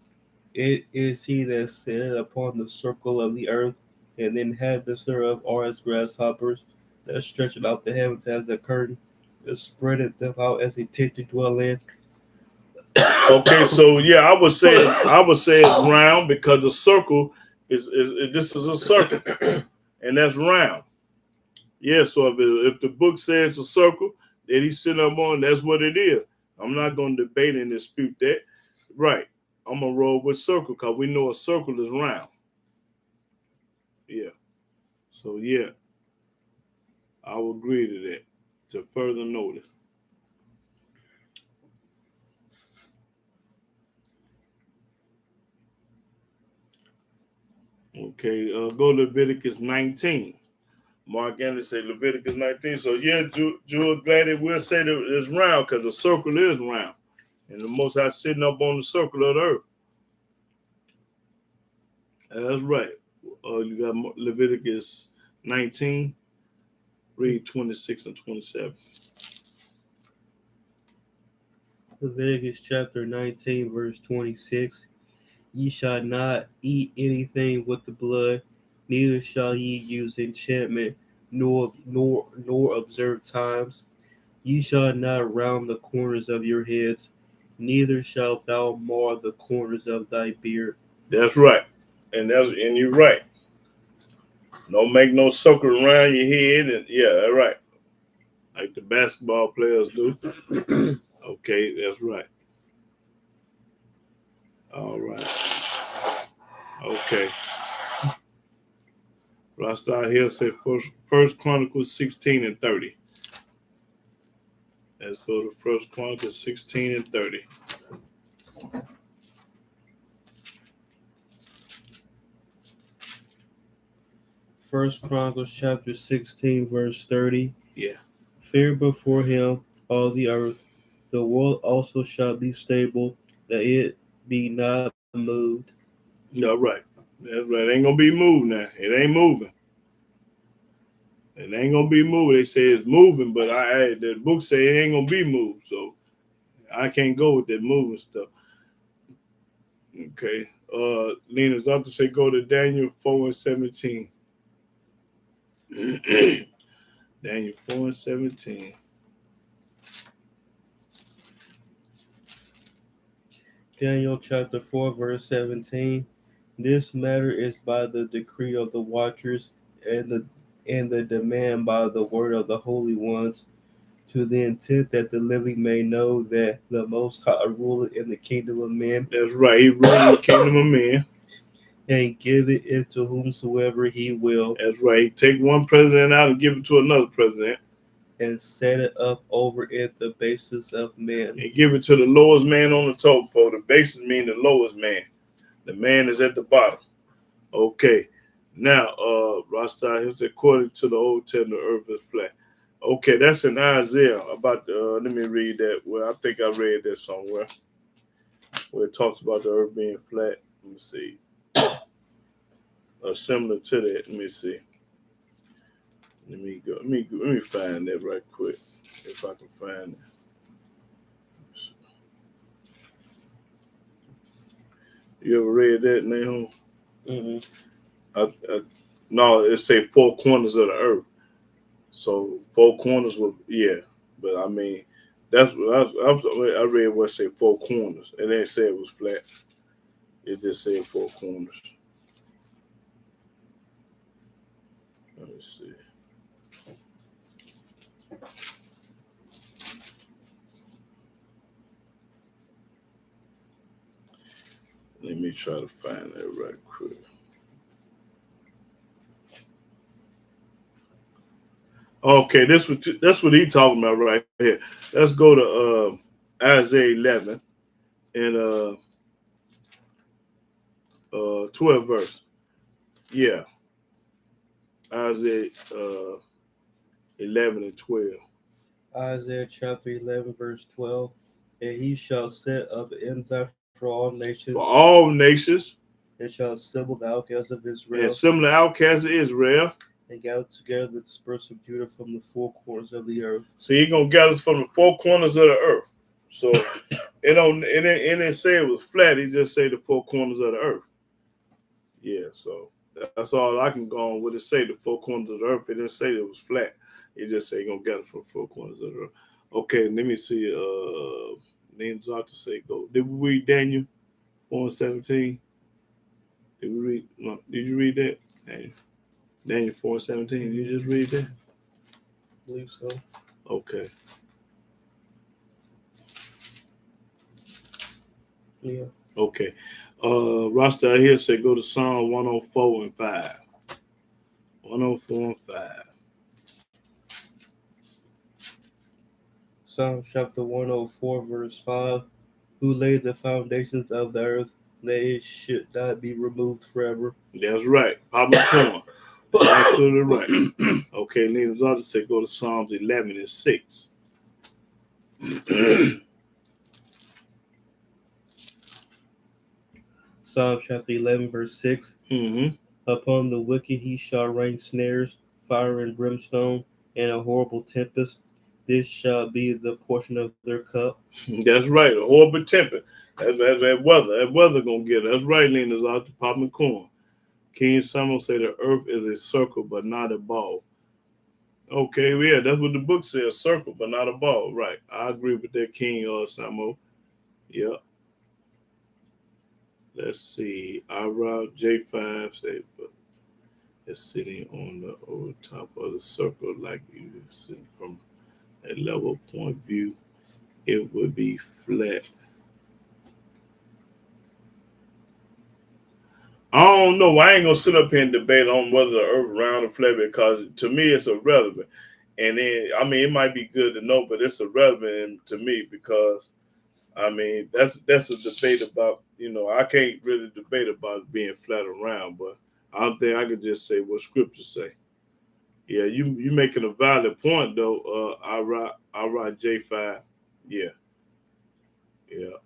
It is he that sitteth upon the circle of the earth, and the inhabitants thereof are as grasshoppers, that stretcheth out the heavens as a curtain, that spreadeth them out as a tent to dwell in. Okay, so I would say it's round because the circle is this is a circle, and that's round. Yeah, so if the book says a circle that he's sitting up on, that's what it is. I'm not going to debate and dispute that. Right. I'm going to roll with circle because we know a circle is round. Yeah. So, yeah, I will agree to that. To further notice. Okay, go to Leviticus 19. Mark Anderson say Leviticus 19. So, yeah, Jewel, glad that we'll say that it's round because the circle is round. And the Most High sitting up on the circle of the earth. That's right. You got Leviticus 19. Read 26 and 27. Leviticus chapter 19, verse 26. Ye shall not eat anything with the blood, neither shall ye use enchantment, nor observe times. Ye shall not round the corners of your heads, neither shalt thou mar the corners of thy beard. That's right. And you're right. Don't make no circle around your head. And yeah, that's right. Like the basketball players do. Okay, that's right. All right. Okay. Rasta here said First Chronicles 16 and 30. Let's go to First Chronicles 16 and 30. First Chronicles chapter 16, verse 30. Yeah. Fear before him all the earth. The world also shall be stable, that it be not moved. No, right. That's right. It ain't gonna be moved now. It ain't moving. It ain't gonna be moved. They say it's moving, but the book say it ain't gonna be moved. So I can't go with that moving stuff. Okay. Lena's up to say go to Daniel 4 and 17. Daniel 4 and 17. Daniel chapter 4, verse 17. This matter is by the decree of the watchers and the demand by the word of the holy ones, to the intent that the living may know that the Most High ruleth in the kingdom of men. That's right. He ruled in the kingdom of men. And give it into whomsoever he will. That's right. He take one president out and give it to another president. And set it up over it the basis of men. And give it to the lowest man on the totem pole. The basis mean the lowest man. The man is at the bottom. Okay. Now, Rasta is according to the Old Testament, the earth is flat. Okay, that's in Isaiah. Let me read that. Well, I think I read that somewhere where it talks about the earth being flat. Let me see. Similar to that. Let me see. Let me find that right quick if I can find it. You ever read that, Nahum? Mm-hmm. No, it say four corners of the earth. So four corners will, yeah. But I mean, that's what I read. What say four corners? It didn't say it was flat. It just said four corners. Let me see. Let me try to find that right quick. Okay, that's what he talking about right here. Let's go to Isaiah 11 and 12 verse. Yeah, Isaiah 11 and 12. Isaiah chapter 11, verse 12. And he shall set up an ensign for all nations. For all nations. And shall assemble the outcasts of Israel. And assemble the outcasts of Israel. And gather together the dispersed of Judah from the four corners of the earth. So he's gonna gather us from the four corners of the earth. So it didn't say it was flat, he just said the four corners of the earth. Yeah, so that's all I can go on with it. Say the four corners of the earth. It didn't say it was flat. It just say you're gonna gather from four corners of the earth. Okay, let me see. Names out to say go. Did we read Daniel 4 and 17? Did we read? No, did you read that? Daniel 4 and 17. Did you just read that? I believe so. Okay. Yeah. Okay. Rasta here said go to Psalm 104 and 5. 104 and 5. Psalm chapter 104, verse 5. Who laid the foundations of the earth, that it should not be removed forever. That's right. Papa Corn. Absolutely right. Okay, Nina's other said go to Psalms 11 and 6. Psalm chapter 11, verse 6. Mm-hmm. Upon the wicked he shall rain snares, fire and brimstone, and a horrible tempest. This shall be the portion of their cup. That's right. A horrible temper. That's that weather. That weather gonna get it. That's right, Nina's out to Papa Corn. King Samuel say the earth is a circle but not a ball. Okay, yeah, that's what the book says, circle but not a ball. Right. I agree with that, King Samuel. Yeah. Let's see. Ira J5 say, but it's sitting on the over top of the circle like you sitting from a level point view. It would be flat. I don't know. I ain't gonna sit up here and debate on whether the earth round or flat because to me it's irrelevant. And then I mean it might be good to know, but it's irrelevant to me because I mean that's a debate about I can't really debate about it being flat or round, but I don't think I could just say what scripture say. Yeah, you making a valid point though. I write J5. Yeah, yeah.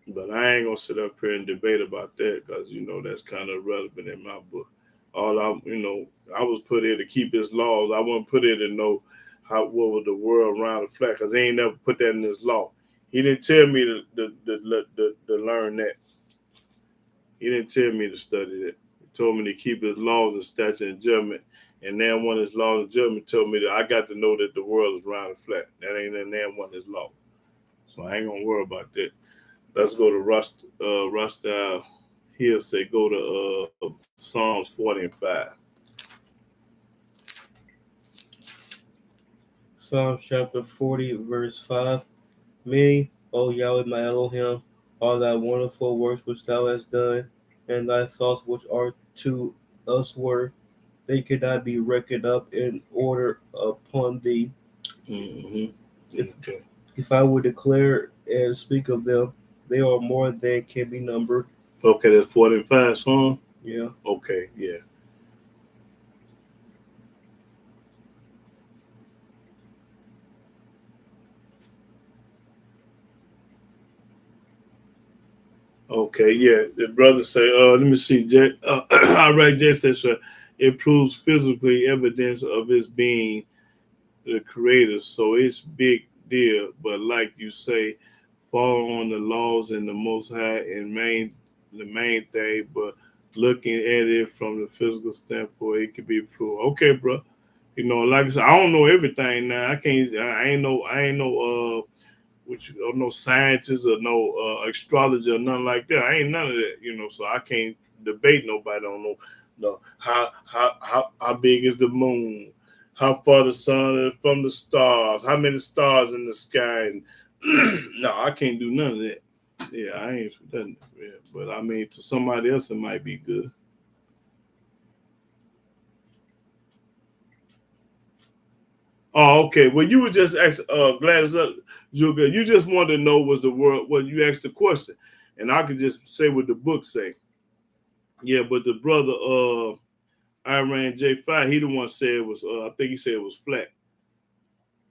But I ain't gonna sit up here and debate about that because that's kind of irrelevant in my book. All I was put here to keep his laws. I wasn't put here to know what was the world around the flat because he ain't never put that in his law. He didn't tell me to learn that. He didn't tell me to study that. He told me to keep his laws and statutes and judgment. And then one of his laws and judgment told me that I got to know that the world is round and flat. That ain't in there one of his law. So I ain't gonna worry about that. Let's go to Rust. He'll say go to Psalms 40 and 5. Psalm chapter 40, verse 5. Many, O Yahweh my Elohim, are thy wonderful works which thou hast done, and thy thoughts which are to us were. They cannot be reckoned up in order upon thee. Mm-hmm. Okay. If I would declare and speak of them, they are more than can be numbered. Okay, that's 40 and 5 song. Yeah. Okay, yeah. Okay, yeah. The brother say, let me see, Jay. I read Jay says, it proves physically evidence of his being the creator, so it's big deal. But like you say, follow on the laws and the Most High and the main thing. But looking at it from the physical standpoint, it could be proved. Okay, bro. Like I said, I don't know everything now. I can't. I ain't no no scientist or no astrologer or nothing like that. I ain't none of that. So I can't debate nobody on no how big is the moon, how far the sun is from the stars, how many stars in the sky, and no, I can't do none of that. Yeah, I ain't done that. Yeah, but I mean, to somebody else, it might be good. Oh, okay. Well, you were just asking, Gladys, Juga, you just wanted to know was the world. Well, you asked the question, and I could just say what the book say. Yeah, but the brother, Iran J5, he the one said it was. I think he said it was flat.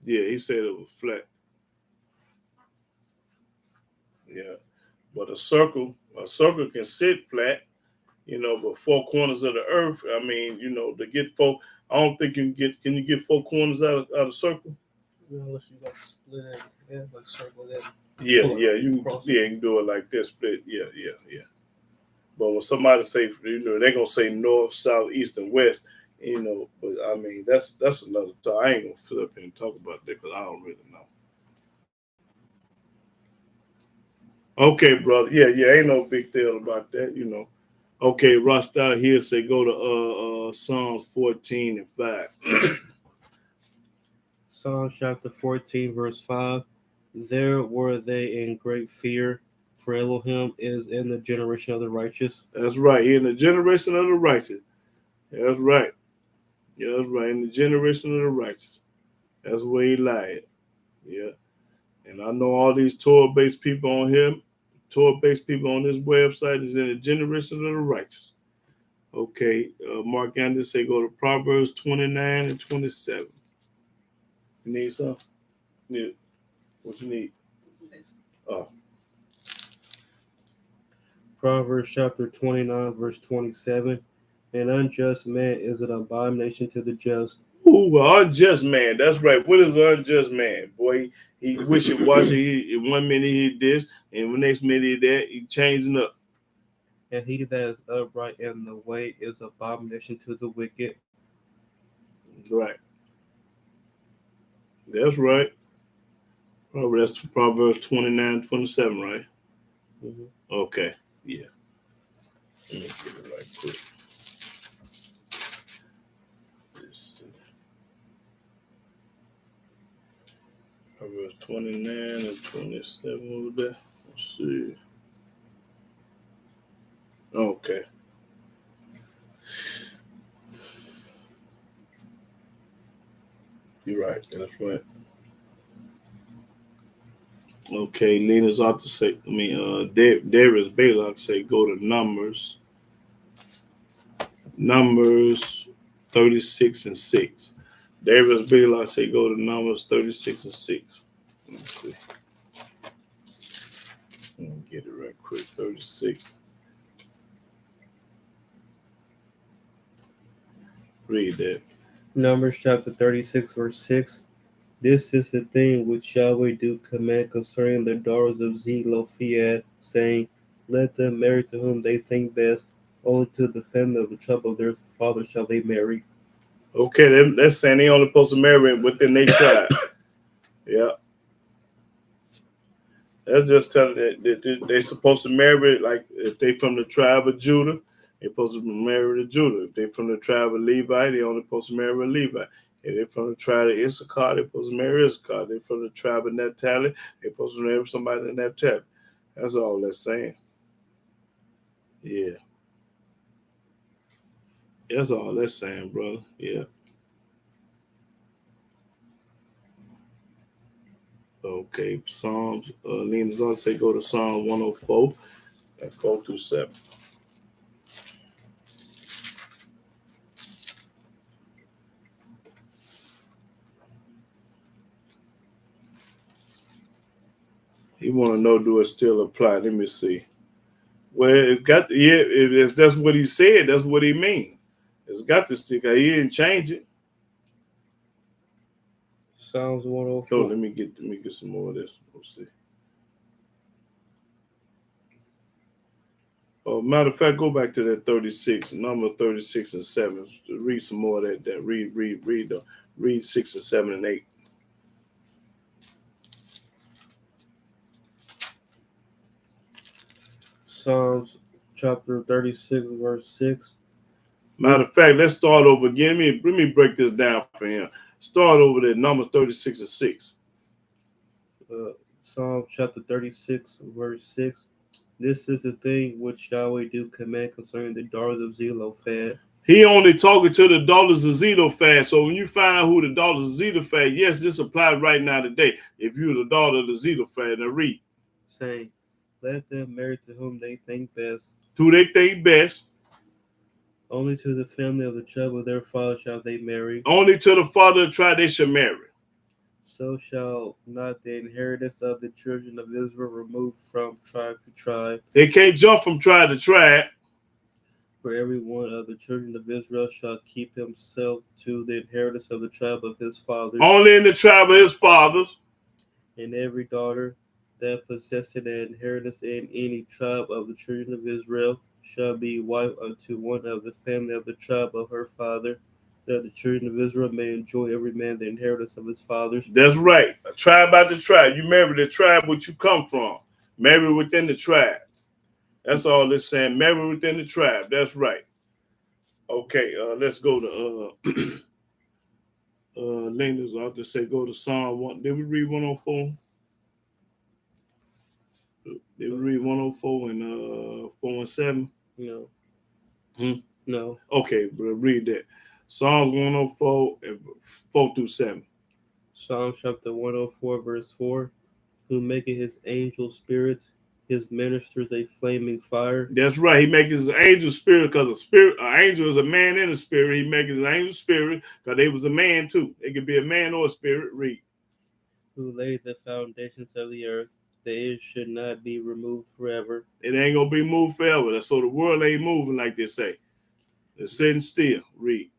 Yeah, he said it was flat. Yeah, but a circle can sit flat. But four corners of the earth. I mean, to get four. I don't think you can get. Can you get four corners out of circle? Unless you like split it, yeah, like circle that. Yeah, yeah, you can do it like this, split. Yeah, yeah, yeah. But when somebody say, they're gonna say north, south, east, and west. But I mean that's another time. I ain't gonna sit up here and talk about that because I don't really know. Okay, brother. Yeah, yeah, ain't no big deal about that. Okay, Rasta here say go to Psalms 14 and 5. Psalm chapter 14, verse 5. There were they in great fear, For Elohim is in the generation of the righteous. That's right. He in the generation of the righteous. That's right. Yeah, that's right. In the generation of the righteous. That's where he lied. Yeah. And I know all these Torah-based people on here, Torah-based people on this website is in the generation of the righteous. Okay. Mark Andy say go to Proverbs 29 and 27. You need some? Yeah. What you need? Oh. Proverbs chapter 29, verse 27. An unjust man is an abomination to the just. Ooh, an unjust man. That's right. What is an unjust man? Boy, he wishy-washy. In 1 minute he this, and the next minute he that. He changing up. And he that is upright in the way is abomination to the wicked. Right. That's right. Oh, that's Proverbs 29, 27, right? Mm-hmm. Okay. Yeah. Let me get it right quick. Proverbs 29 and 27 over there. Let's see. Okay. You're right. That's right. Okay, Lena's ought to say, Darius Balak say go to Numbers 36 and 6. Darius Balak say go to Numbers 36 and 6. Let me see. Let me get it right quick. 36. Read that. Numbers chapter 36, verse 6. This is the thing which Yahweh do command concerning the daughters of Zelophehad, saying, let them marry to whom they think best, only to the family of the tribe of their father shall they marry. Okay, that's saying they only supposed to marry within their tribe. Yeah. That's just telling that they're supposed to marry, like if they from the tribe of Judah, they're supposed to marry to Judah. If they from the tribe of Levi, they only supposed to marry a Levi. If they're from the tribe of Issachar, they're supposed to marry Issachar. If they're from the tribe of Naphtali, they're supposed to marry somebody in Naphtali. That's all that's saying. Yeah. That's all that's saying, brother. Yeah. Okay. Psalms. Lena's on say go to Psalm 104 and 4 through 7. You want to know, do it still apply? Let me see. Well, it's got if that's what he said, that's what he mean. It's got to stick. He didn't change it. Psalms 104. So let me get some more of this. Let's see. Oh, matter of fact, go back to that 36, number 36 and 7. Read some more of that. Read 6 and 7 and 8. Psalms chapter 36, verse 6. Matter of fact, let's start over again. Let me break this down for him. Start over there, number 36 and 6. Psalm chapter 36, verse 6. This is the thing which Yahweh do command concerning the daughters of Zelophehad. He only talking to the daughters of Zelophehad. So when you find out who the daughters of Zelophehad, yes, this applies right now today. If you're the daughter of the Zelophehad, now read. Saying, let them marry to whom they think best. Who they think best. Only to the family of the tribe of their father shall they marry. Only to the father of the tribe they shall marry. So shall not the inheritance of the children of Israel remove from tribe to tribe. They can't jump from tribe to tribe. For every one of the children of Israel shall keep himself to the inheritance of the tribe of his fathers. Only in the tribe of his fathers. And every daughter that possesseth an inheritance in any tribe of the children of Israel shall be wife unto one of the family of the tribe of her father, that the children of Israel may enjoy every man the inheritance of his fathers. That's right. A tribe by the tribe. You marry the tribe which you come from. Marry within the tribe. That's all it's saying. Marry within the tribe. That's right. Okay, let's go to Lena's. I'll just say go to Psalm 1. Did we read 104? Did we read 104 and 4 and 7? No. Hmm? No. Okay, bro, read that. Psalms 104 and 4 through 7. Psalm chapter 104, verse 4. Who maketh his angel spirits, his ministers a flaming fire. That's right. He makes his angel spirit because an angel is a man in a spirit. He makes his angel spirit because they was a man too. It could be a man or a spirit. Read. Who laid the foundations of the earth, that it should not be removed forever. It ain't gonna be moved forever. So the world ain't moving like they say. It's sitting still. Read.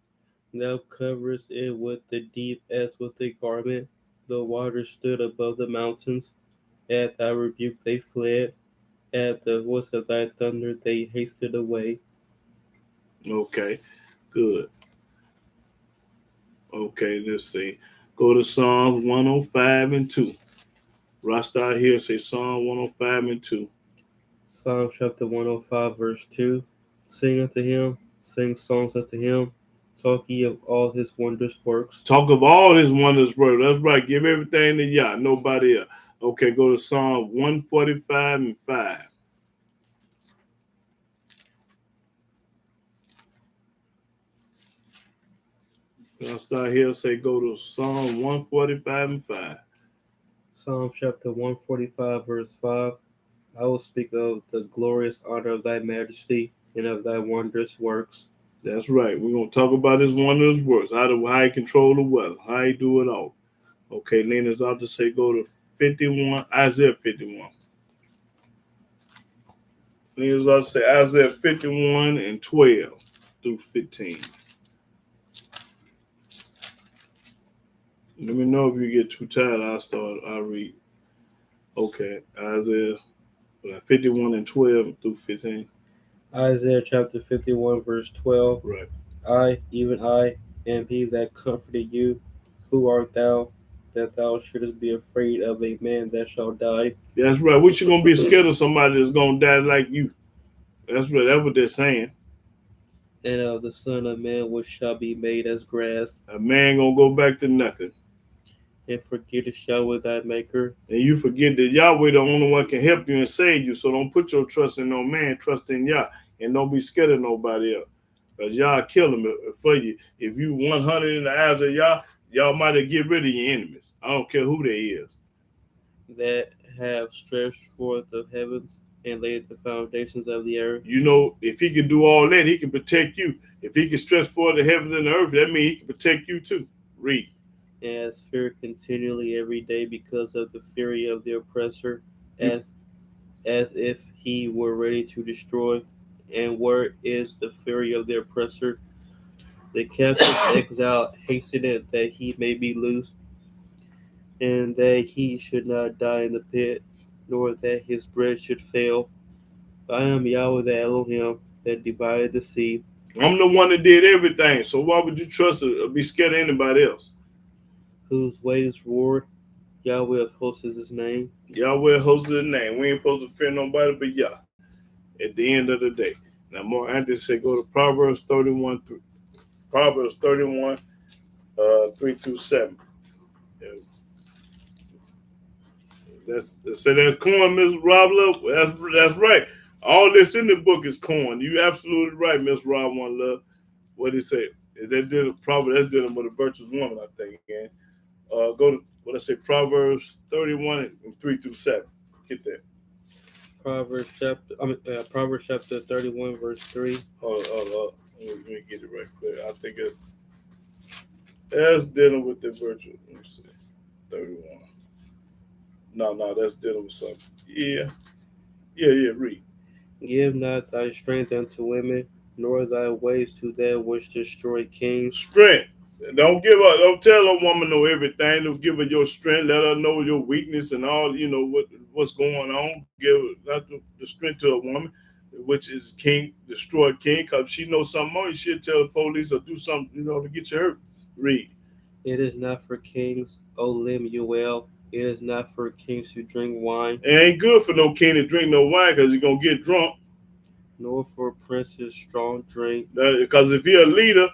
Thou coverest it with the deep as with a garment. The waters stood above the mountains. At thy rebuke they fled. At the voice of thy thunder they hasted away. Okay, good. Okay, let's see. Go to Psalms 105 and 2. Rasta here say Psalm 105 and 2. Psalm chapter 105, verse 2. Sing unto him, sing songs unto him, talk ye of all his wondrous works. Talk of all his wondrous works. That's right. Give everything to Yah, nobody else. Okay, go to Psalm 145 and 5. I'll start here. Say go to Psalm 145 and 5. Psalm chapter 145, verse 5. I will speak of the glorious honor of thy majesty and of thy wondrous works. That's right. We're gonna talk about his wondrous works. How he control the weather, how he do it all. Okay, then it's out to say go to 51, Isaiah 51. Then it's out to say Isaiah 51 and 12 through 15. Let me know if you get too tired. I'll read. Okay, Isaiah 51 and 12 through 15. Isaiah chapter 51, verse 12. Right. I, even I, am he that comforted you. Who art thou, that thou shouldest be afraid of a man that shall die? That's right. What you gonna be scared of somebody that's gonna die like you? That's right. That's what they're saying. And of the Son of Man which shall be made as grass, A man gonna go back to nothing. and forgettest Yahweh thy maker. And you forget that Yahweh the only one can help you and save you. So don't put your trust in no man, trust in Yah. And don't be scared of nobody else. Because Yah kill them for you. If you 100 in the eyes of Yah, y'all might have get rid of your enemies. I don't care who they is. That have stretched forth the heavens and laid the foundations of the earth. You know, if he can do all that, he can protect you. If he can stretch forth the heavens and the earth, that means he can protect you too. Read. And has fear continually every day because of the fury of the oppressor, as if he were ready to destroy. And where is the fury of the oppressor? The captive exile hasteneth that he may be loosed, and that he should not die in the pit, nor that his bread should fail. I am Yahweh the Elohim that divided the sea. I'm the one that did everything. So why would you trust or be scared of anybody else? Whose waves roared. Yahweh of hosts is his name. Yahweh hosts the name. We ain't supposed to fear nobody but Yah at the end of the day. Now, more Anthony said go to Proverbs 31, 3 through 7. Yeah. That's corn, Miss Rob Love. That's right. All this in the book is corn. You absolutely right, Miss Rob One Love. What did he say? That's dealing with a virtuous woman, I think. Again. Go to Proverbs 31 and 3 through 7. Get that. Proverbs chapter 31, verse 3. Hold. Let me get it right quick. I think that's dealing with the virtue. Let me see. 31. No, that's dealing with something. Yeah. Read. Give not thy strength unto women, nor thy ways to them which destroy kings. Strength. Don't give up. Don't tell a woman know everything. Don't give her your strength. Let her know your weakness and all. You know what's going on. Give not the strength to a woman, which is king, destroy king. Because she knows something more, she'll tell the police or do something, to get you hurt. Read. It is not for kings, O Lemuel. It is not for kings to drink wine. It ain't good for no king to drink no wine because he's gonna get drunk. Nor for princes strong drink. Because if he a leader,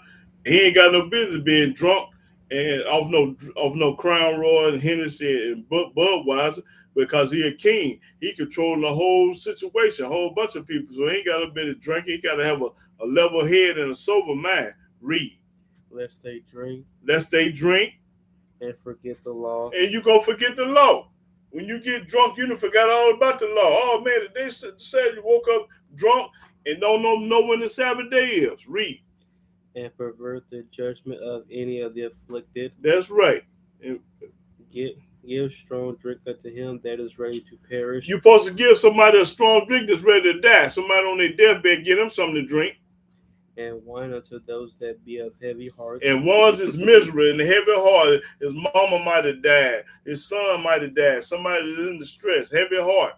he ain't got no business being drunk and off no Crown Royal and Hennessy and Budweiser. because he a king. He controlling the whole situation, a whole bunch of people. So he ain't got to be a drink. He got to have a level head and a sober mind. Read. Lest they drink Lest they drink, and forget the law. and you gonna forget the law. When you get drunk, you done forgot all about the law. Oh man, they said you woke up drunk and don't know when the Sabbath day is. Read. And pervert the judgment of any of the afflicted. That's right. And give strong drink unto him that is ready to perish. you're supposed to give somebody a strong drink that's ready to die. Somebody on their deathbed, give them something to drink. And wine unto those that be of heavy hearts. And one's is miserable and heavy heart. His mama might have died. His son might have died. Somebody that's in distress, heavy heart.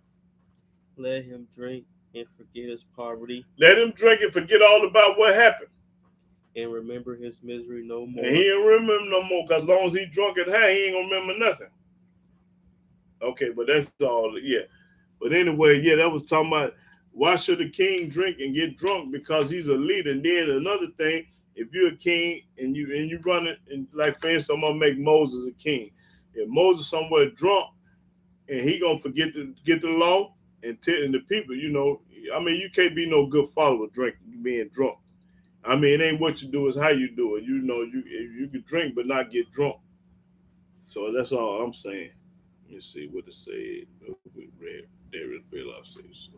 Let him drink and forget his poverty. Let him drink and forget all about what happened. And remember his misery no more. And he ain't remember no more, because as long as he drunk at high, he ain't gonna remember nothing. Okay, but that's all, yeah. But anyway, yeah, that was talking about why should a king drink and get drunk? Because he's a leader. And then another thing, if you're a king and you run it, and like for instance, I'm gonna make Moses a king. If Moses somewhere drunk and he gonna forget to get the law and the people, you know, I mean, you can't be no good follower drinking, being drunk. I mean, it ain't what you do, it's how you do it. You know, you can drink but not get drunk. So that's all I'm saying. Let me see what it said. We read David Bela says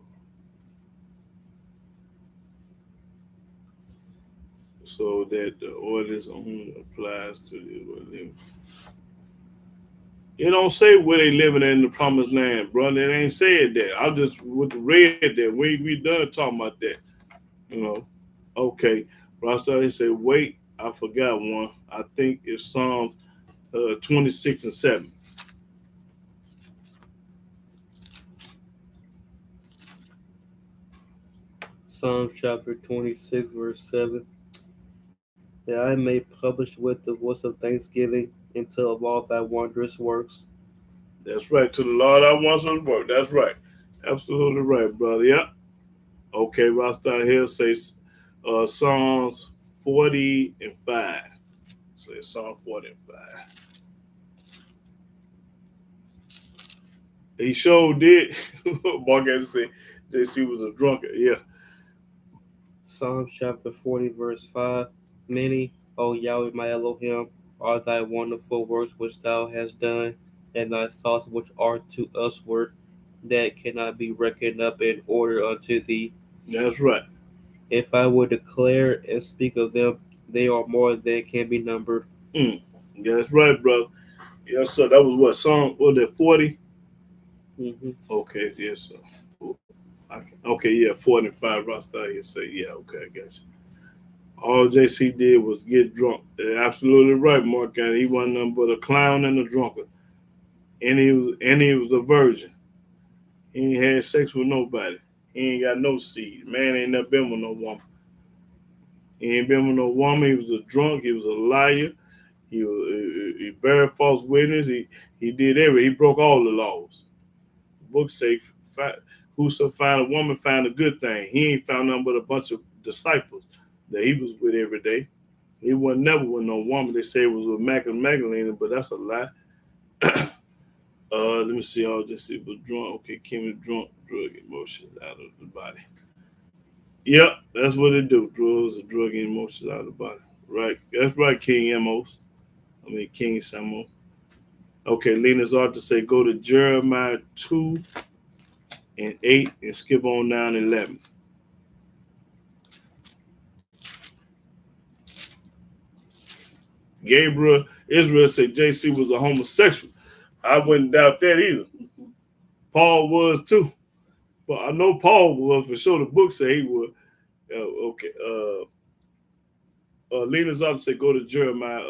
so that the ordinance only applies to the. It don't say where they living in the promised land, brother. It ain't said that. I just with the read that we done talking about that. You know. Okay. Rasta, he said, wait, I forgot one. I think it's Psalms 26 and 7. Psalm chapter 26, verse 7. That I may publish with the voice of thanksgiving and tell of all thy wondrous works. That's right. To the Lord I once was work. That's right. Absolutely right, brother. Yep. Okay, Rasta here says Psalms 40 and 5. So it's Psalm 40 and 5. He sure did. Mark had to say JC was a drunkard. Yeah. Psalm chapter 40, verse 5. Many, O Yahweh my Elohim, are thy wonderful works which thou hast done, and thy thoughts which are to usward, that cannot be reckoned up in order unto thee. That's right. If I would declare and speak of them, they are more than can be numbered. That's right, brother. Yes, sir. That was what Psalm, was that 40? Mm-hmm. Okay, yes, sir. Okay, yeah, 40 and 5. Rasta here say, yeah, okay, I got you. All JC did was get drunk. They're absolutely right, Mark. He wasn't nothing but a clown and a drunkard. And he was a virgin. He ain't had sex with nobody. He ain't got no seed. Man ain't never been with no woman. He ain't been with no woman. He was a drunk. He was a liar. He bear false witness. He did everything. He broke all the laws. The book say, whoso find a woman find a good thing. He ain't found nothing but a bunch of disciples that he was with every day. He wasn't never with no woman. They say it was with Magdalene, but that's a lie. Let me see. I'll just see. Was drunk. Okay, Kim is drunk. Drug emotions out of the body. Yep, that's what it do. Drugs are drugging emotions out of the body. Right. That's right, King Amos. King Samo. Okay, Lena's art to say go to Jeremiah 2 and 8 and skip on down 11. Gabriel Israel said JC was a homosexual. I wouldn't doubt that either. Paul was too. But I know Paul was for sure. The book say he was. Okay. Lena's art to say go to Jeremiah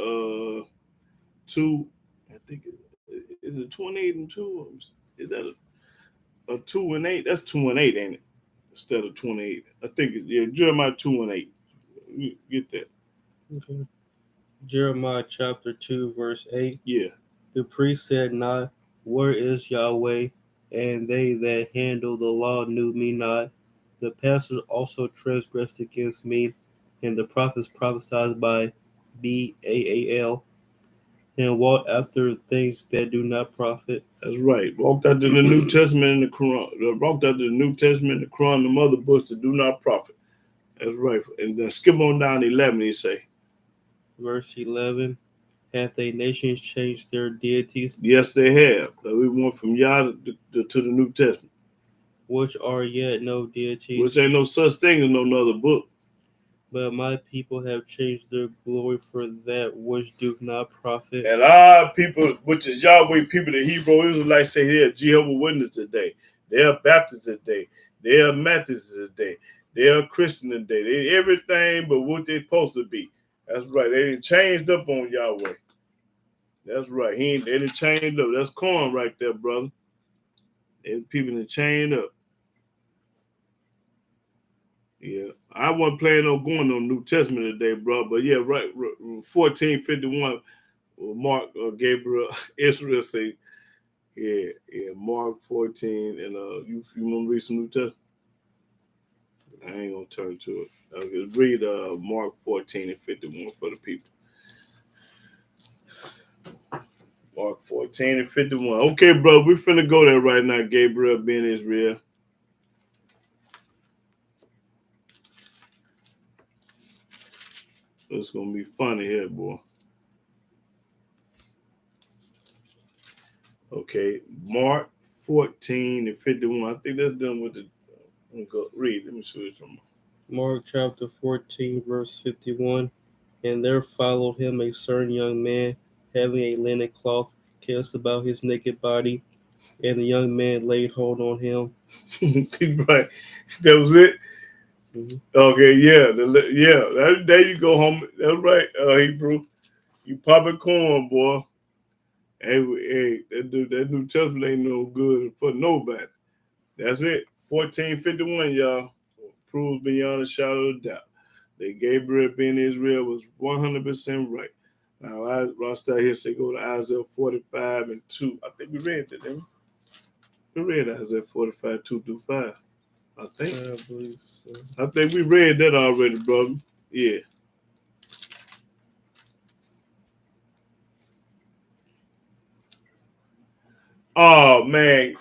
2. I think is it 28 and 2? Is that a 2 and 8? That's 2 and 8, ain't it? Instead of 28. I think Jeremiah 2 and 8. You get that. Okay. Jeremiah chapter 2, verse 8. Yeah. The priest said not, where is Yahweh? And they that handle the law knew me not. The pastors also transgressed against me, and the prophets prophesied by Baal. and walk after things that do not profit. That's right. Walked after the New Testament and the Quran. Walked after the New Testament, the Quran, and the other books that do not profit. That's right. And then skip on down to 11, he say. Verse 11. Have they nations changed their deities, Yes, they have. We went from Yah to the New Testament, which are yet no deities? which ain't no such thing as no other book. But my people have changed their glory for that which do not profit. And our people, which is Yahweh people, the Hebrew Israelites say they're Jehovah's Witnesses today. They're Baptists today. They're Methodists today. They're Christian today. They everything but what they're supposed to be. That's right. They didn't changed up on Yahweh. That's right. They didn't changed up. That's corn right there, brother. And people didn't chain up. Yeah. I wasn't planning on going on New Testament today, bro. But yeah, right. 1451. Mark Gabriel Israel say, yeah, Mark 14, and you want to read some New Testament? I ain't gonna turn to it. Just read Mark 14 and 51 for the people. Mark 14 and 51. Okay, bro, we finna go there right now, Gabriel being Israel. It's gonna be funny here, boy. Okay, Mark 14 and 51. I think that's done with the. Let me go read. Let me see what it's from. Mark chapter 14, verse 51. And there followed him a certain young man, having a linen cloth cast about his naked body, and the young man laid hold on him. Right, that was it. Mm-hmm. Okay, yeah. There you go, home. That's right, Hebrew. You popping corn, boy. Hey, that New Testament ain't no good for nobody. That's it. 1451, y'all. Proves beyond a shadow of doubt that Gabriel being Israel was 100% right. Now, Rasta here say go to Isaiah 45 and 2. I think we read that, didn't we? We read Isaiah 45, 2 through 5. I think. I believe so. I think we read that already, brother. Yeah. Oh man,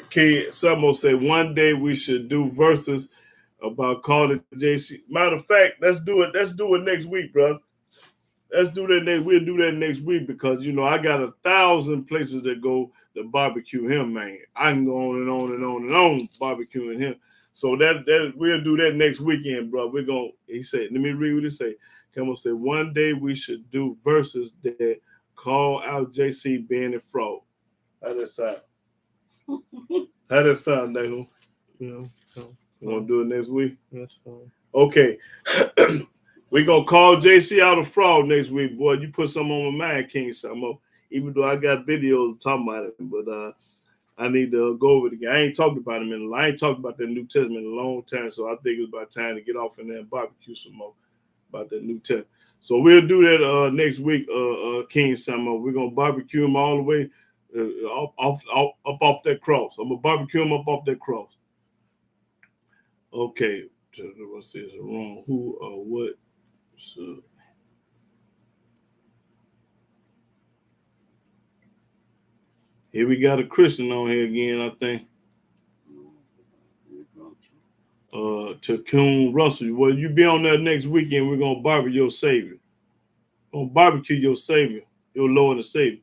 someone say one day we should do verses about calling JC. Matter of fact, let's do it. Let's do it next week, brother. Let's do that next. We'll do that next week because I got 1,000 places to go to barbecue him, man. I can go on and on and on and on barbecuing him. So that we'll do that next weekend, bro. We're gonna. He said, let me read what he say. Come on, say one day we should do verses that call out JC being a fraud. How that sound? How that sound, Nahum? You want to do it next week? That's fine. Okay. We're going to call JC out of fraud next week, boy. You put something on my mind, King Samo. Even though I got videos talking about it, but I need to go over it again. I ain't talked about him I ain't talked about the New Testament in a long time, so I think it's about time to get off in there and barbecue some more about the New Testament. So we'll do that next week, King Samo. We're going to barbecue him all the way up off that cross. I'm gonna barbecue him up off that cross. Okay, what's this wrong? Who or what? So, here we got a Christian on here again, I think. Takun Russell. Well, you be on there next weekend. We're gonna barbecue your Savior. We're gonna barbecue your Savior, your Lord and Savior.